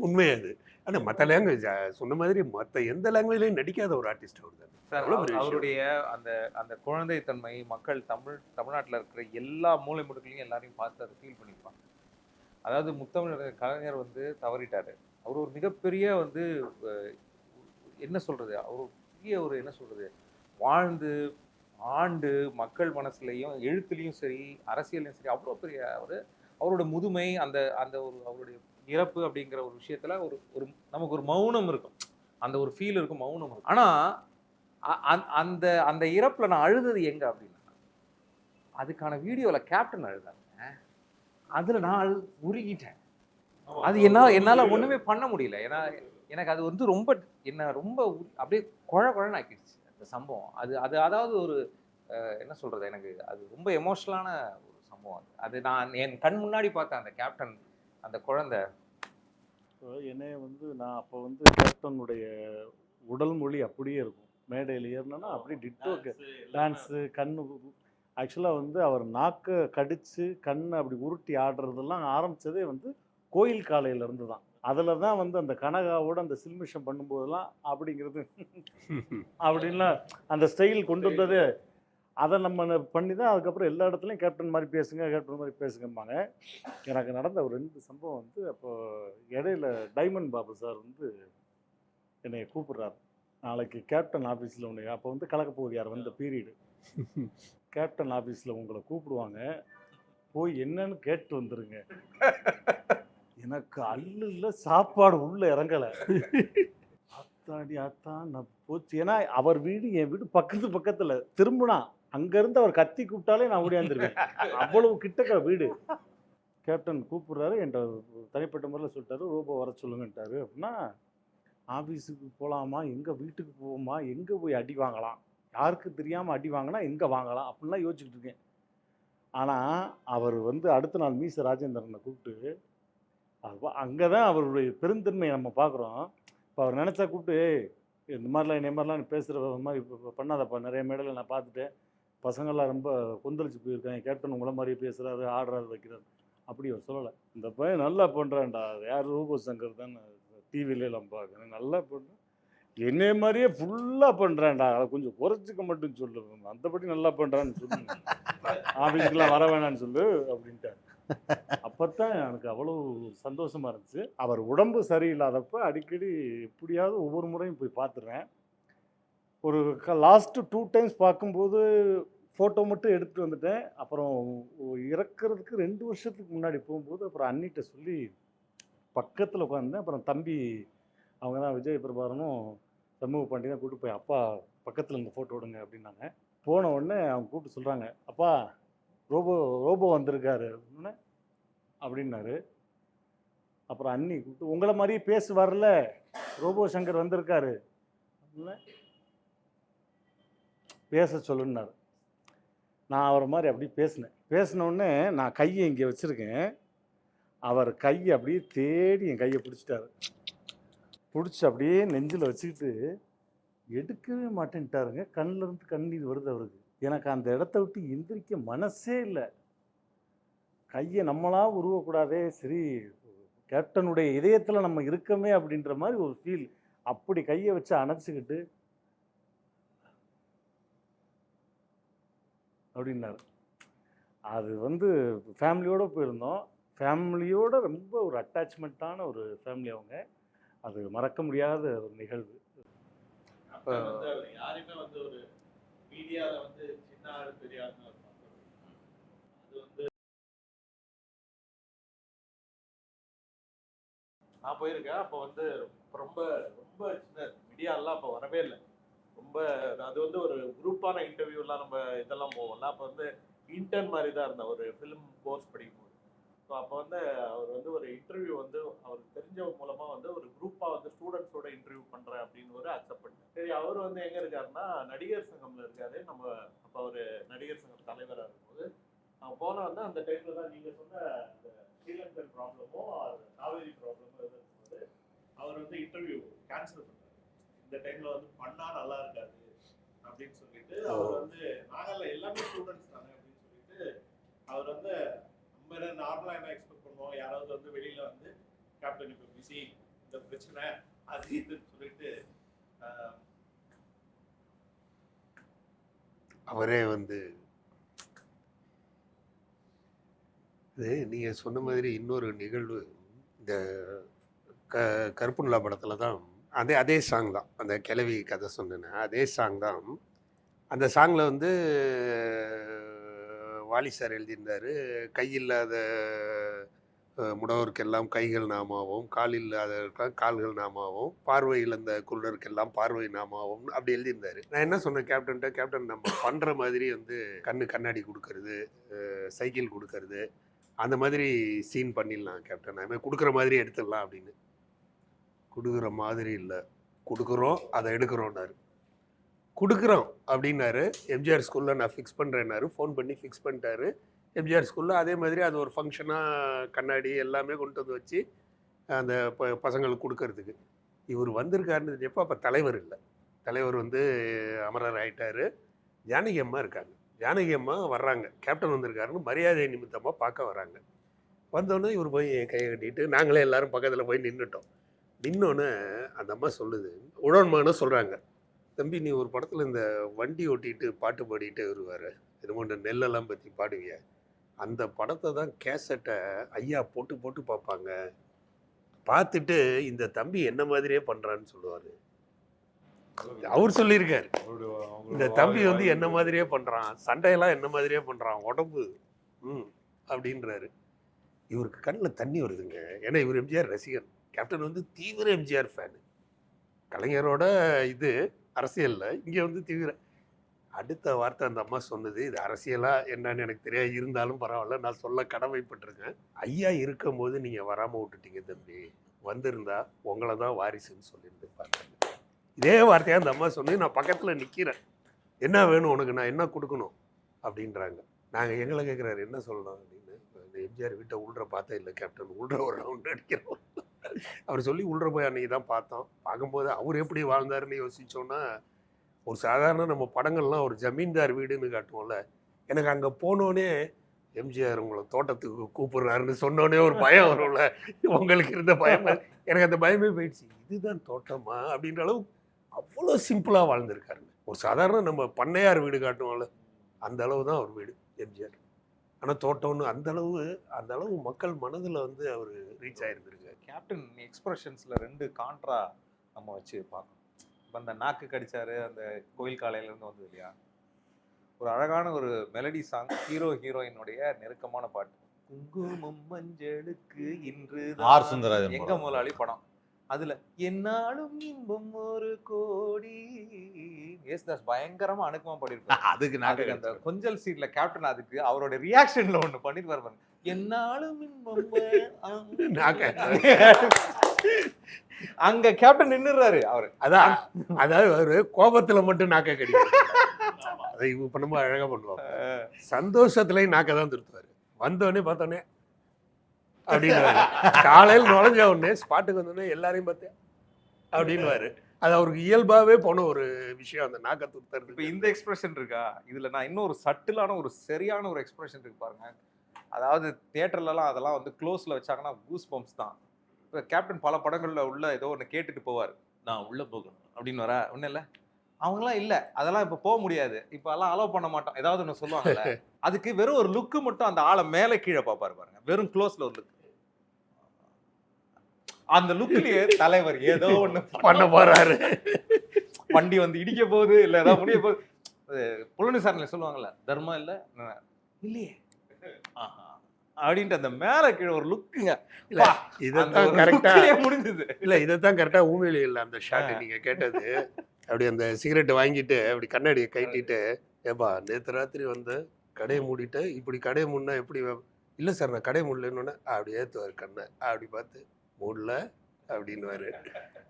உண்மை அது. ஆனால் மற்ற லாங்குவேஜ் சொன்ன மாதிரி மற்ற எந்த லாங்குவேஜ்லையும் நடிக்காத ஒரு ஆர்டிஸ்ட் அவர் தான் சார். அவருடைய அந்த அந்த குழந்தைத்தன்மை மக்கள் தமிழ்நாட்டில் இருக்கிற எல்லா மூலை முடுக்களையும் எல்லாரையும் பார்த்து அதை ஃபீல் பண்ணியிருப்பாங்க. அதாவது முத்தமிழ் கலைஞர் வந்து தவறிட்டாரு. அவர் ஒரு மிகப்பெரிய வந்து என்ன சொல்றது, அவர் பெரிய ஒரு என்ன சொல்றது, வாழ்ந்து ஆண்டு மக்கள் மனசுலையும் எழுத்துலையும் சரி அரசியலையும் சரி அவ்வளோ பெரிய அவரோட முதுமை, அந்த அந்த ஒரு அவருடைய இறப்பு அப்படிங்கிற ஒரு விஷயத்துல ஒரு நமக்கு ஒரு மௌனம் இருக்கும், அந்த ஒரு ஃபீல் இருக்கும், மௌனம் இருக்கும். ஆனா அந்த அந்த இறப்புல நான் அழுதது எங்க அப்படின்னா, அதுக்கான வீடியோல கேப்டன் அழுதாங்க, அதுல நான் உருகிட்டேன். அது என்னால ஒண்ணுமே பண்ண முடியல. ஏன்னா எனக்கு அது வந்து ரொம்ப அப்படியே குழன்னு ஆக்கிடுச்சு அந்த சம்பவம். அது அதாவது ஒரு என்ன சொல்றது, எனக்கு அது ரொம்ப எமோஷனலான ஒரு சம்பவம். அது நான் என் கண் முன்னாடி பார்த்தேன் அந்த கேப்டன், அந்த குழந்தை. என்னைய வந்து நான் அப்போ வந்து கேப்டனுடைய உடல் மொழி அப்படியே இருக்கும், மேடையில் ஏறினா அப்படியே டிட்டோ டான்ஸு கண்ணு. ஆக்சுவலாக வந்து அவர் நாக்கை கடித்து கண்ணை அப்படி உருட்டி ஆடுறதெல்லாம் ஆரம்பித்ததே வந்து கோயில் காலையிலேருந்து தான். அதில் தான் வந்து அந்த கனகாவோட அந்த சில்மிஷம் பண்ணும்போதெல்லாம் அப்படிங்கிறது அப்படின்லாம் அந்த ஸ்டைல் கொண்டு வந்தது. அதை நம்ம பண்ணி தான் அதுக்கப்புறம் எல்லா இடத்துலையும் கேப்டன் மாதிரி பேசுங்க, கேப்டன் மாதிரி பேசுங்கம்பாங்க. எனக்கு நடந்த ஒரு 2 சம்பவம் வந்து அப்போது இடையில டைமண்ட் பாபு சார் வந்து என்னை கூப்பிட்றாரு, நாளைக்கு கேப்டன் ஆஃபீஸில் ஒன்று, அப்போ வந்து கலக்கப்போகுது யார் வந்த பீரியடு, கேப்டன் ஆஃபீஸில் உங்களை கூப்பிடுவாங்க, போய் என்னன்னு கேட்டு வந்துருங்க. எனக்கு அல்ல சாப்பாடு உள்ளே இறங்கலை. அத்தாடி அத்தான் நான் போச்சு. ஏன்னா அவர் வீடு என் வீடு பக்கத்தில் திரும்பினா அங்கேருந்து அவர் கத்தி கூப்பிட்டாலே நான் ஓடியாந்துருவேன், அவ்வளவு கிட்டக்க வீடு. கேப்டன் கூப்பிட்றாரு, என்கிட்ட தனிப்பட்ட முறையில் சொல்லிட்டாரு, ரோபோ வர சொல்லுங்கன்ட்டாரு. அப்படின்னா ஆஃபீஸுக்கு போகலாமா, எங்கே வீட்டுக்கு போவோமா, எங்கே போய் அடி வாங்கலாம், யாருக்கு தெரியாமல் அடி வாங்கினா எங்கே வாங்கலாம் அப்படின்லாம் யோசிச்சுக்கிட்டு இருக்கேன். ஆனால் அவர் வந்து அடுத்த நாள் மீச ராஜேந்திரனை கூப்பிட்டு, அங்கே தான் அவருடைய பெருந்தன்மையை நம்ம பார்க்குறோம். இப்போ அவர் நினச்சா கூப்பிட்டு, இந்த மாதிரிலாம் என்னை மாதிரிலாம் பேசுகிற மாதிரி இப்போ பண்ணாதப்பா, நிறைய மேடையில் நான் பார்த்துட்டேன், பசங்கள்லாம் ரொம்ப கொந்தளிச்சு போயிருக்காங்க, கேப்டன் உங்களை மாதிரி பேசுகிறாரு, ஆடுறாரு, வைக்கிறாரு, அப்படி அவர் சொல்லலை. இந்த பையன் நல்லா பண்ணுறான்டா, யார் ரூபோ சங்கர் தான் டிவிலெலாம் பார்க்குறேன், நல்லா பண்ணுறேன், என்னைய மாதிரியே ஃபுல்லாக பண்ணுறான்டா, அதை கொஞ்சம் குறைச்சிக்க மட்டும் சொல்லு, மற்றபடி நல்லா பண்ணுறான்னு சொல்லு, ஆஃபீஸுக்கெலாம் வர வேணான்னு சொல்லு அப்படின்ட்டார். அப்போத்தான் எனக்கு அவ்வளோ சந்தோஷமாக இருந்துச்சு. அவர் உடம்பு சரியில்லாதப்போ அடிக்கடி எப்படியாவது ஒவ்வொரு முறையும் போய் பார்த்துடுறேன். ஒரு லாஸ்ட்டு 2 டைம்ஸ் பார்க்கும்போது ஃபோட்டோ மட்டும் எடுத்துகிட்டு வந்துட்டேன். அப்புறம் இறக்கிறதுக்கு 2 வருஷத்துக்கு முன்னாடி போகும்போது அப்புறம் அண்ணிட்ட சொல்லி பக்கத்தில் உட்காந்தேன். அப்புறம் தம்பி அவங்க தான் விஜய் பிரபாரனும் சமூக பாண்டி தான் கூப்பிட்டு போய், அப்பா பக்கத்தில் இந்த ஃபோட்டோ எடுங்க அப்படின்னாங்க. போன உடனே அவங்க கூப்பிட்டு சொல்கிறாங்க, அப்பா ரோபோ வந்திருக்காரு அப்படின்னாரு. அப்புறம் அண்ணி கூப்பிட்டு, உங்களை மாதிரியே பேச வரல, ரோபோ சங்கர் வந்திருக்காரு பேச சொல்லுன்னாரு. நான் அவரை மாதிரி அப்படி பேசினோடனே நான் கையை இங்கே வச்சுருக்கேன், அவர் கையை அப்படியே தேடி என் கையை பிடிச்சிட்டாரு. பிடிச்சி அப்படியே நெஞ்சில் வச்சுக்கிட்டு எடுக்கவே மாட்டேன்ட்டாருங்க. கண்ணிலேருந்து கண்ணீர் வருது அவருக்கு. எனக்கு அந்த இடத்த விட்டு எந்திரிக்க மனசே இல்லை. கையை நம்மளா உருவக்கூடாதே, சரி கேப்டனுடைய இதயத்தில் நம்ம இருக்கமே அப்படின்ற மாதிரி ஒரு ஃபீல். அப்படி கையை வச்சு அணைச்சிக்கிட்டு அப்படின்னாரு. அது வந்து ஃபேமிலியோடு போயிருந்தோம். ஃபேமிலியோட ரொம்ப ஒரு அட்டாச்மெண்ட்டான ஒரு ஃபேமிலி அவங்க. அது மறக்க முடியாத ஒரு நிகழ்வு. யாருமே வந்து ஒரு மீடியால வந்து சின்ன ஆளு பெரிய ஆளுன்னு அது வந்து நான் போயிருக்கேன். அப்போ வந்து ரொம்ப ரொம்ப சின்ன மீடியாலாம் அப்போ வரவே இல்லை. ரொம்ப அது வந்து ஒரு குரூப்பான இன்டர்வியூலாம் நம்ம இதெல்லாம் போவோம்ல. அப்போ வந்து இன்டர்ன் மாதிரி தான் இருந்தேன் ஒரு ஃபிலிம் கோர்ஸ் படிக்கும்போது. ஸோ அப்போ வந்து அவர் வந்து ஒரு இன்டர்வியூ வந்து அவருக்கு தெரிஞ்சவங்க மூலமாக வந்து ஒரு குரூப்பாக வந்து ஸ்டூடெண்ட்ஸோட இன்டர்வியூ பண்ணுறேன் அப்படின்னு ஒரு அக்செப்ட் பண்ணேன். சரி, அவர் வந்து எங்கே இருக்காருன்னா நடிகர் சங்கம்ல இருக்காரு. நம்ம அப்போ அவர் நடிகர் சங்கம் தலைவராக இருக்கும்போது நான் போனால் வந்து அந்த டைமில் தான் நீங்கள் சொன்ன இந்த ஸ்ரீலங்கன் ப்ராப்ளமோ காவேரி ப்ராப்ளமோ இருக்கும்போது அவர் வந்து இன்டர்வியூ கேன்சல் பண்ணார். இந்த டைமில் வந்து பண்ணால் நல்லா இருக்காது அப்படின்னு சொல்லிட்டு அவர் வந்து நாங்கள் எல்லாமே ஸ்டூடெண்ட்ஸ் தானே அப்படின்னு சொல்லிட்டு அவர் வந்து நம்ம நார்மலாக என்ன எக்ஸ்பெக்ட் பண்ணுவோம், யாராவது வந்து வெளியில் வந்து கேப்டன் இப்போ பிஸி, இந்த பிரச்சனை அது இதுன்னு சொல்லிட்டு அவரே வந்து இது நீங்கள் சொன்ன மாதிரி இன்னொரு நிகழ்வு இந்த கருப்புநிலா படத்தில் தான் அதே சாங் தான். அந்த கிளவி கதை சொன்னேன், அதே சாங் தான். அந்த சாங்கில் வந்து வாலி சார் எழுதியிருந்தார், கையில்லாத முடவருக்கெல்லாம் கைகள் நாமாவும், கால் இல்லாத கால்கள் நாமாவும், பார்வை இழந்த குருடருக்கெல்லாம் பார்வை நாமாவும் அப்படி எழுதியிருந்தார். நான் என்ன சொன்னேன் கேப்டன்ட்ட, கேப்டன் நம்ம பண்ணுற மாதிரி வந்து கண்ணாடி கொடுக்கறது, சைக்கிள் கொடுக்கறது, அந்த மாதிரி சீன் பண்ணிடலாம் கேப்டன், அதுமாதிரி கொடுக்குற மாதிரி எடுத்துடலாம் அப்படின்னு. கொடுக்குற மாதிரி இல்லை, கொடுக்குறோம், அதை எடுக்கிறோன்னாரு. கொடுக்குறோம் அப்படின்னாரு. எம்ஜிஆர் ஸ்கூலில் நான் ஃபிக்ஸ் பண்ணுறேன்னாரு. ஃபோன் பண்ணி ஃபிக்ஸ் பண்ணிட்டாரு எம்ஜிஆர் ஸ்கூலில். அதே மாதிரி அது ஒரு ஃபங்க்ஷனாக கண்ணாடி எல்லாமே கொண்டு வந்து வச்சு அந்த பசங்களுக்கு கொடுக்கறதுக்கு இவர் வந்திருக்காருன்னு எப்போ அப்போ தலைவர் இல்லை. தலைவர் வந்து அமரர் ஆகிட்டார். ஜானகி அம்மா இருக்காங்க. ஜானகி அம்மா வர்றாங்க, கேப்டன் வந்திருக்காருன்னு மரியாதை நிமித்தமாக பார்க்க வராங்க. வந்தோடனே இவர் போய் கையை கட்டிட்டு நாங்களே எல்லாரும் பக்கத்தில் போய் நின்றுட்டோம். நின்னோன்னே அந்த அம்மா சொல்லுது, உழவன்மான்னு சொல்கிறாங்க, தம்பி நீ ஒரு படத்தில் இந்த வண்டி ஓட்டிட்டு பாட்டு பாடிட்டு வருவார், என்னமோ இந்த நெல்லெல்லாம் பற்றி பாடுவிய, அந்த படத்தை தான் கேசட்டை ஐயா போட்டு போட்டு பார்ப்பாங்க, பார்த்துட்டு இந்த தம்பி என்ன மாதிரியே பண்ணுறான்னு சொல்லுவார். அவர் சொல்லியிருக்காரு, இந்த தம்பி வந்து என்ன மாதிரியே பண்ணுறான், சண்டையெல்லாம் என்ன மாதிரியே பண்ணுறான், உடம்பு அப்படின்றாரு. இவருக்கு கண்ணில் தண்ணி வருதுங்க. ஏன்னா இவர் எம்ஜிஆர் ரசிகர். கேப்டன் வந்து தீவிர எம்ஜிஆர் ஃபேனு. கலைஞரோட இது அரசியலில், இங்கே வந்து தீவிர. அடுத்த வார்த்தை அந்த அம்மா சொன்னது, இது அரசியலாக என்னன்னு எனக்கு தெரியாது, இருந்தாலும் பரவாயில்ல, நான் சொல்ல கடமைப்பட்டிருக்கேன். ஐயா இருக்கும் போது நீங்கள் வராமல் விட்டுட்டீங்க தம்பி, வந்திருந்தா உங்களை தான் வாரிசுன்னு சொல்லியிருந்து பாருங்க. இதே வார்த்தையாக அந்த அம்மா சொன்னி நான் பக்கத்தில் நிற்கிறேன், என்ன வேணும் உனக்கு, நான் என்ன கொடுக்கணும் அப்படின்றாங்க. நாங்கள் எங்களை கேட்குறாரு என்ன சொல்லணும் அப்படின்னு. இந்த எம்ஜிஆர் வீட்டை உள்ற பார்த்தா இல்லை கேப்டன், உள்ற ஒரு ரவுண்டு அடிக்கிறோம் அவர் சொல்லி உள்ற போய் அன்றைக்கி தான் பார்த்தோம். பார்க்கும்போது அவர் எப்படி வாழ்ந்தாருன்னு யோசித்தோன்னா, ஒரு சாதாரண நம்ம படங்கள்லாம் ஒரு ஜமீன்தார் வீடுன்னு காட்டுவோம்ல, எனக்கு அங்கே போனோடனே எம்ஜிஆர் உங்களை தோட்டத்துக்கு கூப்பிட்றாருன்னு சொன்னோடனே ஒரு பயம் வரும்ல, உங்களுக்கு இருந்த பயம் எனக்கு அந்த பயமே போயிடுச்சு. இதுதான் தோட்டமா அப்படின்ற அளவு அவ்வளோ சிம்பிளாக வாழ்ந்திருக்காருங்க. ஒரு சாதாரண நம்ம பண்ணையார் வீடு காட்டுவோம்ல, அந்த அளவு தான் அவர் வீடு எம்ஜிஆர். ஆனால் தோட்டம்னு அந்த அளவு மக்கள் மனதில் வந்து அவர் ரீச் ஆகிருந்திருக்கு. கேப்டன் எக்ஸ்பிரஷன்ஸில் 2 கான்ட்ரா நம்ம வச்சு பார்க்கணும். இப்போ அந்த நாக்கு கடிச்சாரு, அந்த கோயில் காலையிலேருந்து வந்தது இல்லையா, ஒரு அழகான ஒரு மெலடி சாங், ஹீரோ ஹீரோயினுடைய நெருக்கமான பாட்டு, குங்குமம் மஞ்சளுக்கு இன்று ஆர் சுந்தரராஜன் எங்க முதலாளி படம். அதுல என்னாலும் இன்பம் ஒரு கோடி, ஏசுதாஸ் பயங்கரமா அணுக்கமா பாடியிருப்பாரு. அதுக்கு அந்த கொஞ்சல் சீட்ல கேப்டன் அதுக்கு அவரோட ரியாக்ஷன்ல ஒண்ணு பண்ணிருப்பாரு பாருங்க, என்னாலும் இன்பம் அங்க கேப்டன் நின்னுறாரு அவரு. அதாவது அவரு கோபத்துல மட்டும் நாக்க கடிக்கிறாரு, அதை இப்ப நம்ம அழகா பண்ணுவாங்க. சந்தோஷத்துலயும் நாக்க தான் திருத்துவாரு. வந்தோடனே பார்த்தோன்னே அப்படின்னு காலையில் நுழைஞ்ச உடனே ஸ்பாட்டுக்கு வந்தோடனே எல்லாரையும் பார்த்தேன் அப்படின்னுவாரு. அது அவருக்கு இயல்பாகவே போன ஒரு விஷயம், அந்த நாக்க துருத்துறது. இப்போ இந்த எக்ஸ்பிரஷன் இருக்கா, இதுல நான் இன்னும் ஒரு சட்டிலான ஒரு சரியான ஒரு எக்ஸ்பிரஷன் இருக்கு பாருங்க. அதாவது தியேட்டர்லலாம் அதெல்லாம் வந்து க்ளோஸில் வச்சாங்கன்னா கூஸ் பம்ப்ஸ் தான். இப்போ கேப்டன் பல படங்களில் உள்ள ஏதோ ஒன்று கேட்டுட்டு போவார், நான் உள்ளே போகணும் அப்படின்னு வர ஒன்றும் இல்லை. அவங்களாம் இல்லை, அதெல்லாம் இப்போ போக முடியாது, இப்போ எல்லாம் அலோவ் பண்ண மாட்டோம், ஏதாவது ஒன்று சொல்லுவாங்கல்ல. அதுக்கு வெறும் ஒரு லுக்கு மட்டும் அந்த ஆளை மேலே கீழே பார்ப்பாரு பாருங்க, வெறும் க்ளோஸில் ஒரு லுக். அந்த லுக்லயே தலைவர் ஏதோ ஒன்று பண்ண போறாரு. வண்டி வந்து இடிக்க போகுது, இல்லை ஏதாவது முடிய போகுது. புலனி சாரணில சொல்லுவாங்கல்ல, தர்மம் இல்லை இல்லையே அப்படின்ட்டு அந்த மேலே கீழே ஒரு லுக்குங்க. இல்ல இதைத்தான் கரெக்டா முடிஞ்சது. இல்ல இதைத்தான் கரெக்டா ஊமையில இல்லை அந்த ஷாட் நீங்க கேட்டது. அப்படி அந்த சிகரெட் வாங்கிட்டு அப்படி கண்ணாடியை கட்டிட்டு, ஏப்பா நேற்று ராத்திரி வந்து கடையை மூடிட்டு இப்படி கடையை மூடினா எப்படி இல்லை சார் நான் கடையை மூடலன்னு அப்படி ஏற்றுவார் கண்ணை அப்படி பார்த்து மூடல அப்படின்னுவாரு.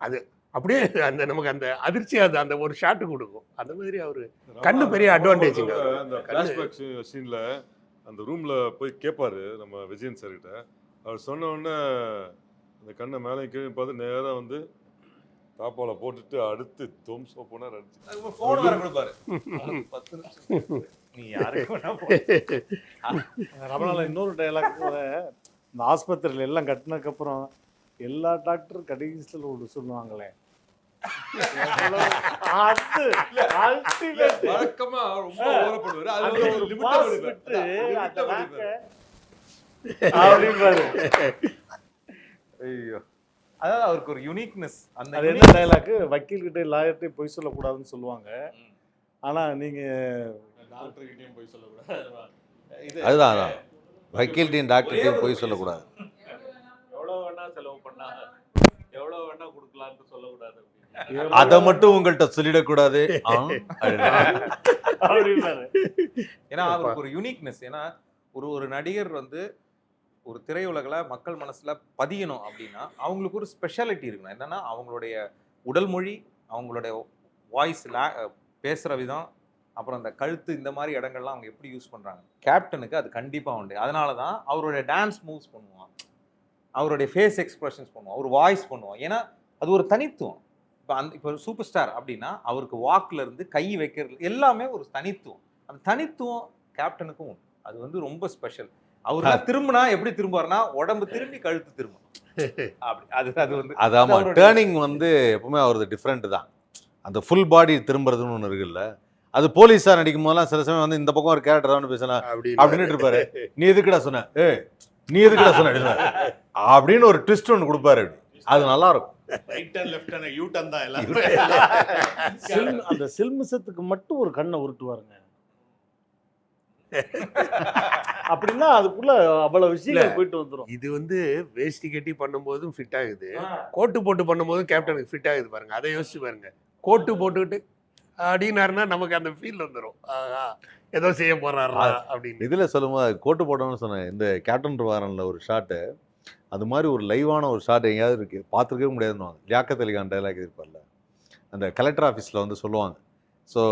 அது அப்படியே அந்த நமக்கு அந்த அதிர்ச்சி அது அந்த ஒரு ஷாட்டு கொடுக்கும். அந்த மாதிரி அவரு கண்ணு பெரிய அட்வான்டேஜுங்க. அந்த ஃபிளாஷ்பேக் சீன்ல அந்த ரூம்ல போய் கேட்பாரு நம்ம விஜயன் சார் கிட்ட. அவர் சொன்ன உடனே அந்த கண்ணை மேலே கீழே பார்த்து நேராக வந்து தாப்பால போட்டுட்டு அடுத்து தோம் சோப்புனா அடிச்சு ஃபோன் வேற கொடுப்பாரு. 10 நிமிஷம் நீ யாருக்கு வேணா போ. ரமணால இன்னொரு டைலாக் கூட, இந்த ஆஸ்பத்திரியில் எல்லாம் கட்டினதுக்கப்புறம் எல்லா டாக்டரும் கடைசியில் ஒன்று சொல்லுவாங்களே, அது ultimate. வழக்கமா ரொம்ப ஓரப்படுவாரு. அது அந்த ஒரு ஒரு லிமிட்டா pass பண்ணிப்பாரு. விட்டு அந்த லிமிட்டா நாக்க பண்ணிப்பாரு. அப்படின்பாரு. ஐயோ, அதாவது அவருக்கு ஒரு யூனிக்னஸ். அந்த அது என்ன டைலாக், வக்கீல்கிட்ட லாயர்கிட்ட பொய் சொல்லக்கூடாதுன்னு சொல்லுவாங்க. ஆனா நீங்க டாக்டர்கிட்டயும் போய் சொல்லக்கூடாது. அதுதான் அதான் வக்கீல்கிட்டையும் டாக்டர்கிட்டையும் போய் சொல்லக்கூடாது. எவ்வளோ வேணா செலவு பண்ணா எவ்வளோ வேணா கொடுக்கலான்னு சொல்லக்கூடாது. அதை மட்டும் உங்கள்கிட்ட சொல்லிடக்கூடாது அப்படின்னாரு. ஏன்னா அவருக்கு ஒரு யூனிக்னஸ். ஏன்னா ஒரு நடிகர் வந்து ஒரு திரையுலகில் மக்கள் மனசுல பதியணும் அப்படின்னா அவங்களுக்கு ஒரு ஸ்பெஷாலிட்டி இருக்கணும். என்னன்னா அவங்களுடைய உடல் மொழி, அவங்களுடைய வாய்ஸ், பேசுகிற விதம், அப்புறம் அந்த கழுத்து, இந்த மாதிரி இடங்கள்லாம் அவங்க எப்படி யூஸ் பண்ணுறாங்க. கேப்டனுக்கு அது கண்டிப்பாக உண்டு. அதனால தான் அவருடைய டான்ஸ் மூவ்ஸ் பண்ணுவான், அவருடைய ஃபேஸ் எக்ஸ்பிரஷன்ஸ் பண்ணுவான், அவர் வாய்ஸ் பண்ணுவான். ஏன்னா அது ஒரு தனித்துவம். இப்போ சூப்பர் ஸ்டார் அப்படின்னா அவருக்கு வாக்கில் இருந்து கை வைக்கிறது எல்லாமே ஒரு தனித்துவம். அந்த தனித்துவம் கேப்டனுக்கும் உண்டு. அது வந்து ரொம்ப ஸ்பெஷல். அவர் திரும்பினா எப்படி திரும்புவார்னா உடம்பு திரும்பி கழுத்து திரும்பும் அப்படி. அது வந்து அதாமா டேர்னிங் வந்து எப்பவுமே அவரது டிஃப்ரெண்ட் தான். அந்த ஃபுல் பாடி திரும்புறதுன்னு ஒன்று இருக்குல்ல, அது போலீஸா நடிக்கும் போதெல்லாம் சில சமயம் வந்து இந்த பக்கம் ஒரு கேரக்டர் வந்து பேசலாம் அப்படின்னு இருப்பாரு. நீ எதுக்குடா சொன்ன, நீ எதுக்குடா சொன்ன அப்படின்னு ஒரு ட்விஸ்ட் ஒன்று கொடுப்பாரு. அது நல்லா இருக்கும். Right and left and you turn தான் எல்லாம். அந்த சில்மிசத்துக்கு மட்டும் ஒரு கண்ணை உருட்டுவாருங்க. அப்படின்னா அதுக்குள்ள அவ்வளவு விஷயங்கள் போயிட்டு வந்துடும். இது வந்து வேஷ்டி கட்டி பண்ணும்போதும் ஃபிட் ஆகுது, கோட்டு போட்டு பண்ணும்போதும் கேப்டனுக்கு ஃபிட் ஆகுது பாருங்க. அதை யோசிச்சு பாருங்க. கோட்டு போட்டுக்கிட்டு அப்படின்னாருன்னா நமக்கு அந்த ஃபீல் வந்துடும், ஏதோ செய்ய போறாரா அப்படின்னு. இதில் சொல்லும்போது கோட்டு போட்டோம்னு சொன்னேன். இந்த கேப்டன் வாரனில் ஒரு ஷாட்டு, அது மாதிரி ஒரு லைவான ஒரு ஷாட் எங்கேயாவது இருக்கு, பார்த்துருக்கவே முடியாதுன்னு லியாக்கத் அலி கான் டைலாக் இருப்பார்ல, அந்த கலெக்டர் ஆஃபீஸில் வந்து சொல்லுவாங்க, ஸோ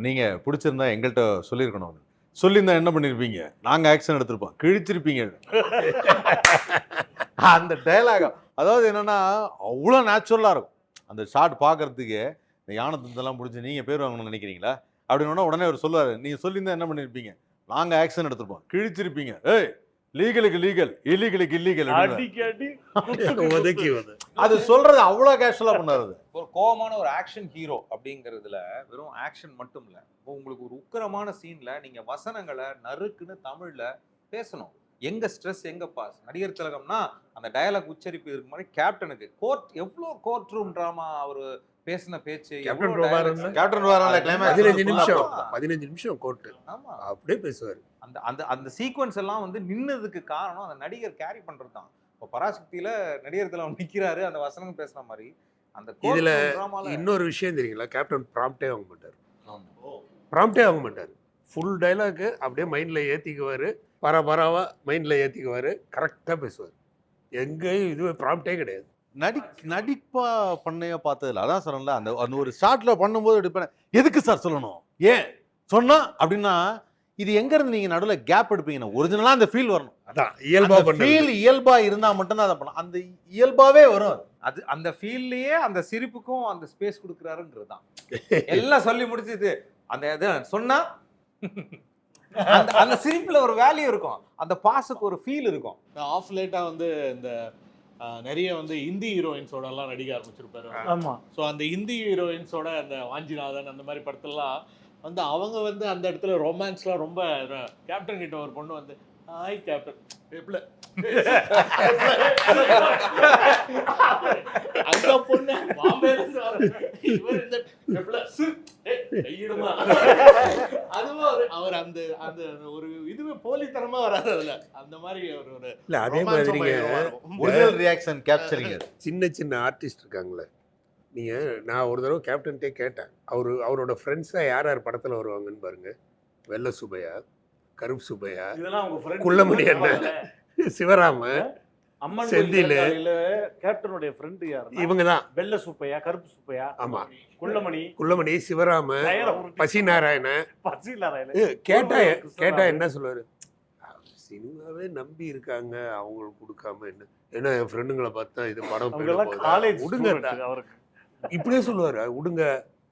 நீங்கள் பிடிச்சிருந்தா எங்கள்கிட்ட சொல்லியிருக்கணும், சொல்லியிருந்தா என்ன பண்ணியிருப்பீங்க, நாங்கள் ஆக்ஷன் எடுத்திருப்போம், கிழிச்சிருப்பீங்க. அந்த டைலாக் அதாவது என்னன்னா அவ்வளோ நேச்சுரலாக இருக்கும். அந்த ஷாட் பார்க்கறதுக்கு இந்த யானை தந்தெல்லாம் பிடிச்சி நீங்கள் பேர் வாங்கணும்னு நினைக்கிறீங்களா அப்படின்னா உடனே அவர் சொல்லுவார், நீங்கள் சொல்லியிருந்தா என்ன பண்ணியிருப்பீங்க, நாங்கள் ஆக்ஷன் எடுத்திருப்போம், கிழிச்சிருப்பீங்க, லீகலுக்கு லீகல், இல்லீகலுக்கு இல்லீகல். அது சொல்றது அவ்வளோ கேஷுவலாக பண்ணாரு. ஒரு கோவமான ஒரு ஆக்ஷன் ஹீரோ அப்படிங்கிறதுல வெறும் ஆக்ஷன் மட்டும் இல்லை, இப்போ உங்களுக்கு ஒரு உக்கிரமான சீன்ல நீங்க வசனங்களை நறுக்குன்னு தமிழ்ல பேசணும். எங்க ஸ்ட்ரெஸ் எங்க பாஸ். நடிகர் திலகம்னா அந்த டயலாக் உச்சரிப்பு இருக்கு மாதிரி கேப்டனுக்கு கோர்ட் எவ்வளோ கோர்ட் ரூம் டிராமா அவர் பேசின பேச்சு. கேப்டன் 15 நிமிஷம் கோர்ட்டு அப்படியே பேசுவார். அந்த அந்த அந்த சீக்வன்ஸ் எல்லாம் வந்து நின்னதுக்கு காரணம் அந்த நடிகர் கேரி பண்றது தான். இப்போ பராசக்தியில நடிகர் திலகம் நிற்கிறாரு, அந்த வசனம் பேசுன மாதிரி. அந்த இதுல இன்னொரு விஷயம் தெரியுங்களா, கேப்டன் ப்ராம்ப்டே வாங்க மாட்டார். ப்ராம்ப்டே வாங்க மாட்டார். ஃபுல் டைலாக் அப்படியே மைண்டில் ஏற்றிக்குவார், பரபரவா மைண்டில் ஏற்றிக்குவார், கரெக்டாக பேசுவார். எங்கேயும் இதுவே ப்ராம்ப்டே கிடையாது. நடிப்பா பண்ணையா பார்த்ததில்ல. அதான் சொன்னல, அந்த அந்த ஒரு ஷார்ட்ல பண்ணும்போது எடுப்பேன், எதுக்கு சார் சொல்லணும், ஏன் சொன்னா அப்படின்னா இது எங்க இருந்து நீங்க நடுவில் கேப் எடுப்பீங்கன்னா ஒரிஜினலா அந்த ஃபீல் வரணும். அதான் இயல்பா ஃபீல் இயல்பா இருந்தா மட்டும்தான் அதை பண்ணலாம். அந்த இயல்பாவே வரும். அது அந்த ஃபீல்லையே அந்த சிரிப்புக்கும் அந்த ஸ்பேஸ் கொடுக்குறாருன்றது தான். எல்லாம் சொல்லி முடிச்சது அந்த இது சொன்னா அந்த சிரிப்புல ஒரு வேல்யூ இருக்கும், அந்த பாஸுக்கு ஒரு ஃபீல் இருக்கும். ஆஃப் லேட்டா வந்து இந்த நிறைய வந்து இந்தி ஹீரோயின்ஸோட எல்லாம் நடிக்க ஆரம்பிச்சிருப்பாரு. ஆமா. ஸோ அந்த ஹிந்தி ஹீரோயின்ஸோட அந்த வாஞ்சிநாதன் அந்த மாதிரி படத்துலலாம் வந்து அவங்க வந்து அந்த இடத்துல ரொமான்ஸ்லாம் ரொம்ப கேப்டன் கிட்ட ஒரு பொண்ணு வந்து ஹாய் கேப்டன் எப்படி அந்த பொண்ணு பாம்பேல இருந்து வர இவர் இந்த அதுவும் அவர் அந்த அந்த ஒரு இதுவே போலித்தனமா வராது அதுல அந்த மாதிரி ஒரு இல்ல அதே மாதிரிங்க ஒரிஜினல் ரியாக்ஷன் கேப்சரிங். சின்ன சின்ன ஆர்டிஸ்ட் இருக்காங்களே, நீங்கள் நான் ஒரு தடவை கேப்டன்ட்டே கேட்டேன், அவரோட ஃப்ரெண்ட்ஸாக யார் யார் படத்தில் வருவாங்கன்னு பாருங்க. வெள்ளை சுப்பையா, கருப்பு சுப்பையா, இதெல்லாம் உங்க friend குள்ளமணி அண்ணன், சிவராம, அம்மன் செந்தில், கேப்டனுடைய ஃப்ரெண்ட் யாரு? இவங்க தான். வெள்ளை சுப்பையா, கருப்பு சுப்பையா, ஆமா, குள்ளமணி, சிவராம, பசி நாராயணன். கேட்டா என்ன சொல்லுவாரு, சினிமாவே நம்பி இருக்காங்க, அவங்களுக்கு கொடுக்காம என்ன என்ன என் ஃப்ரெண்டுங்களை பார்த்தா இது படம் விடுங்க அவருக்கு இப்படியே சொல்லுவாரு, விடுங்க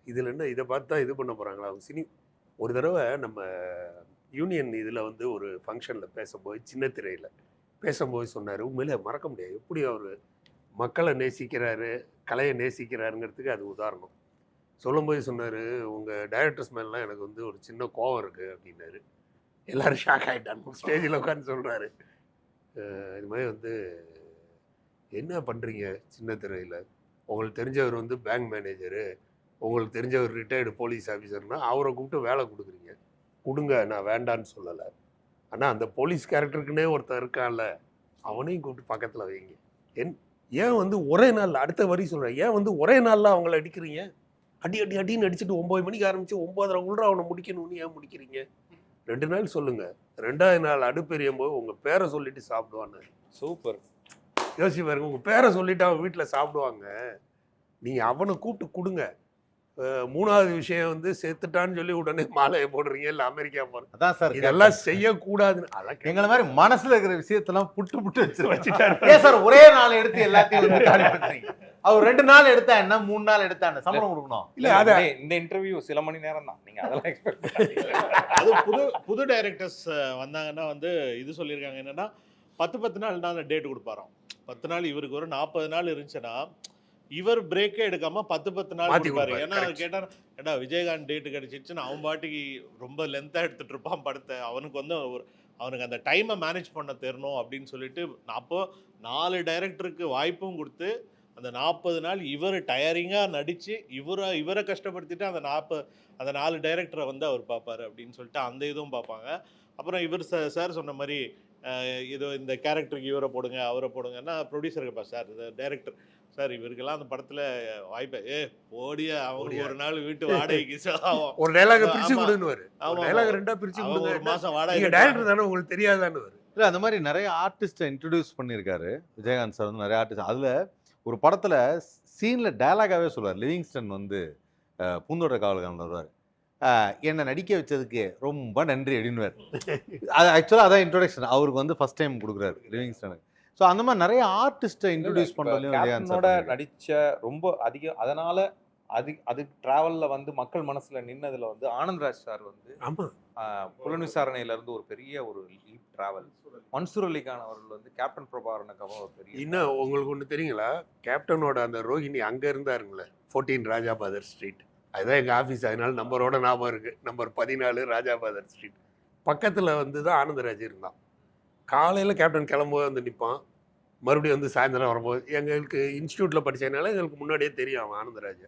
இதுல என்ன இதை பார்த்தா இது பண்ண போறாங்களா அவங்க ஒரு தடவை நம்ம யூனியன் இதில் வந்து ஒரு ஃபங்க்ஷனில் பேசும்போது, சின்ன திரையில் பேசும்போது சொன்னார், உண்மையிலே மறக்க முடியாது, எப்படி அவர் மக்களை நேசிக்கிறாரு, கலையை நேசிக்கிறாருங்கிறதுக்கு அது உதாரணம். சொல்லும்போது சொன்னார், உங்கள் டைரக்டர்ஸ் மேலாம் எனக்கு வந்து ஒரு சின்ன கோவம் இருக்குது அப்படின்னாரு. எல்லோரும் ஷாக் ஆகிட்டாங்க. ஸ்டேஜில் உட்காந்து சொல்கிறாரு, இது மாதிரி வந்து என்ன பண்ணுறீங்க சின்ன திரையில், உங்களுக்கு தெரிஞ்சவர் வந்து பேங்க் மேனேஜரு, உங்களுக்கு தெரிஞ்சவர் ரிட்டையர்டு போலீஸ் ஆஃபீஸர்னால் அவரை கூப்பிட்டு வேலை கொடுக்குறீங்க, கொடுங்க, நான் வேண்டான்னு சொல்லலை, ஆனால் அந்த போலீஸ் கேரக்டருக்குன்னே ஒருத்தர் இருக்கான்ல அவனையும் கூப்பிட்டு பக்கத்தில் வைங்க. ஏன் வந்து ஒரே நாளில் அடுத்த வரி சொல்கிறேன், ஏன் வந்து ஒரே நாளில் அவங்கள அடிக்கிறீங்க, அடின்னு அடிச்சுட்டு 9 மணிக்கு ஆரம்பித்து 9:30 அவனை முடிக்கணும்னு ஏன் முடிக்கிறீங்க, 2 நாள் சொல்லுங்கள், 2வது நாள் அடுப்பெரியும் போது உங்கள் பேரை சொல்லிட்டு சாப்பிடுவான்னு. சூப்பர். யோசிச்சு பாருங்க, உங்கள் பேரை சொல்லிட்டு அவன் வீட்டில் சாப்பிடுவாங்க, நீங்கள் அவனை கூப்பிட்டு கொடுங்க. 3வது விஷயம் வந்து செத்துட்டான்னு சொல்லி உடனே மாலையை போடுறீங்க, இல்லை அமெரிக்கா போடுறீங்க. அதான் சார், இதெல்லாம் செய்யக்கூடாதுன்னு. அதான் எங்களை மாதிரி மனசுல இருக்கிற விஷயத்தெல்லாம் புட்டு வச்சுட்டாரு. ஏன் சார் ஒரே நாள் எடுத்து எல்லாத்தையும் பண்றீங்க? அவர் 2 நாள் எடுத்தா என்ன, 3 நாள் எடுத்தா என்ன, சம்பளம் கொடுக்கணும். இல்ல அத இந்த இன்டர்வியூ சில மணி நேரம் தான், நீங்க அதெல்லாம் எக்ஸ்பெக்ட் பண்ணாதீங்க. அது புது டைரக்டர்ஸ் வந்தாங்கன்னா வந்து இது சொல்லியிருக்காங்க என்னன்னா 10 நாள் தான் டேட் கொடுப்பாராம். 10 நாள் இவருக்கு ஒரு 40 நாள் இருந்துச்சுன்னா இவர் பிரேக்கே எடுக்காம 10 நாள் கொடுப்பாரு. ஏன்னா கேட்டா ஏடா விஜயகாந்த் டேட்டு கிடைச்சிச்சுன்னு அவன் பாட்டுக்கு ரொம்ப லென்த்தா எடுத்துட்டு இருப்பான் படத்தை. அவனுக்கு வந்து அவனுக்கு அந்த டைமை மேனேஜ் பண்ண தெரியணும் அப்படின்னு சொல்லிட்டு அப்போ 4 டைரக்டருக்கு வாய்ப்பும் கொடுத்து அந்த 40 நாள் இவர் டயரிங்காக நடித்து இவரை கஷ்டப்படுத்திட்டு அந்த 4 டைரக்டரை வந்து அவர் பார்ப்பாரு அப்படின்னு சொல்லிட்டு அந்த இதுவும் பார்ப்பாங்க. அப்புறம் இவர் சார் சொன்ன மாதிரி ஏதோ இந்த கேரக்டருக்கு இவரை போடுங்க அவரை போடுங்கன்னா ப்ரொடியூசருக்கு சார் இந்த டைரக்டர் சார் இவருக்கெல்லாம் அந்த படத்தில் வாய்ப்பை போடியா அவங்களுக்கு ஒரு நாள் வீட்டு வாடகைக்கு ஒரு டைலாக பிரிச்சு கொடுன்னுவாரு. டைலாக 2ஆ பிரிச்சு கொடுங்க, ஒரு மாதம் வாடகை டைரக்டர் தானே உங்களுக்கு தெரியாதான்னு. இல்லை அந்த மாதிரி நிறைய ஆர்டிஸ்ட்டை இன்ட்ரடியூஸ் பண்ணியிருக்காரு விஜயகாந்த் சார் வந்து. நிறைய ஆர்டிஸ்ட் அதில் ஒரு படத்தில் சீனில் டைலாகாகவே சொல்லுவார். லிவிங்ஸ்டன் வந்து பூந்தோட்ட காவல்காரன் வருவார், என்னை நடிக்க வச்சதுக்கு ரொம்ப நன்றி அப்படின்னுவார். அது ஆக்சுவலாக அதான் இன்ட்ரோடக்ஷன் அவருக்கு வந்து ஃபர்ஸ்ட் டைம் கொடுக்குறாரு லிவிங்ஸ்டனுக்கு. ஸோ அந்த மாதிரி நிறைய ஆர்டிஸ்ட்டை இன்ட்ரடியூஸ் பண்ணுறதுலையும் நடித்த ரொம்ப அதிகம். அதனால அது டிராவலில் வந்து மக்கள் மனசில் நின்னதில் வந்து ஆனந்த்ராஜ் சார் வந்து புலன் விசாரணையிலேருந்து ஒரு பெரிய ஒரு லீப் டிராவல். மன்சூர் அலிகான் அவர்கள் வந்து கேப்டன் பிரபாகரனுக்கு அப்புறம் ஒரு பெரிய. இன்னும் உங்களுக்கு ஒன்று தெரியுங்களா, கேப்டனோட அந்த ரோஹிணி அங்கே இருந்தாருங்களே 14 ராஜாபாதர் ஸ்ட்ரீட், அதுதான் எங்கள் ஆஃபீஸ், அதனால நம்பரோட ஞாபகம் இருக்குது. நம்பர் 14 ராஜாபாதர் ஸ்ட்ரீட் பக்கத்தில் வந்து தான் ஆனந்தராஜ் இருந்தான். காலையில் கேப்டன் கிளம்பும்போது வந்து நிற்பான், மறுபடியும் வந்து சாயந்தரம் வரும்போது. எங்களுக்கு இன்ஸ்டியூட்டில் படித்ததுனால எங்களுக்கு முன்னாடியே தெரியும் அவன் ஆனந்தராஜ்.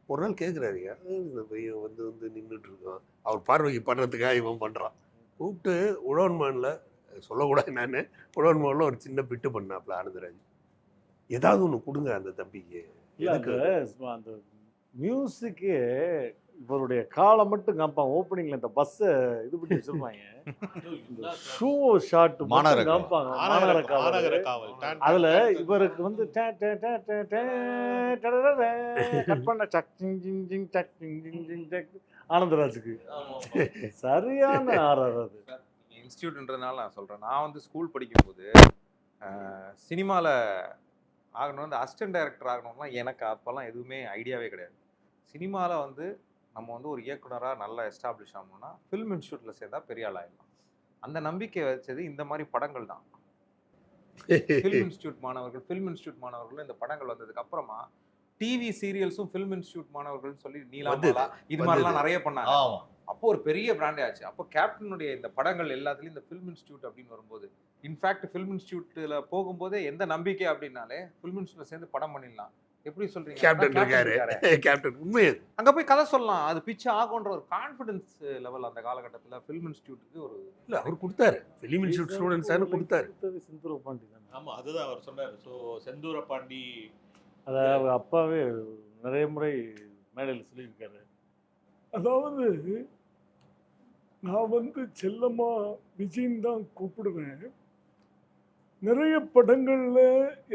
ஒரு நாள் கேட்குறாரு, இந்த பையன் வந்து நின்றுட்டு இருக்கான், அவர் பார்வைக்கு பண்ணுறதுக்காக இவன் பண்ணுறான். கூப்பிட்டு உழவன்மானில் சொல்லக்கூடாது, நான் உழவன்மானில் ஒரு சின்ன பிட்டு பண்ணாப்புல ஆனந்தராஜ், ஏதாவது ஒன்று கொடுங்க அந்த தம்பிக்கு. அந்த மியூசிக்கு இவருடைய காலம் மட்டும் காப்பான். ஓப்பனிங்ல இந்த பஸ்ஸை இது பண்ணி வச்சிருப்பாங்க, ஷூ ஷாட் காப்பாங்க. அதுல இவருக்கு வந்து கட் பண்ண ஆனந்தராஜுக்கு சரியான ஆறாரு. அது இன்ஸ்டியூட்ன்றதுனால நான் சொல்கிறேன். நான் வந்து ஸ்கூல் படிக்கும்போது சினிமாவில் ஆகணும், அந்த அசிஸ்டன்ட் டைரக்டர் ஆகணும்னா எனக்கு அப்போல்லாம் எதுவுமே ஐடியாவே கிடையாது. சினிமாவில் வந்து நம்ம வந்து ஒரு இயக்குனராக நல்லா எஸ்டாப்ளிஷ் ஆகணும்னா ஃபில்ம் இன்ஸ்டியூட்டில் சேர்ந்தா பெரிய ஆள் ஆயிடலாம். அந்த நம்பிக்கை வச்சது இந்த மாதிரி படங்கள் தான். ஃபில்ம் இன்ஸ்டியூட் மாணவர்கள் இந்த படங்கள் வந்ததுக்கு அப்புறமா டிவி சீரியல்ஸும் ஃபில்ம் இன்ஸ்டியூட் மாணவர்கள்னு சொல்லி நீலாமலா இது மாதிரிலாம் நிறைய பண்ணாங்க. ஆமா. அப்போ ஒரு பெரிய பிராண்டே ஆச்சு. அப்போ கேப்டனுடைய இந்த படங்கள் எல்லாத்துலயும் இந்த ஃபில்ம் இன்ஸ்டியூட் அப்படின்னு வரும்போது, இன்ஃபேக்ட் ஃபில்ம் இன்ஸ்டியூட்ல போகும்போதே எந்த நம்பிக்கை அப்படின்னாலே ஃபில்ம் இன்ஸ்டியூட்ல சேர்ந்து படம் பண்ணிடலாம். எப்படி சொல்றீங்க? கேப்டன் இருக்காரு. கேப்டன் உண்மை அது. அங்க போய் கதை சொல்லலாம், அது பிச்சு ஆகுன்ற ஒரு கான்ஃபிடன்ஸ் லெவல் அந்த காலகட்டத்தில் ஃபில்ம் இன்ஸ்டியூட்டுக்கு ஒரு இல்ல அவர் கொடுத்தாரு. ஃபிலிம் இன்ஸ்டியூட் ஸ்டூடெண்ட்ஸ் கொடுத்தாரு. செந்தூர பாண்டி தானே. ஆமா, அதுதான் அவர் சொன்னார். ஸோ செந்தூர பாண்டி அதாவது அவங்க அப்பாவே நிறைய முறை மேடையில் சொல்லியிருக்காரு. அதாவது நான் வந்து செல்லம்மா விஜயின் தான் கூப்பிடுவேன். நிறைய படங்கள்ல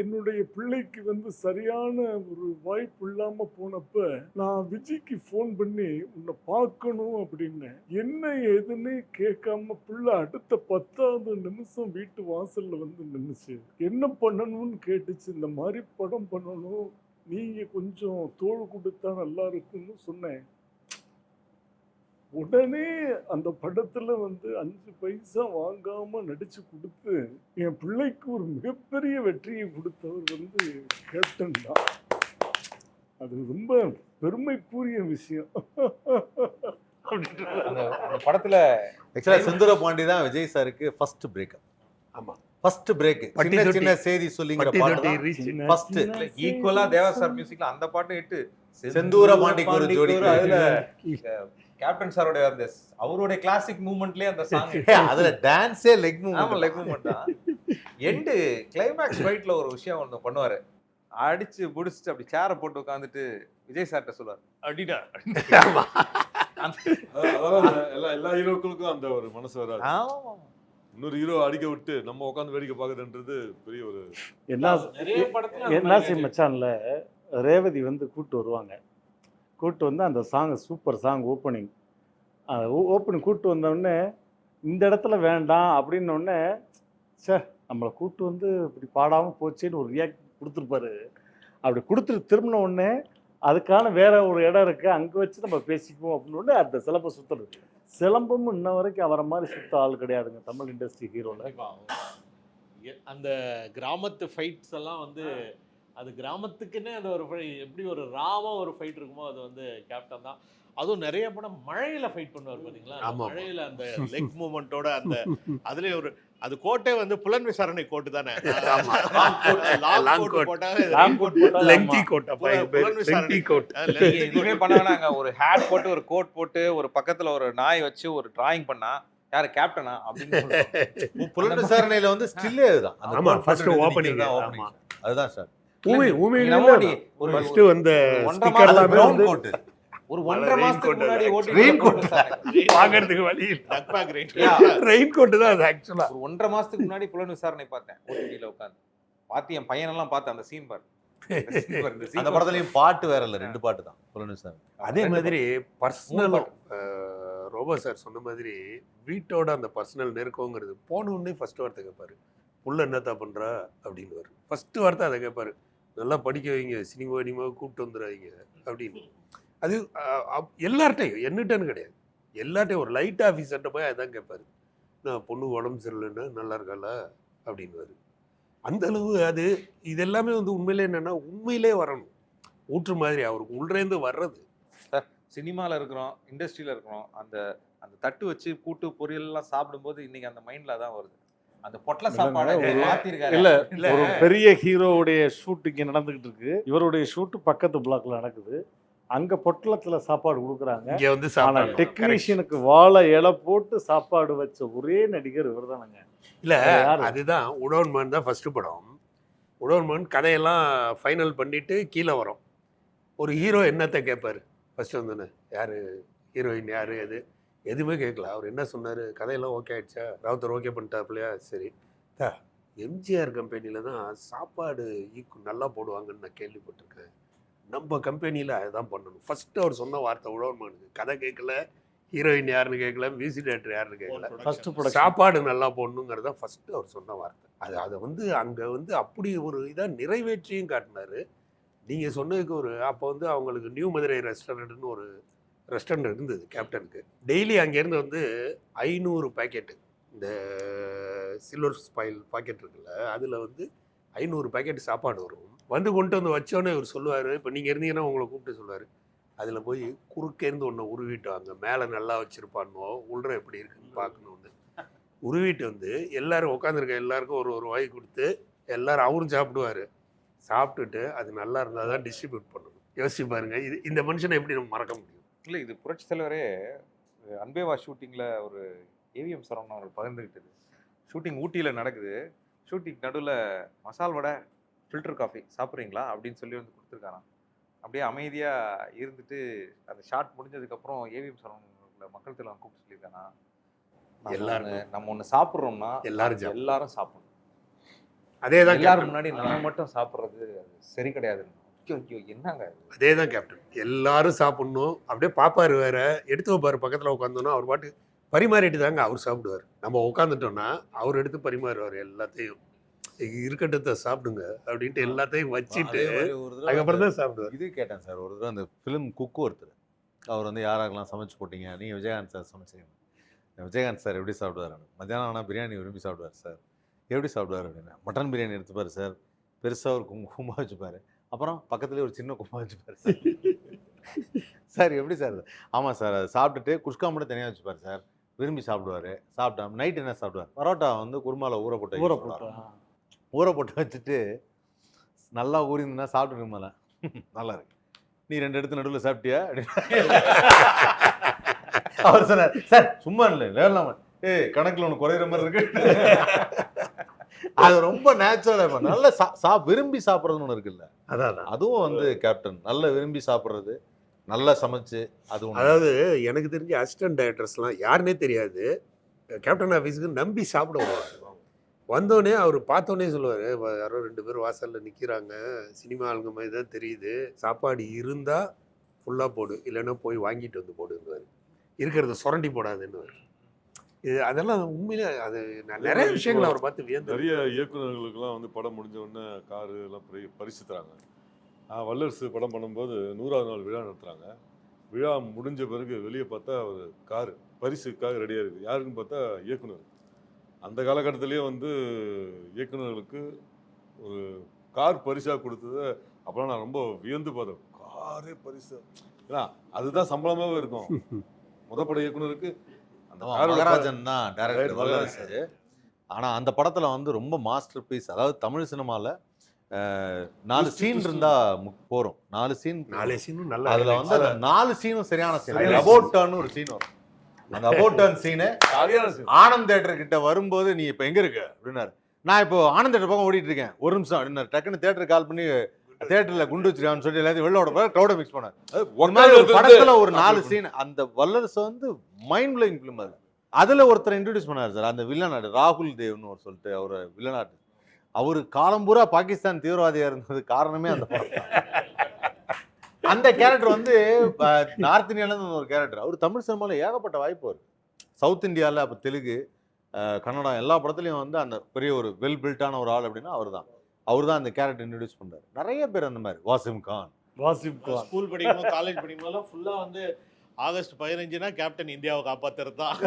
என்னுடைய பிள்ளைக்கு வந்து சரியான ஒரு வாய்ப்பு இல்லாம போனப்ப நான் விஜய்க்கு ஃபோன் பண்ணி உன்னை பார்க்கணும் அப்படின்னு என்ன ஏதுன்னு கேட்காம பிள்ளை அடுத்த 10வது நிமிஷம் வீட்டு வாசல்ல வந்து நின்னுச்சு. என்ன பண்ணணும்னு கேட்டுச்சு. இந்த மாதிரி படம் பண்ணணும், நீங்க கொஞ்சம் தோள் கொடுத்தா நல்லா இருக்கும்னு சொன்னேன். உடனே அந்த படத்துல வந்து 5 பைசா வாங்காம நடிச்சு கொடுத்து என் பிள்ளைக்கு ஒரு மிகப்பெரிய வெற்றியை கொடுத்தவர் வந்து கேப்டன் தான். அது ரொம்ப பெருமைக்குரிய விஷயம். அந்த படத்துல ஆக்சுவலா செந்தூர பாண்டி தான் விஜய் சாருக்கு ஃபர்ஸ்ட் பிரேக்கப். ஆமா. First break. பட்டி சின்ன தொட்டி. சின்ன செய்தி சொல்லிங்கிற பட்டி பாட்டு தொட்டி தான் reach. ஃபர்ஸ்ட். ஈக்குவலா தேவா சார் மியூசிக்ல அந்த பாட்டு ஹிட். செந்தூர பாண்டிக்கு ஒரு ஜோடி. அதுல கேப்டன் சாரோட அந்த அவருடைய கிளாசிக் மூவ்மெண்ட்லயே அந்த சாங். அதுல டான்ஸே லெக் ஆமா, மூவ்மெண்ட். லெக் மூவ்மெண்ட் தான். எண்டு கிளைமேக்ஸ் ஃபைட்ல ஒரு விஷயம் ஒன்று பண்ணுவாரு. அடிச்சு புடிச்சிட்டு அப்படி சேரை போட்டு உட்காந்துட்டு விஜய் சார்ட்ட சொல்லுவார், அடிடா. ஆமா. அதாவது எல்லா ஹீரோக்களுக்கும் அந்த ஒரு மனசு வராது. ஆமா. இன்னொரு ஹீரோ அடிக்க விட்டு நம்ம உட்காந்து வேடிக்கை பார்க்குறதுன்றது பெரிய ஒரு நிறைய படத்துல என்னாசி மச்சான்ல ரேவதி வந்து கூட்டு வருவாங்க. கூட்டு வந்து அந்த சாங் சூப்பர் சாங் ஓப்பனிங் கூட்டு வந்தோடனே இந்த இடத்துல வேண்டாம் அப்படின்னோடனே சார் நம்மளை கூட்டு வந்து இப்படி பாடாமல் போச்சேன்னு ஒரு ரியாக்ட் கொடுத்துருப்பாரு. அப்படி கொடுத்துட்டு திரும்பின உடனே அதுக்கான வேற ஒரு இடம் இருக்கு, அங்கே வச்சு நம்ம பேசிக்குவோம் அப்படின்னு அந்த சிலம்பை சுற்றுறது. சிலம்பம் இன்ன வரைக்கும் அவரை மாதிரி சுத்த ஆள் கிடையாதுங்க தமிழ் இண்டஸ்ட்ரி ஹீரோவில். அந்த கிராமத்து ஃபைட்ஸ் எல்லாம் வந்து அது கிராமத்துக்குன்னே அது ஒரு எப்படி ஒரு ராவா ஒரு ஃபைட் இருக்குமோ அது வந்து கேப்டன் தான். அதுவும் நிறைய படம் மழையில ஃபைட் பண்ணுவார் பாத்தீங்களா. ஆமா. மழையில அந்த லெக் மூமெண்டோட அந்த அதுலயே ஒரு அது கோட்டே வந்து புலன் விசாரணை கோட்டு தானே. ஆமா. லாங் கோட் போட்டாவே லாங் கோட் போட்டா லெங்தி கோட். அப்ப லெங்தி கோட். எதுவுமே பண்ண வேணாங்க. ஒரு ஹேட் போட்டு ஒரு கோட் போட்டு ஒரு பக்கத்துல ஒரு நாய் வச்சு ஒரு டிராயிங் பண்ணா யாரு கேப்டனா அப்படின்னு புலன் விசாரணையில வந்து ஸ்டில்லே அதுதான். அந்த ஆமா, கோட் first போட்டு opening. தான் ஆமா. opening. அதுதான் சார். ஒரு ஃபர்ஸ்ட் வந்த ஒன்றரை ஸ்டிக்கர் மாசம் எல்லாம் பிரவுன் வந்து கோட். ஒரு 1.5 மாசத்துக்கு முன்னாடி Rain coat. பாக்குறதுக்கு வழி இல்ல. டக் பேக் ரைட். ரெயின் கோட் தான் அது ஆக்சுவலா. ஒரு 1.5 மாசத்துக்கு முன்னாடி புலன் விசாரணை பார்த்தேன் ஓடிடில உட்காந்து. பாத்தி என் பையனெல்லாம் பார்த்தேன் அந்த சீன் பாரு. அந்த படத்துலயும் பாட்டு வேற இல்ல, 2 பாட்டு தான் புலன் விசாரணை. அதே மாதிரி பர்சனல் ரோபோ சார் சொன்ன மாதிரி வீட்டோட அந்த பர்சனல் நெருக்கங்கிறது போன உடனே ஃபர்ஸ்ட் வார்த்தை கேட்பாரு, புள்ள என்னத்தா பண்றா அப்படின்னு. ஃபர்ஸ்ட் வார்த்தை அதை கேட்பாரு, நல்லா படிக்க வைங்க, சினிமா கூப்பிட்டு வந்துடாதீங்க அப்படின்னு. அது எல்லார்ட்டையும் என்னட்டன்னு கிடையாது, எல்லார்ட்டையும் ஒரு லைட் ஆஃபீஸர்கிட்ட போய் அதான் கேட்பாரு, நான் பொண்ணு உடம்பு சரியில்லைன்னா நல்லா இருக்கால அப்படின்னுவாரு. அந்த அளவு அது இது எல்லாமே வந்து உண்மையிலே என்னன்னா உண்மையிலே வரணும், ஊற்று மாதிரி அவருக்கு உள்ளேருந்து வர்றது. சினிமாவில் இருக்கிறோம், இண்டஸ்ட்ரியில் இருக்கிறோம், அந்த அந்த தட்டு வச்சு கூட்டு பொரியல் எல்லாம் சாப்பிடும்போது இன்னைக்கு அந்த மைண்ட்ல தான் வருது. அந்த பொட்டல சாப்பாடு மாத்திருக்காரு. இல்ல ஒரு பெரிய ஹீரோவுடைய ஷூட் இங்க நடந்துகிட்டு இருக்கு, இவருடைய ஷூட் பக்கத்து பிளாக்ல நடக்குது. அங்க பொட்டலத்துல சாப்பாடு கொடுக்குறாங்க. இங்க வந்து ஆனா டெக்னீஷியனுக்கு வாழை இலை போட்டு சாப்பாடு வச்ச ஒரே நடிகர் இவர் தானங்க. இல்ல அதுதான் உடோன்மான் தான் ஃபர்ஸ்ட் படம். உடோன்மான் கதையெல்லாம் ஃபைனல் பண்ணிட்டு கீழே வரும். ஒரு ஹீரோ என்னத்தை கேட்பாரு ஃபர்ஸ்ட் வந்தோன்னே, யாரு ஹீரோயின் யாரு எது எதுவுமே கேட்கல. அவர் என்ன சொன்னார், கதையெல்லாம் ஓகே ஆயிடுச்சா, ராவுத்தர் ஓகே பண்ணிட்டாப்லையா, சரி எம்ஜிஆர் கம்பெனியில் தான் சாப்பாடு நல்லா போடுவாங்கன்னு நான் கேள்விப்பட்டிருக்கேன், நம்ம கம்பெனியில் அதுதான் பண்ணணும். ஃபர்ஸ்ட் அவர் சொன்ன வார்த்தை உடோன்மானுக்கு. கதை கேட்கல, ஹீரோயின் யாருன்னு கேட்கல, மியூசிக் டைரக்டர் யாருன்னு கேட்கல, சாப்பாடு நல்லா போடணுங்கிறது தான் ஃபர்ஸ்ட் அவர் சொன்ன வார்த்தை. அதை வந்து அங்கே வந்து அப்படி ஒரு இதாக நிறைவேற்றியும் காட்டினாரு. நீங்கள் சொன்னதுக்கு ஒரு அப்போ வந்து அவங்களுக்கு நியூ மதுரை ரெஸ்டாரண்ட்னு ஒரு ரெஸ்டாரண்ட் இருந்தது கேப்டனுக்கு. டெய்லி அங்கேருந்து வந்து 500 பேக்கெட்டு இந்த சில்வர் ஸ்பாயில் பாக்கெட் இருக்குல்ல, அதில் வந்து 500 பேக்கெட் சாப்பாடு வரும். வந்து கொண்டு வந்து வச்சோன்னே இவர் சொல்லுவார், இப்போ நீங்கள் இருந்தீங்கன்னா உங்களை கூப்பிட்டு சொல்லுவார், அதில் போய் குறுக்கேருந்து ஒன்று உருவிட்டு வாங்க, மேலே நல்லா வச்சுருப்பானோ உள்ள எப்படி இருக்குன்னு பார்க்கணுன்னு உருவிட்டு வந்து எல்லாரும் உட்காந்துருக்க எல்லாருக்கும் ஒரு வாய் கொடுத்து எல்லாரும் அவரும் சாப்பிடுவார். சாப்பிட்டுட்டு அது நல்லா இருந்தால் தான் டிஸ்ட்ரிபியூட் பண்ணணும். யோசிச்சு பாருங்க, இந்த மனுஷனை எப்படி நம்ம மறக்க முடியும்? இல்லை, இது புரட்சி தலைவரே அன்பேவா ஷூட்டிங்கில் ஒரு ஏவிஎம் சரவணன் அவர்கள் பகிர்ந்துக்கிட்டது. ஷூட்டிங் ஊட்டியில் நடக்குது, ஷூட்டிங் நடுவில் மசால் வடை ஃபில்டர் காஃபி சாப்பிட்றீங்களா அப்படின்னு சொல்லி வந்து கொடுத்துருக்காராம். அப்படியே அமைதியாக இருந்துட்டு அந்த ஷாட் முடிஞ்சதுக்கப்புறம் ஏவிஎம் சரவணன் மக்கள் தலைவன் கூப்பிட்டு சொல்லியிருக்கானா, எல்லாரும் நம்ம ஒன்று சாப்பிட்றோம்னா எல்லாரும் சாப்பிடணும், அதே தான் எல்லாரும் முன்னாடி நம்ம மட்டும் சாப்பிட்றது சரி கிடையாது. என்னங்க அதே தான் கேப்டன், எல்லாரும் சாப்பிட்ணும். அப்படியே பாப்பாரு வேற எடுத்து வைப்பாரு, பக்கத்தில் உட்காந்தோன்னா அவர் பாட்டு பரிமாறிட்டு தாங்க அவர் சாப்பிடுவார். நம்ம உட்காந்துட்டோம்னா அவர் எடுத்து பரிமாறுவார் எல்லாத்தையும். இருக்கட்டத்தை சாப்பிடுங்க அப்படின்ட்டு எல்லாத்தையும் வச்சுட்டு அதுக்கப்புறம் தான் சாப்பிடுவார். இது கேட்டேன் சார், ஒரு தடவை அந்த ஃபிலிம் குக்கு ஒருத்தர், அவர் வந்து யாராக்கெல்லாம் சமைச்சு போட்டீங்க, நீங்கள் விஜயகாந்த் சார் சமைச்சீங்க. விஜயகாந்த் சார் எப்படி சாப்பிடுவார்? மத்தியானம் ஆனால் பிரியாணி விரும்பி சாப்பிடுவார் சார். எப்படி சாப்பிடுவார் அப்படின்னா, மட்டன் பிரியாணி எடுத்துப்பார் சார், பெருசாக ஒரு கும்பா வச்சுப்பார், அப்புறம் பக்கத்துலேயே ஒரு சின்ன கும்பா வச்சுப்பார் சார். சார் எப்படி சார்? ஆமாம் சார், அதை சாப்பிட்டுட்டு குஷ்கா மட்டும் தனியாக வச்சுப்பார் சார், விரும்பி சாப்பிடுவார். சாப்பிட்டா நைட் என்ன சாப்பிடுவார்? பரோட்டா வந்து குருமாவில் ஊற போட்டு வச்சுட்டு நல்லா ஊறினா சாப்பிட்டு மேலே நல்லா இருக்கு, நீ 2 எடுத்து நடுவில் சாப்பிட்டியா அவர் சொன்னார். சார் சும்மா இல்லை வேலாம கணக்கில் ஒன்று குறையிற மாதிரி இருக்கு. அது ரொம்ப நேச்சுரலாக நல்ல விரும்பி சாப்பிட்றதுன்னு ஒன்று இருக்குல்ல, அதான் அதுவும் வந்து கேப்டன் நல்ல விரும்பி சாப்பிட்றது, நல்லா சமைச்சு. அதுவும் அதாவது எனக்கு தெரிஞ்ச அசிஸ்டன்ட் டைரக்டர்ஸ்லாம் யாருன்னே தெரியாது, கேப்டன் ஆஃபீஸுக்கு நம்பி சாப்பிட வருவாங்க. வந்தோடனே அவர் பார்த்தோன்னே சொல்லுவார், யாரோ 2 பேர் வாசலில் நிற்கிறாங்க, சினிமா ஆளுங்க மாதிரி தான் தெரியுது, சாப்பாடு இருந்தால் ஃபுல்லாக போடு, இல்லைன்னா போய் வாங்கிட்டு வந்து போடுவார், இருக்கிறத சுரண்டி போடாதுன்னு. இது அதெல்லாம் உண்மையிலே அது நிறைய விஷயங்கள் அவர் பார்த்து வியந்து. நிறைய இயக்குநர்களுக்கெல்லாம் வந்து படம் முடிஞ்ச உடனே காரு எல்லாம் பரிசு தராங்க. வல்லரசு படம் பண்ணும்போது 100ஆவது நாள் விழா நடத்துகிறாங்க. விழா முடிஞ்ச பிறகு வெளியே பார்த்தா ஒரு காரு பரிசுக்காக ரெடியாக இருக்குது. யாருக்குன்னு பார்த்தா இயக்குனர். அந்த காலகட்டத்திலேயே வந்து இயக்குநர்களுக்கு ஒரு கார் பரிசாக கொடுத்தது அப்போலாம் நான் ரொம்ப வியந்து பார்த்தேன். காரே பரிசு, ஏன்னா அதுதான் சம்பளமாகவே இருக்கும். முதப்பட இயக்குனருக்கு அந்த மகராஜன் தான் டைரக்டர் வல்லரசு. ஆனால் அந்த படத்தில் வந்து ரொம்ப மாஸ்டர் பீஸ். அதாவது தமிழ் சினிமாவில் 4 சீன் இருந்தா போறோம். 4 சீனும் நல்லா. அதுல வந்து 4 சீனும் சரியான சீன். அபோட்டான்னு ஒரு சீன் வரும். அந்த அபோட்டான் சீனு ஆனந்த் தியேட்டர் கிட்ட வரும்போது, நீ இப்ப எங்க இருக்க அப்படின்னாரு. நான் இப்போ ஆனந்த் தியேட்டர் பக்கம் ஓடிட்டு இருக்கேன், ஒரு நிமிஷம் அப்படின்னாரு. டக்குன்னு தியேட்டர் கால் பண்ணி தியேட்டர்ல குண்டு வச்சிருக்கான்னு சொல்லி எல்லாத்தையும் வெளில ஓட க்ரௌட மிக்ஸ் பண்ணாரு. படத்துல ஒரு 4 சீன். அந்த வல்லரசு வந்து மைண்ட் ப்ளோயிங் ஃபிலிம். அதுல ஒருத்தர் இன்ட்ரோடியூஸ் பண்ணாரு சார், அந்த வில்லனாடு ராகுல் தேவ்னு ஒரு சொல்லிட்டு அவர் வில்லனாடு. அவரு காலம் பூரா பாகிஸ்தான் தீவிரவாதியா இருந்தது காரணமே அந்த படம். அந்த கேரக்டர் வந்து நார்த் இந்தியால ஒரு கேரக்டர். அவர் தமிழ் சினிமாவில் ஏகப்பட்ட வாய்ப்பு இருக்கு. சவுத் இந்தியாவில், அப்போ தெலுங்கு, கன்னடம் எல்லா படத்துலையும் வந்து அந்த பெரிய ஒரு வெல் பில்ட்டான ஒரு ஆள் அப்படின்னா அவர் தான் அந்த கேரக்டர் இன்ட்ரடியூஸ் பண்றாரு. நிறைய பேர் அந்த மாதிரி. வாசிம் கான் ஸ்கூல் படிக்கும்போது காலேஜ் படிக்கும்போதெல்லாம் ஃபுல்லாக வந்து ஆகஸ்ட் 15னா கேப்டன் இந்தியாவை காப்பாற்றுறது தான்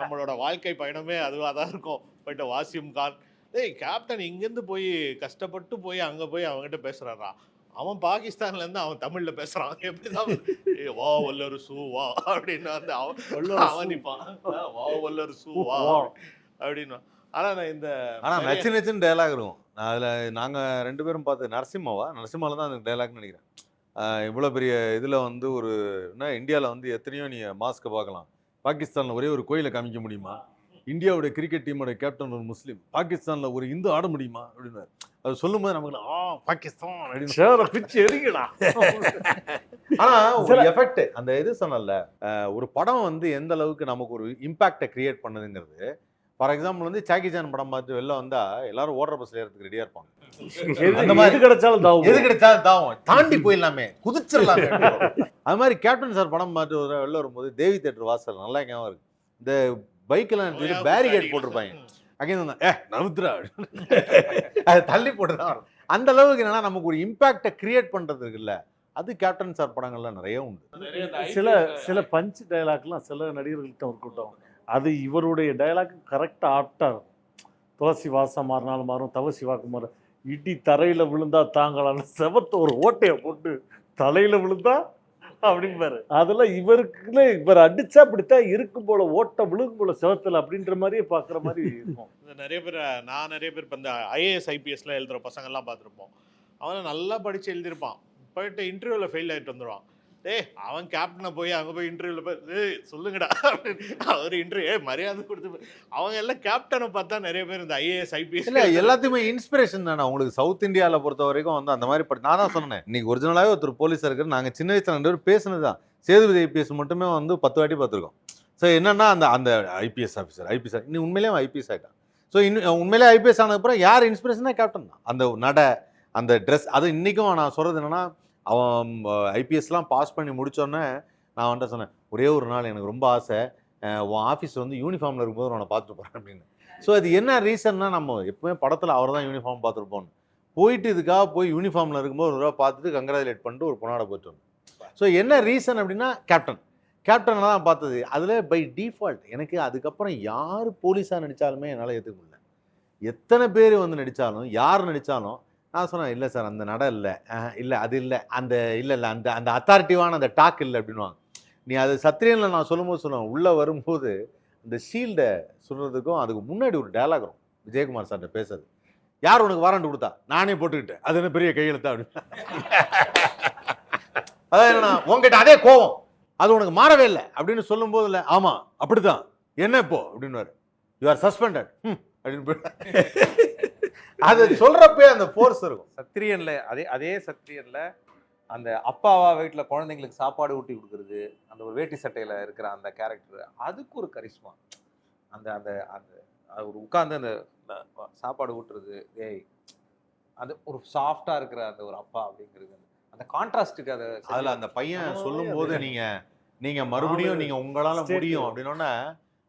நம்மளோட வாழ்க்கை பயணமே அதுவாக தான் இருக்கும். போயிட்டு வாசிம் கான், கேப்டன் இங்கேருந்து போய் கஷ்டப்பட்டு போய் அங்கே போய் அவங்ககிட்ட பேசுகிறாரா, அவன் பாகிஸ்தான்லேருந்து அவன் தமிழில் பேசுகிறான், எப்படிதான் வா வல்லரசு வா அப்படின்னு வந்து அவன் நிற்பான், வா வல்லரசு வா அப்படின்னு. ஆனால் நான் ஆனால் நச்சுன்னு டைலாக் இருக்கும் அதில். நாங்கள் 2 பேரும் பார்த்து நரசிம்மாவில் தான் அந்த டைலாக்னு நினைக்கிறேன். இவ்வளோ பெரிய இதில் வந்து ஒரு என்ன இந்தியாவில் வந்து எத்தனையோ நீ மாஸ்க்கை பார்க்கலாம், பாகிஸ்தானில் ஒரே ஒரு கோயிலை காமிக்க முடியுமா? இந்தியாவுடைய கிரிக்கெட் டீமோட கேப்டன் ஒரு முஸ்லீம், பாகிஸ்தானில் ஒரு இந்து ஆட முடியுமா அப்படின்னு அது சொல்லும்போது நமக்கு பாகிஸ்தான் அப்படின்னு பிச்சு எரிக்கடா. ஆனால் ஒரு எஃபெக்ட் அந்த இது சொன்னல, ஒரு படம் வந்து எந்த அளவுக்கு நமக்கு ஒரு இம்பாக்டை கிரியேட் பண்ணுதுங்கிறது. ஃபார் எக்ஸாம்பிள் வந்து சாக்கி சான் படம் பார்த்து வெளில வந்தா எல்லாரும் ஓடுற பஸ்ல ஏறதுக்கு ரெடியா இருப்பாங்க. அந்த மாதிரி எது கிடைச்சாலும் தாவும் தாண்டி போயிடலாமே, குதிச்சிடலாமே. அது மாதிரி கேப்டன் சார் படம் பார்த்து வெளில வரும்போது தேவி தியேட்டர் வாசல் நல்லா ஞாபகம் இருக்கு. இந்த பைக்கெல்லாம் பேரிகேட் போட்டிருப்பாங்க, அங்கே நவுத்ரா அதை தள்ளி போட்டுதான் வரும். அந்த அளவுக்கு என்னன்னா நமக்கு ஒரு இம்பாக்டை கிரியேட் பண்றது இருக்குல்ல, அது கேப்டன் சார் படங்கள்ல நிறைய உண்டு. சில பஞ்ச் டயலாக்லாம் சில நடிகர்கள்ட்ட இருக்கட்டும், அது இவருடைய டயலாக் கரெக்டாக ஆப்டாக இருக்கும். துளசி வாசம் மாறினாலும் மாறும், தவ சிவாக்கு மாறும், இடி தரையில விழுந்தா தாங்களான்னு செவத்த ஒரு ஓட்டையை போட்டு தலையில விழுந்தா அப்படிம்பாரு. அதெல்லாம் இவருக்குன்னு இவர் அடிச்சா அப்படித்தான் இருக்கும் போல, ஓட்ட விழுகும் போல செவத்துல அப்படின்ற மாதிரியே பாக்குற மாதிரி இருக்கும். நிறைய பேர் இப்போ இந்த ஐஏஎஸ் ஐபிஎஸ்லாம் எழுதுகிற பசங்கள்லாம் பார்த்துருப்போம். அவன் நல்லா படித்து எழுதியிருப்பான், போயிட்டு இன்டர்வியூவில் ஃபெயில் ஆகிட்டு வந்துடுவான். அவன் கேப்டனை போய் அங்கே போய் இன்டர்வியூவில் போய் சொல்லுங்கடா அப்படின்னு அவர் இன்டர்வியூ மரியாதை கொடுத்து அவங்க எல்லாம் கேப்டனை பார்த்தா நிறைய பேர் இந்த ஐஏஎஸ் ஐபிஎஸ் இல்லை எல்லாத்தையுமே இன்ஸ்பிரேஷன் தானே. உங்களுக்கு சவுத் இந்தியாவில் பொறுத்த வரைக்கும் வந்து அந்த மாதிரி நான் தான் சொன்னேன், இன்னைக்கு ஒரிஜினலாகவே ஒருத்தர் போலீஸாக இருக்கிற நாங்கள் சின்ன வயசில் 2 பேர் பேசுனது தான். சேதுபதி ஐபிஎஸ் மட்டுமே வந்து 10 வாட்டி பார்த்துருக்கோம். ஸோ என்னன்னா அந்த ஐபிஎஸ் ஆஃபீஸர் இன்னும் உண்மையிலேயே ஐபிஎஸ் ஆகிட்டான். ஸோ இன்னும் உண்மையிலே ஐபிஎஸ் ஆனதுக்கப்புறம் யார் இன்ஸ்பிரேஷனாக கேப்டன் தான். அந்த நடை, அந்த ட்ரெஸ், அது இன்றைக்கும் நான் சொல்கிறது என்னென்னா, அவன் ஐபிஎஸ்லாம் பாஸ் பண்ணி முடித்தோடனே நான் வந்துட்டு சொன்னேன், ஒரே ஒரு நாள் எனக்கு ரொம்ப ஆசை, உன் ஆஃபீஸ் வந்து யூனிஃபார்மில் இருக்கும்போது அவனை பார்த்துட்டு போகிறேன் அப்படின்னு. ஸோ அது என்ன ரீசன்னா, நம்ம எப்பவுமே படத்தில் அவர் தான் யூனிஃபார்ம் பார்த்துருப்போம், போயிட்டு இதுக்காக போய் யூனிஃபார்மில் இருக்கும்போது ஒரு ரூபா பார்த்துட்டு கங்க்ராச்சுலேட் பண்ணிட்டு ஒரு பொண்ணாட போயிட்டு வந்தோம். ஸோ என்ன ரீசன் அப்படின்னா கேப்டனை தான் பார்த்தது. அதில் பை டிஃபால்ட் எனக்கு அதுக்கப்புறம் யார் போலீஸாக நடித்தாலுமே என்னால் ஏற்றுக்க முடியல. எத்தனை பேர் வந்து நடித்தாலும் யார் நடித்தாலும் நான் சொன்னேன், இல்லை சார் அந்த நடை இல்லை, இல்லை அது இல்லை, இல்லை அந்த அத்தாரிட்டிவான அந்த டாக் இல்லை அப்படின்வாங்க. நீ அது சத்திரியனில் நான் சொல்லும்போது சொல்லுவேன், உள்ளே வரும்போது இந்த ஷீல்டை சொல்கிறதுக்கும் அதுக்கு முன்னாடி ஒரு டயலாக் வரும் விஜயகுமார் சார்கிட்ட பேசுறது, யார் உனக்கு வாரண்ட் கொடுத்தா, நானே போட்டுக்கிட்டேன், அது என்ன பெரிய கையெழுத்தா அப்படின்னு. அதான் என்னன்னா, உங்ககிட்ட அதே கோவம் அது உனக்கு மாறவே இல்லை அப்படின்னு சொல்லும்போது, இல்லை ஆமாம் அப்படிதான் என்ன இப்போ அப்படின்னுவார், யூ ஆர் சஸ்பெண்டட் அப்படின்னு. அது சொல்றப்பே அந்த ஃபோர்ஸ் இருக்கும். சத்திரியன்ல அதே சத்திரியன்ல அந்த அப்பாவா வீட்டுல குழந்தைங்களுக்கு சாப்பாடு ஊட்டி கொடுக்கறது, அந்த ஒரு வேட்டி சட்டையில இருக்கிற அந்த கேரக்டர், அதுக்கு ஒரு கரிஷ்மா. அந்த அந்த அந்த ஒரு உட்கார்ந்து அந்த சாப்பாடு ஊட்டுறது, அது ஒரு சாஃப்டா இருக்கிற அந்த ஒரு அப்பா அப்படிங்கிறது, அந்த கான்ட்ராஸ்டுக்கு அதுல அந்த பையன் சொல்லும் போது நீங்க மறுபடியும் நீங்க உங்களால முடியும் அப்படின்னோடனே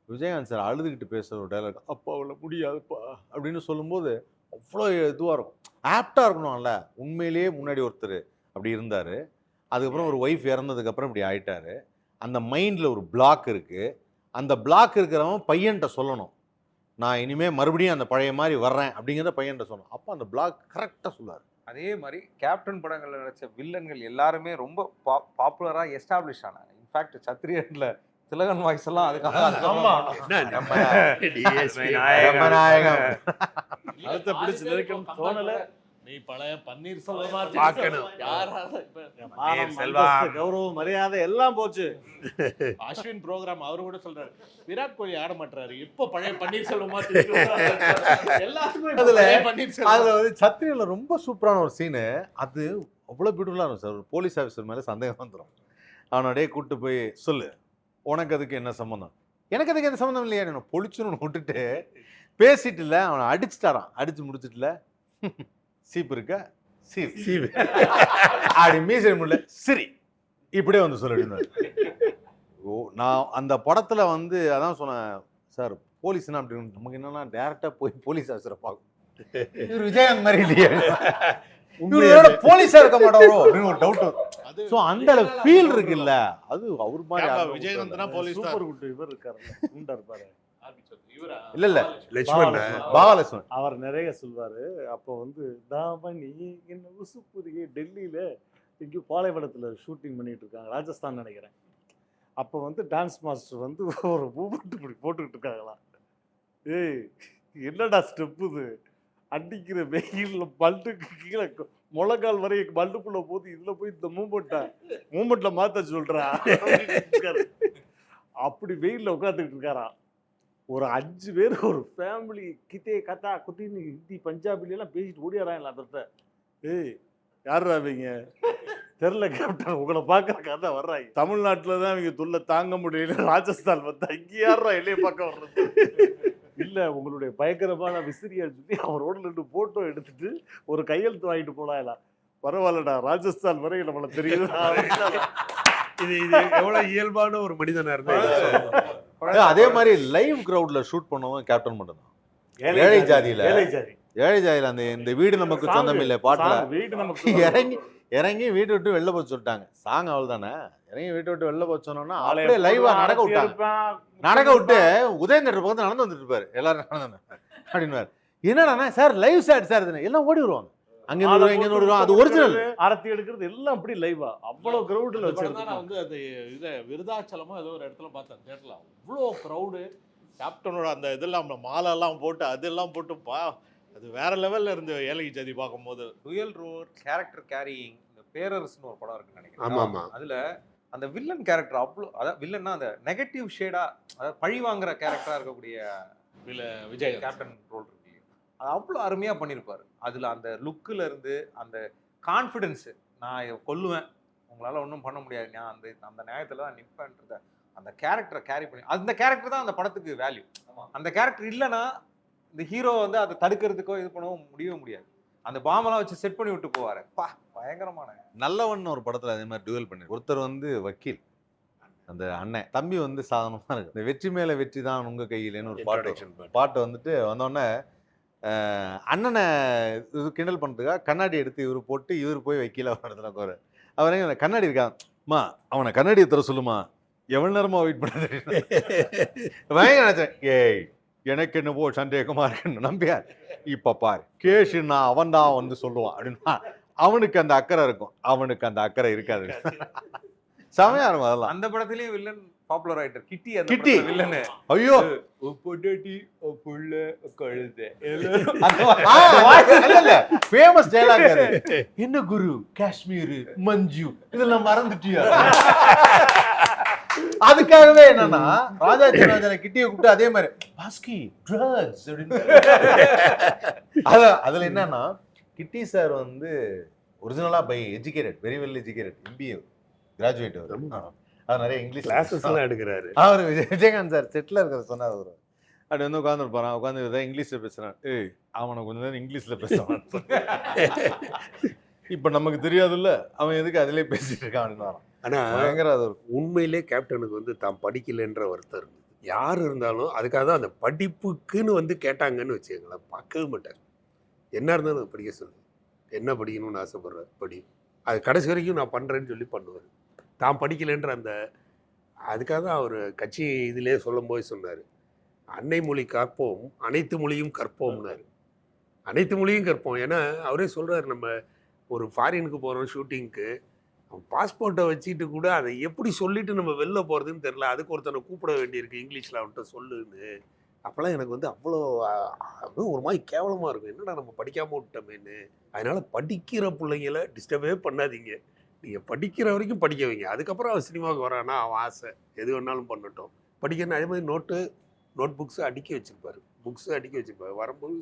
விஜயகாந்த் சார் அழுதுகிட்டு பேசுற ஒரு டைலாக், அப்பாவுல முடியாதுப்பா அப்படின்னு சொல்லும்போது அவ்வளோ இதுவாக இருக்கும், ஆப்டாக இருக்கணும்ல. உண்மையிலேயே முன்னாடி ஒருத்தர் அப்படி இருந்தார், அதுக்கப்புறம் ஒரு ஒய்ஃப் இறந்ததுக்கப்புறம் இப்படி ஆயிட்டாரு. அந்த மைண்டில் ஒரு பிளாக் இருக்குது. அந்த பிளாக் இருக்கிறவன் பையன்கிட்ட சொல்லணும், நான் இனிமேல் மறுபடியும் அந்த பழைய மாதிரி வர்றேன் அப்படிங்கிறத பையன்கிட்ட சொல்லணும். அப்போ அந்த பிளாக் கரெக்டாக சொல்லார். அதே மாதிரி கேப்டன் படங்களில் நடித்த வில்லன்கள் எல்லாருமே ரொம்ப பாப்புலராக எஸ்டாப்ளிஷ் ஆனாங்க. இன்ஃபேக்ட் சத்திரியன்ல திலகன் வாய்ஸ் எல்லாம் அதுக்காக நீ பழைய பன்னீர் செல்வமா கௌரவம் மரியாதை எல்லாம் போச்சு. அஸ்வின் ப்ரோக்ராம் அவரு கூட சொல்றாரு, விராட் கோலி ஆட மாட்டாரு, இப்போ பழைய பன்னீர் செல்வமா. அதுல வந்து சத்திரியன்ல ரொம்ப சூப்பரான ஒரு சீனு, அது அவ்வளவு பியூட்டிஃபுல்லா இருக்கும் சார். ஒரு போலீஸ் ஆஃபீஸர் மேல சந்தேகம் வந்துடும், அவனோடய கூப்பிட்டு போய் சொல்லு, உனக்கு அதுக்கு என்ன சம்மந்தம், எனக்கு அதுக்கு எந்த சம்மந்தம் இல்லையா, என்ன பொழிச்சுன்னு விட்டுட்டு பேசிட்டு இல்லை, அவனை அடிச்சுட்டாரான். அடிச்சு முடிச்சுட்டுல சீப்பு இருக்க சீப் அப்படி மீசை முடியல சரி இப்படியே வந்து சொல்லிடுனாரு. ஓ நான் அந்த படத்துல வந்து அதான் சொன்னேன் சார், போலீஸ்னா அப்படி நமக்கு என்னன்னா டேரக்டா போய் போலீஸ் ஆஃபீஸரை பார்க்கும், இவர் விஜயகாந்த் மாதிரி இல்லையே, போலீஸா இருக்க மாட்டாரோ அப்படின்னு ஒரு டவுட் வரும். சோ அந்த ஃபீல் இருக்குல்ல, அது அவர் மாதிரி விஜயகாந்த்னா போலீஸ் சூப்பர் குட் இவர் இருக்காரு, குண்டா இருப்பாரு. இல்ல பாலகிருஷ்ணன் அவர் நிறைய சொல்வாரு. அப்போ வந்து தாவணி என்ன உசுப்புரியே டெல்லியில எங்கேயோ பாலைவனத்துல ஷூட்டிங் பண்ணிட்டு இருக்காங்க, ராஜஸ்தான் நினைக்கிறேன். அப்போ வந்து டான்ஸ் மாஸ்டர் வந்து ஒரு மூமெண்ட் இப்படி போட்டுக்கிட்டு இருக்காங்களாம். ஏய் என்னடா ஸ்டெப் இது, அடிக்கிற வெயில்ல பல்லுக்கு கீழே முழங்கால் வரைக்கும் பல்லுக்குள்ள போது, இதுல போய் இந்த மூமெண்ட்ல மாத்த சொல்றா அப்படி வெயில்ல உட்காந்துக்கிட்டு இருக்காராம். ஒரு 5 பேர் ஒரு ஃபேமிலி கித்தே கத்தா குத்தின்னு ஹிந்தி பஞ்சாபிலாம் பேசிட்டு ஓடியாராங்களா அதட்ட. ஏய் யாரா அவங்க தெரில கேப்டன், உங்களை பார்க்குற கதை வர்றாங்க. தமிழ்நாட்டில் தான் அவங்க தொல்லை தாங்க முடியல, ராஜஸ்தான் வந்து அங்கே யாரா இல்லையே பார்க்க வர்றது இல்லை, உங்களுடைய பயங்கரமான விசிறியா சொல்லி அவரோட 2 ஃபோட்டோ எடுத்துட்டு ஒரு கையெழுத்து வாங்கிட்டு போனாங்களா. பரவாயில்லடா ராஜஸ்தான் வரை நம்மளை தெரியுது. இது எவ்வளவு இயல்பான ஒரு மனிதனா இருந்தா. அதே மாதிரி லைவ் கிரவுட்ல ஷூட் பண்ணவங்க கேப்டன் மட்டும் தான். ஏழை ஜாதியில ஏழை ஜாயில அந்த இந்த வீடு நமக்கு சொந்தம் இல்லை பாட்டுல வீடு நமக்கு இறங்கி வீட்டை விட்டு வெளில போச்சு சொல்லிட்டாங்க. சாங் அவள் தானே. இறங்கி வீட்டை விட்டு வெளில போச்சு சொன்னோன்னா அப்படியே லைவா நடக்க விட்டாங்க. நடக்க விட்டு உதயநேட்டர் பக்கத்துல நடந்து வந்துட்டு இருப்பாரு. எல்லாரும் நடந்து அப்படின்னு என்னடா சார் லைவ் ஷாட் சார் எல்லாம் ஓடி வருவாங்க. அங்க இருந்து இங்க ஓடுவோம். அது ஒரிஜினல். ஆரத்தி எடுக்கிறது எல்லாம் அப்படி லைவா அவ்வளவு கிரவுட்ல வச்சிருக்காங்க. நான் வந்து அது இதை விருதாச்சலமா ஏதோ ஒரு இடத்துல பார்த்தேன் தியேட்டர்ல. அவ்வளோ க்ரௌடு. கேப்டனோட அந்த இதெல்லாம் மாலெல்லாம் போட்டு அதெல்லாம் போட்டு அது வேற லெவல்ல இருந்து ஏலகி ஜதி பார்க்கும்போது. டுயல் ரோட் கேரக்டர் கேரியிங் இந்த பேரரசுன்னு ஒரு படம் இருக்குன்னு நினைக்கிறேன். ஆமா ஆமா. அதுல அந்த வில்லன் கேரக்டர் அவ்வளோ, அதாவது வில்லன்னா அந்த நெகட்டிவ் ஷேடா, அதாவது பழி வாங்குற கேரக்டரா இருக்கக்கூடிய விஜய் கேப்டன் ரோல் இருக்கு. அது அவ்வளோ அருமையா பண்ணியிருப்பாரு. அதுல அந்த லுக்கில் இருந்து அந்த கான்ஃபிடென்ஸு, நான் கொல்லுவேன் உங்களால ஒன்றும் பண்ண முடியாது, நான் அந்த நியாயத்துல தான் நிற்பேன்றத அந்த கேரக்டரை கேரி பண்ணி, அந்த கேரக்டர் தான் அந்த படத்துக்கு வேல்யூ. அந்த கேரக்டர் இல்லைன்னா இந்த ஹீரோ வந்து அதை தடுக்கிறதுக்கோ இது பண்ணவும் முடியவே முடியாது. அந்த பாம்பெல்லாம் வச்சு செட் பண்ணி விட்டு போவாரு. பயங்கரமான. நல்லவன் ஒரு படத்துல அதே மாதிரி டுவெல் பண்ணி ஒருத்தர் வந்து வக்கீல், அந்த அண்ணன் தம்பி வந்து சாதனமா இருக்கு. இந்த வெற்றி மேல வெற்றி தான் உங்க கையிலேன்னு ஒரு பாட்டு வந்துட்டு வந்தோடனே அண்ணனை இது கிண்டல் பண்ணுறதுக்காக கண்ணாடி எடுத்து இவர் போட்டு இவர் போய் வக்கீல இடத்துல போற. அவர் கண்ணாடி இருக்காம்மா, அவனை கண்ணாடி தர சொல்லுமா, எவ்வளவு நேரமா வெயிட் பண்ண பயங்கர நினைச்சேன். ஏய் எனக்கு என்னவோ சந்தேகமா இருக்குன்னு நம்பியார். இப்ப பாரு கேஷுன்னா அவன் தான் வந்து சொல்லுவான் அப்படின்னா அவனுக்கு அந்த அக்கறை இருக்கும், அவனுக்கு அந்த அக்கறை இருக்காது. செமையா இருக்கும் அதெல்லாம். அந்த படத்துலயும் வில்லன் பாப்புலர் ஆயிட்டார். கிட்டி அந்த கிட்டி வில்லனு. ஐயோ ஃபேமஸ் டயலாக். என்ன குரு காஷ்மீர் மஞ்சு இதெல்லாம் மறந்துட்டியா? அதுக்காகவே என்னன்னா ராஜாஜி ராஜனை கிட்டியை கூப்பிட்டு அதே மாதிரி பாஸ்கி ட்ரக்ஸ் அப்படின்னு. அதுல என்னன்னா கிட்டி சார் வந்து ஒரிஜினலா by educated, very well educated, MBA graduate. அவர் நிறைய இங்கிலீஷ் கிளாஸஸ் எல்லாம் எடுக்கிறாரு. அவர் விஜயகாந்த் சார் செட்டில் இருக்கிற சொன்னார். அவர் அப்படி வந்து உட்காந்துருப்பாரான். உட்காந்து இங்கிலீஷ்ல பேசுறான். ஏய் அவனை கொஞ்சம் நேரம் இங்கிலீஷ்ல பேசுவான். இப்ப நமக்கு தெரியாதுல்ல அவன் எதுக்கு அதிலே பேசிட்டு இருக்கான் அப்படின்னு. ஆனா பயங்கர அது உண்மையிலே கேப்டனுக்கு வந்து தான் படிக்கலைன்ற வருத்தம் இருந்தது. யார் இருந்தாலும் அதுக்காக தான் அந்த படிப்புக்குன்னு வந்து கேட்டாங்கன்னு வச்சுக்கங்களேன், பார்க்கவே மாட்டார். என்ன இருந்தாலும் அதை படிக்க சொல்லு, என்ன படிக்கணும்னு ஆசைப்படுறாரு படி, அது கடைசி வரைக்கும் நான் பண்ணுறேன்னு சொல்லி பண்ணுவார். தான் படிக்கலைன்ற அந்த அதுக்காக தான் அவர் கட்சி இதிலே சொல்லும் போது சொன்னார், அன்னை மொழி காப்போம் அனைத்து மொழியும் கற்போம்னாரு. அனைத்து மொழியும் கற்போம். ஏன்னா அவரே சொல்கிறார், நம்ம ஒரு ஃபாரினுக்கு போகிறோம் ஷூட்டிங்க்கு, பாஸ்போர்ட்டை வச்சுட்டு கூட அதை எப்படி சொல்லிட்டு நம்ம வெளில போகிறதுன்னு தெரில, அதுக்கு ஒருத்தனை கூப்பிட வேண்டியிருக்கு இங்கிலீஷில் அவன்கிட்ட சொல்லுன்னு. அப்போல்லாம் எனக்கு வந்து அவ்வளோ ஒரு மாதிரி கேவலமாக இருக்கும், என்னடா நம்ம படிக்காமல் விட்டோமேன்னு. அதனால் படிக்கிற பிள்ளைங்களை டிஸ்டர்பே பண்ணாதீங்க, நீங்கள் படிக்கிற வரைக்கும் படிக்க வைங்க. அதுக்கப்புறம் அவன் சினிமாவுக்கு வரானா அவன் ஆசை எது வேணாலும் பண்ணட்டும், படிக்கணும். அதே மாதிரி நோட் புக்ஸு அடுக்கி வச்சுருப்பார், வரும்போது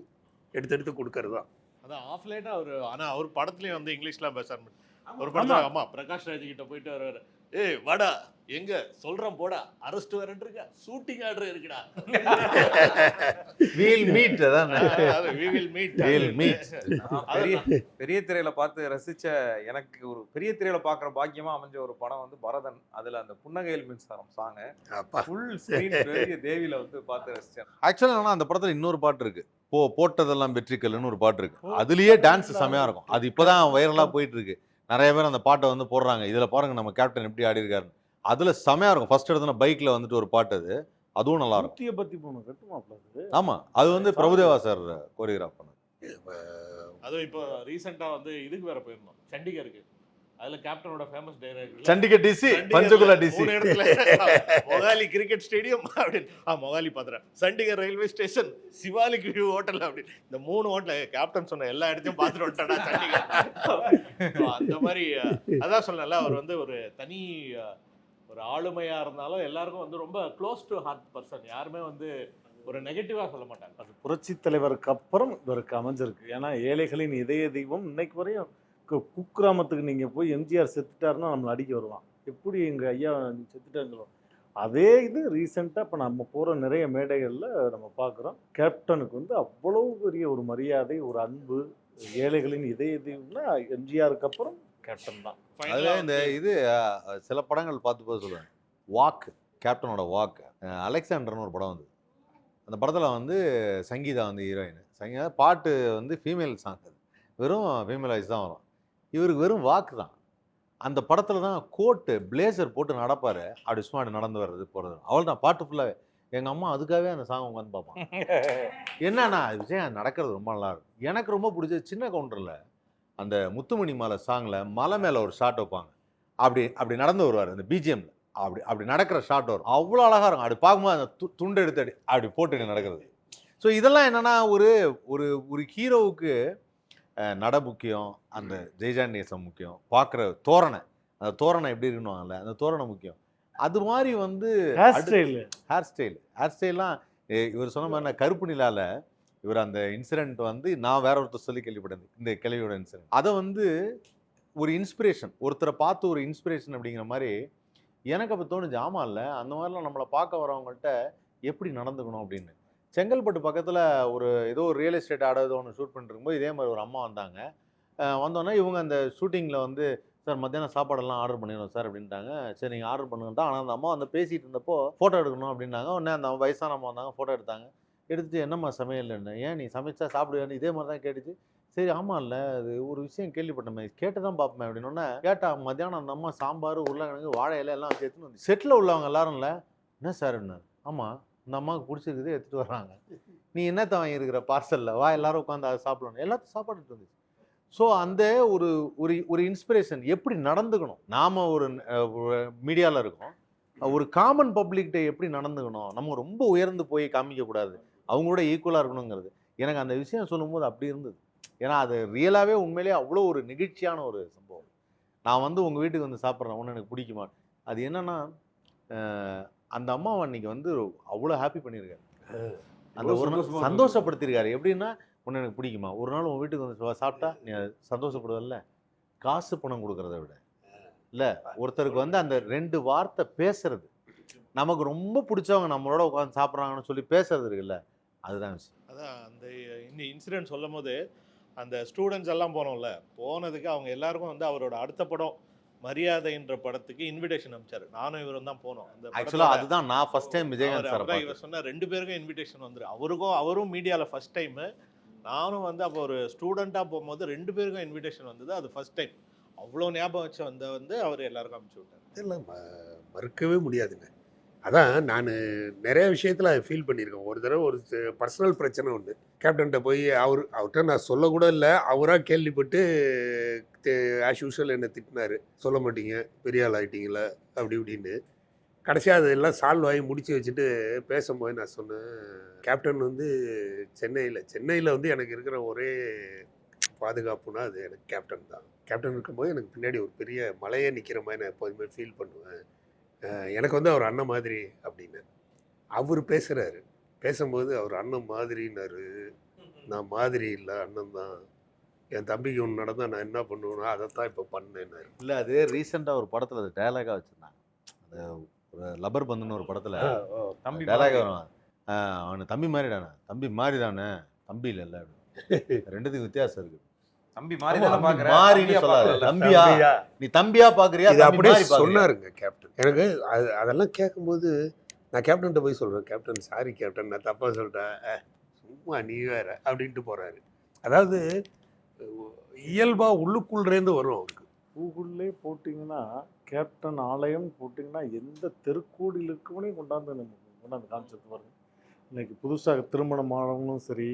எடுத்து கொடுக்கறது தான். அதான் ஆஃப் லைட்டா அவர் படத்துலயும் வந்து இங்கிலீஷ்லாம் பேச ஆரம்பிச்சு. ஒரு படத்துல ஆமா பிரகாஷ் ராஜ் கிட்ட போயிட்டு வருவாரு, ஏய் வாடா எங்க சொல்றேன் போடா, அரெஸ்ட் வரட்டு இருக்கா, ஷூட்டிங் ஆர்டர் இருக்குடா, வீல் மீட். அதான் we will meet. பெரிய திரையில பார்த்து ரசிச்ச எனக்கு ஒரு பெரிய திரையில பாக்குற பாக்கியமா அமைஞ்ச ஒரு படம் வந்து பரதன். அதுல அந்த புன்னகையில் மின்சாரம் சாங் ஃபுல் ஸ்கிரீன் பெரிய தேவியில வந்து பார்த்து ரசிச்சேன். ஆக்சுவலா அந்த படத்துல இன்னொரு பாட்டு இருக்கு, போட்டதெல்லாம் வெற்றிக்கல்னு ஒரு பாட்டு இருக்கு. அதுலயே டான்ஸ் செமையா இருக்கும். அது இப்பதான் வைரலா போயிட்டு இருக்கு, நிறைய பேர் அந்த பாட்டை வந்து போடுறாங்க. இதுல பாருங்க நம்ம கேப்டன் எப்படி ஆடி இருக்காரு, அதுல செமையா இருக்கும். ஃபர்ஸ்ட் இடத்துல பைக்ல வந்துட்டு ஒரு பாட்டு, அதுவும் நல்லா இருக்கும். ஆமா, அது வந்து பிரபுதேவா சார் கோரியோகிராஃப் பண்ணது. அதுவும் இப்போ ரீசெண்டா வந்து இதுக்கு வேற போயிருந்தோம், சண்டிகருக்கு. அதுல கேப்டனோட famous director Chandigarh DC, Panchkula DC, Mohali cricket stadium அப்படின்னு மொகாலி பாத்திரம், Chandigarh railway station, Shivalik view hotel அப்படின்னு இந்த 3 ஹோட்டல் கேப்டன் சொன்ன எல்லா இடத்தையும் பார்த்துட்டு வந்துட்டாடா சண்டிகர். அந்த மாதிரி அதான் சொல்லல, அவர் வந்து ஒரு தனி ஒரு ஆளுமையா இருந்தாலும் எல்லாருக்கும் வந்து ரொம்ப க்ளோஸ் டு ஹார்ட் பர்சன். யாருமே வந்து ஒரு நெகட்டிவா சொல்ல மாட்டாங்க. அது புரட்சி தலைவருக்கு அப்புறம் இவருக்கு அமைஞ்சிருக்கு. ஏன்னா ஏழைகளின் இதய தெய்வம் இன்னைக்கு வரையும் குக்கிராமத்துக்கு நீங்கள் போய் எம்ஜிஆர் செத்துட்டாருன்னா நம்மளை அடிக்க வருவான், எப்படி எங்கள் ஐயா செத்துட்டாங்களோ அதே இது ரீசெண்டாக இப்போ நம்ம போகிற நிறைய மேடைகளில் நம்ம பார்க்குறோம். கேப்டனுக்கு வந்து அவ்வளவு பெரிய ஒரு மரியாதை, ஒரு அன்பு, ஏழைகளின் இதய தெய்வம்னா எம்ஜிஆருக்கு அப்புறம் கேப்டன் தான். அதுல இந்த இது சில படங்கள் பார்த்து சொல்லுவேன், வாக்கு, கேப்டனோட வாக்கு. அலெக்சாண்டர்னு ஒரு படம் வந்து அந்த படத்தில் வந்து சங்கீதா வந்து ஹீரோயின். சங்கீதா பாட்டு வந்து ஃபீமேல் சாங், அது வெறும் ஃபீமேல் வாய்ஸ் தான் வரும். இவருக்கு வெறும் வாக்கு தான். அந்த படத்தில் தான் கோட்டு பிளேசர் போட்டு நடப்பார், அப்படி சும்மா நடந்து வர்றது போகிறது, அவள் தான் பாட்டு ஃபுல்லாகவே. எங்கள் அம்மா அதுக்காகவே அந்த சாங் உட்காந்து பார்ப்பான். என்னன்னா விஷயம் நடக்கிறது ரொம்ப நல்லா இருக்கும். எனக்கு ரொம்ப பிடிச்சது சின்ன கவுண்டரில் அந்த முத்துமணி மாலை சாங்கில் மலை மேலே ஒரு ஷாட் வைப்பாங்க, அப்படி நடந்து வருவார் அந்த பிஜிஎம்ல, அப்படி நடக்கிற ஷாட் வரும், அவ்வளோ அழகாக இருக்கும். அப்படி பார்க்கும்போது அந்த துண்டு எடுத்து அப்படி போட்டு நடக்கிறது. ஸோ இதெல்லாம் என்னென்னா ஒரு ஒரு ஒரு ஹீரோவுக்கு நட முக்கியம், அந்த ஜெய்ஜாண்டியசம் முக்கியம், பார்க்குற தோரணை, அந்த தோரணை எப்படி இருக்குன்னுவாங்கல்ல, அந்த தோரணை முக்கியம். அது மாதிரி வந்து ஹேர் ஸ்டைல்லாம் இவர் சொன்ன மாதிரி நான் கருப்பு நிலால இவர் அந்த இன்சிடென்ட் வந்து நான் வேற ஒருத்தர் சொல்லி கேள்விப்பட்டேன், இந்த கிளையோட இன்சிடென்ட். அதை வந்து ஒரு இன்ஸ்பிரேஷன், ஒருத்தரை பார்த்து ஒரு இன்ஸ்பிரேஷன் அப்படிங்கிற மாதிரி எனக்கு அப்போ தோணுச்சு. ஆமாம் இல்லை, அந்த மாதிரிலாம் நம்மளை பார்க்க வரவங்கள்ட்ட எப்படி நடந்துக்கணும் அப்படின்னு. செங்கல்பட்டு பக்கத்தில் ஏதோ ஒரு ரியல் எஸ்டேட் ஆட ஏதோ ஒன்று ஷூட் பண்ணிருக்கும்போது இதே மாதிரி ஒரு அம்மா வந்தாங்க. வந்தோடனே இவங்க அந்த ஷூட்டிங்கில் வந்து சார் மத்தியானம் சாப்பாடெல்லாம் ஆர்டர் பண்ணிடணும் சார் அப்படின்ட்டாங்க. சரி நீங்கள் ஆர்டர் பண்ணுங்கட்டா. ஆனால் அந்த அம்மா வந்து பேசிகிட்டு இருந்தப்போ ஃபோட்டோ எடுக்கணும் அப்படின்னாங்க. உடனே அந்த வயசான அம்மா வந்தாங்க, ஃபோட்டோ எடுத்தாங்க. எடுத்துட்டு என்னம்மா சமையல்னு, ஏன் நீ சமைச்சா சாப்பிடுவேன்னு இதே மாதிரி தான் கேட்டுச்சு. சரி ஆமாம் இல்லை, அது ஒரு விஷயம் கேள்விப்பட்டமே, கேட்டு தான் பார்ப்போமே அப்படின்னோடனே கேட்டா மத்தியானம் அந்த அம்மா சாம்பார் உருளைக்கிழங்கு வாழை இலை எல்லாம் வச்சு எடுத்துன்னு வந்து செட்டில் உள்ளவங்க எல்லாரும் இல்லை என்ன சார் என்ன, ஆமாம் இந்த அம்மாவுக்கு பிடிச்சிருக்குது எடுத்துகிட்டு வர்றாங்க, நீ என்னத்தை வாங்கியிருக்கிற பார்சலில் வா எல்லாரும் உட்காந்து அதை சாப்பிடணும், எல்லாத்தையும் சாப்பாடு எடுத்து வந்துச்சு. ஸோ அந்த ஒரு ஒரு இன்ஸ்பிரேஷன் எப்படி நடந்துக்கணும். நாம் ஒரு மீடியாவில் இருக்கோம், ஒரு காமன் பப்ளிக்கிட்ட எப்படி நடந்துக்கணும், நம்ம ரொம்ப உயர்ந்து போய் காமிக்கக்கூடாது, அவங்களோட ஈக்குவலாக இருக்கணுங்கிறது எனக்கு அந்த விஷயம் சொல்லும்போது அப்படி இருந்தது. ஏன்னா அது ரியலாகவே உண்மையிலேயே அவ்வளோ ஒரு நெகிழ்ச்சியான ஒரு சம்பவம். நான் வந்து உங்கள் வீட்டுக்கு வந்து சாப்பிட்றேன், ஒன்று எனக்கு பிடிக்குமா, அது என்னென்னா அந்த அம்மாவை அன்றைக்கி வந்து அவ்வளோ ஹாப்பி பண்ணியிருக்காரு, அந்த ஒரு நாள் சந்தோஷப்படுத்தியிருக்காரு. எப்படின்னா ஒன்று எனக்கு பிடிக்குமா, ஒரு நாள் உங்கள் வீட்டுக்கு வந்து சாப்பிட்டா நீ சந்தோஷப்படுவதில்ல, காசு பணம் கொடுக்குறத விட இல்லை ஒருத்தருக்கு வந்து அந்த 2 வார்த்தை பேசுறது, நமக்கு ரொம்ப பிடிச்சவங்க நம்மளோட உட்காந்து சாப்பிட்றாங்கன்னு சொல்லி பேசுறது இருக்குல்ல, அதுதான் விஷயம். அதான் அந்த இந்த இன்சிடென்ட் சொல்லும் போது அந்த ஸ்டூடெண்ட்ஸ் எல்லாம் போனோம்ல, போனதுக்கு அவங்க எல்லாருக்கும் வந்து அவரோட அடுத்த படம் மரியாதைன்ற படத்துக்கு இன்விடேஷன் அனுப்பிச்சாரு. நானும் இவரும் தான் போனோம். அந்த ஆக்சுவலாக அதுதான் நான் ஃபர்ஸ்ட் டைம் விஜயகாந்த் சார் இவர் சொன்ன 2 பேருக்கும் இன்விடேஷன் வந்துரு. அவரும் மீடியாவில் ஃபர்ஸ்ட் டைமு, நானும் வந்து அப்போ ஒரு ஸ்டூடெண்ட்டாக போகும்போது 2 பேருக்கும் இன்விடேஷன் வந்தது, அது ஃபர்ஸ்ட் டைம். அவ்வளோ ஞாபகம் வச்சு வந்து அவர் எல்லாருக்கும் அனுப்பிச்சி விட்டார். இதெல்லாம் மறுக்கவே முடியாதுங்க. அதான் நான் நிறைய விஷயத்தில் ஃபீல் பண்ணியிருக்கேன். ஒரு தடவை ஒரு பர்சனல் பிரச்சனை உண்டு, கேப்டன்கிட்ட போய் அவர்கிட்ட நான் சொல்லக்கூட இல்லை, அவராக கேள்விப்பட்டு ஆஸ் யூஷுவல் என்னை திட்டினார், சொல்ல மாட்டீங்க பெரிய ஆள் ஆகிட்டீங்களா அப்படி இப்படின்னு. கடைசியாக அதெல்லாம் சால்வ் ஆகி முடிச்சு வச்சுட்டு பேசும்போது நான் சொன்னேன், கேப்டன் வந்து சென்னையில் வந்து எனக்கு இருக்கிற ஒரே பாதுகாப்புனா அது எனக்கு கேப்டன் தான். கேப்டன் இருக்கும்போது எனக்கு பின்னாடி ஒரு பெரிய மலையே நிற்கிற மாதிரி நான் எப்போதுமே ஃபீல் பண்ணுவேன். எனக்கு வந்து அவர் அண்ணன் மாதிரி அப்படின்னு. அவர் பேசுகிறாரு, பேசும்போது அவர் அண்ணன் மாதிரின்னாரு. நான் மாதிரி இல்லை, அண்ணன் தான். என் தம்பிக்கு ஒன்று நடந்தால் நான் என்ன பண்ணுவேன்னா அதைத்தான் இப்போ பண்ணேன்னாரு. இல்லை அது ரீசெண்டாக ஒரு படத்தில் அது டைலாகாக வச்சுருந்தாங்க. அது ஒரு லப்பர் பந்துன்னு ஒரு படத்தில் தம்பி டைலாக் வரும், அவனு தம்பி மாதிரிடானே, தம்பி மாதிரி தானே, தம்பி இல்லை அப்படின்னு. 2த்துக்கும் வித்தியாசம் இருக்குது. தம்பி மாதிரி மாறின்னு சொல்லாது, தம்பியா நீ தம்பியா பாக்குறியா, அப்படியே சொன்னாருங்க கேப்டன். எனக்கு அதெல்லாம் கேட்கும்போது நான் கேப்டன்கிட்ட போய் சொல்கிறேன், கேப்டன் சாரி கேப்டன் நான் தப்பாக சொல்லிட்டேன், சும்மா நீ வேற அப்படின்ட்டு போகிறாரு. அதாவது இயல்பாக உள்ளுக்குள்ளேருந்து வரும் அவருக்கு. கூகுள்லே போட்டிங்கன்னா கேப்டன் ஆலயம் போட்டிங்கன்னா எந்த தெருக்கோடியில் இருக்கவனே கொண்டாந்து காமிச்சிட்டு வருது. இன்னைக்கு புதுசாக திருமணம் ஆனவங்களும் சரி,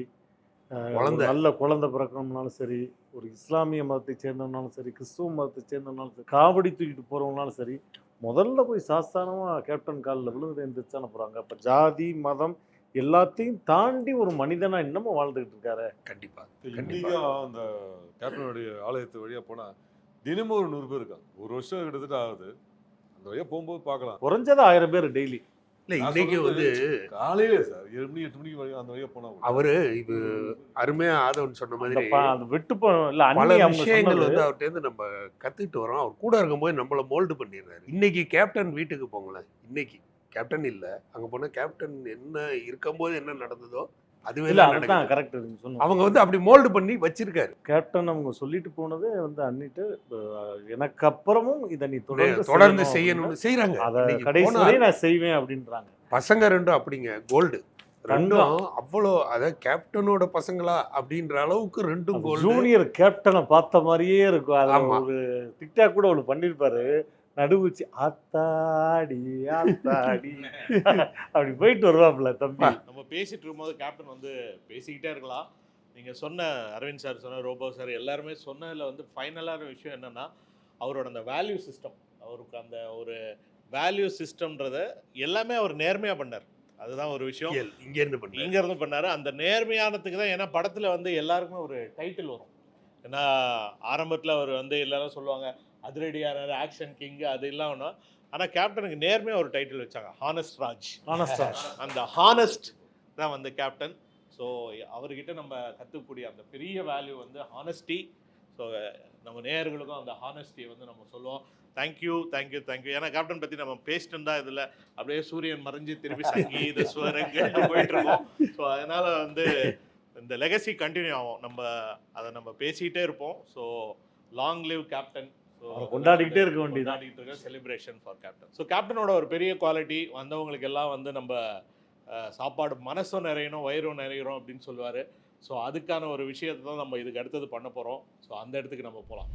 நல்ல குழந்தை பிறக்கணும்னாலும் சரி, ஒரு இஸ்லாமிய மதத்தை சேர்ந்தவனாலும் சரி, கிறிஸ்துவ மதத்தை சேர்ந்தவனாலும் சரி, காவடி தூக்கிட்டு போகிறவங்கனாலும் சரி, முதல்ல போய் சாஸ்தானமாக கேப்டன் காலில் விழுந்து எந்திரிச்சு அனுப்புகிறாங்க. அப்போ ஜாதி மதம் எல்லாத்தையும் தாண்டி ஒரு மனிதனா இன்னமும் வாழ்ந்துகிட்டு இருக்காரு. கண்டிப்பாக இந்தியா அந்த கேப்டனுடைய ஆலயத்து வழியாக போனால் தினமும் ஒரு 100 பேர் இருக்காங்க. ஒரு வருஷம் கிட்டத்தட்ட ஆகுது, அந்த வழியாக போகும்போது பார்க்கலாம். குறைஞ்சது 1000 பேர் டெய்லி. இல்லை இன்னைக்கு வந்து காலையிலே சார் 7 மணி 8 மணிக்கு வரைக்கும் அந்த வழியாக போனால் அவரு இது அருமையாக ஆதவன் சொன்ன மாதிரி விட்டு பல விஷயங்கள் வந்து அவர்கிட்ட நம்ம கற்றுக்கிட்டு வரோம். அவர் கூட இருக்கும்போது நம்மளை மோல்டு பண்ணிடுறாரு. இன்னைக்கு கேப்டன் வீட்டுக்கு போங்களேன், இன்னைக்கு கேப்டன் இல்லை, அங்கே போனால் கேப்டன் என்ன இருக்கும்போது என்ன நடந்ததோ அதுவே அதுதான் கரெக்ட். அவங்க வந்து அப்படி மோல்டு பண்ணி வச்சிருக்காரு. கேப்டன் அவங்க சொல்லிட்டு போனதே வந்து அன்னிட்டு எனக்கு அப்புறமும் இதை நீ தொடர்ந்து செய்யணும்னு செய்யறாங்க. அதை கடைசி வரை நான் செய்வேன் அப்படின்றாங்க. பசங்க 2 அப்படிங்க கோல்டு. ரெண்டும் அவ்வளோ அதாவது கேப்டனோட பசங்களா அப்படின்ற அளவுக்கு ரெண்டும் கோல். ஜூனியர் கேப்டனை பார்த்த மாதிரியே இருக்கும். அது ஆமா. ஒரு டிக்டாக் கூட ஒன்று பண்ணியிருப்பாரு, நடுவுச்சு ஆத்தாடி ஆத்தாடி அப்படி போயிட்டு வருவாப்புல தம்பி. நம்ம பேசிட்டு இருக்கும்போது கேப்டன் வந்து பேசிக்கிட்டே இருக்கலாம். நீங்கள் சொன்ன அரவிந்த் சார் சொன்ன ரோபோ சார் எல்லாருமே சொன்னதில் வந்து ஃபைனலான விஷயம் என்னென்னா அவரோட அந்த வேல்யூ சிஸ்டம், அவருக்கு அந்த ஒரு வேல்யூ சிஸ்டம்ன்றத எல்லாமே அவர் நேர்மையாக பண்ணார். அதுதான் ஒரு விஷயம். இங்கேருந்து பண்ணி இங்கேருந்து பண்ணார். அந்த நேர்மையானதுக்கு தான், ஏன்னா படத்தில் வந்து எல்லாருக்குமே ஒரு டைட்டில் வரும். ஏன்னா ஆரம்பத்தில் அவர் வந்து எல்லாரும் சொல்லுவாங்க அதிரடியான ஆக்ஷன் கிங் அது எல்லாம் ஒன்றும். ஆனால் கேப்டனுக்கு நேர்மையாக ஒரு டைட்டில் வச்சாங்க, ஹானஸ்ட் ராஜ். அந்த ஹானஸ்ட் தான் வந்து கேப்டன். ஸோ அவர்கிட்ட நம்ம கற்றுக்கூடிய அந்த பெரிய வேல்யூ வந்து ஹானஸ்டி. ஸோ நம்ம நேயர்களுக்கும் அந்த ஹானஸ்டியை வந்து நம்ம சொல்லுவோம். Thank you thank you thank you. ஏன்னா கேப்டன் பற்றி நம்ம பேசிட்டு இருந்தால் இதில் அப்படியே சூரியன் மறைஞ்சு திருப்பி சங்கீத ஸ்வரங்கள் போயிட்டு இருக்கோம். ஸோ அதனால் வந்து இந்த லெகசி கண்டினியூ ஆகும். நம்ம அதை நம்ம பேசிக்கிட்டே இருப்போம். So long live captain. So கொண்டாடிக்கிட்டே இருக்க வேண்டியது. கொண்டாடிக்கிட்டு இருக்க செலிப்ரேஷன் ஃபார் கேப்டன். ஸோ கேப்டனோட ஒரு பெரிய குவாலிட்டி, வந்தவங்களுக்கு எல்லாம் வந்து நம்ம சாப்பாடு மனசும் நிறையணும் வயிறும் நிறையணும் அப்படின்னு சொல்லுவார். ஸோ அதுக்கான ஒரு விஷயத்தை தான் நம்ம இதுக்கு அடுத்தது பண்ண போகிறோம். ஸோ அந்த இடத்துக்கு நம்ம போகலாம்.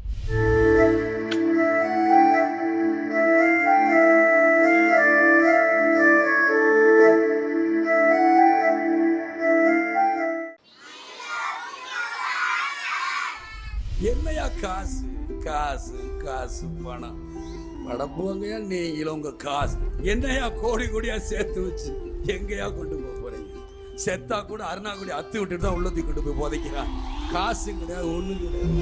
என்னையா காசு காசு காசு பணம் படப்புவங்கயா நீங்களும் உங்க காசு என்னையா கோடி கோடியா சேர்த்து வச்சு எங்கேயா கொண்டு போக போறீங்க? செத்தா கூட அருணாக்குடி அத்து விட்டுட்டு தான் உள்ளத்துக்கு கொண்டு போய் போதைக்கிறான். காசு கிடையாது, ஒண்ணும் கிடையாது.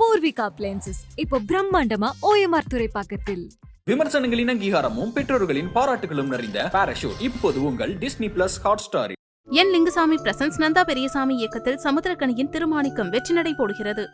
பூர்விகா அப்ளையன்சஸ் இப்போ பிரம்மாண்டமா OMR துறைப்பாக்கத்தில். விமர்சனங்களின் அங்கீகாரமும் பெற்றோர்களின் பாராட்டுகளும் நிறைந்த பாராஷூட் இப்போது உங்கள் டிஸ்னி பிளஸ் ஹாட்ஸ்டாரில். என் லிங்குசாமி பிரசன்ஸ் நந்தா பெரியசாமி இயக்கத்தில் சமுத்திரக்கனியின் திருமாணிக்கம் வெற்றி நடை போடுகிறது.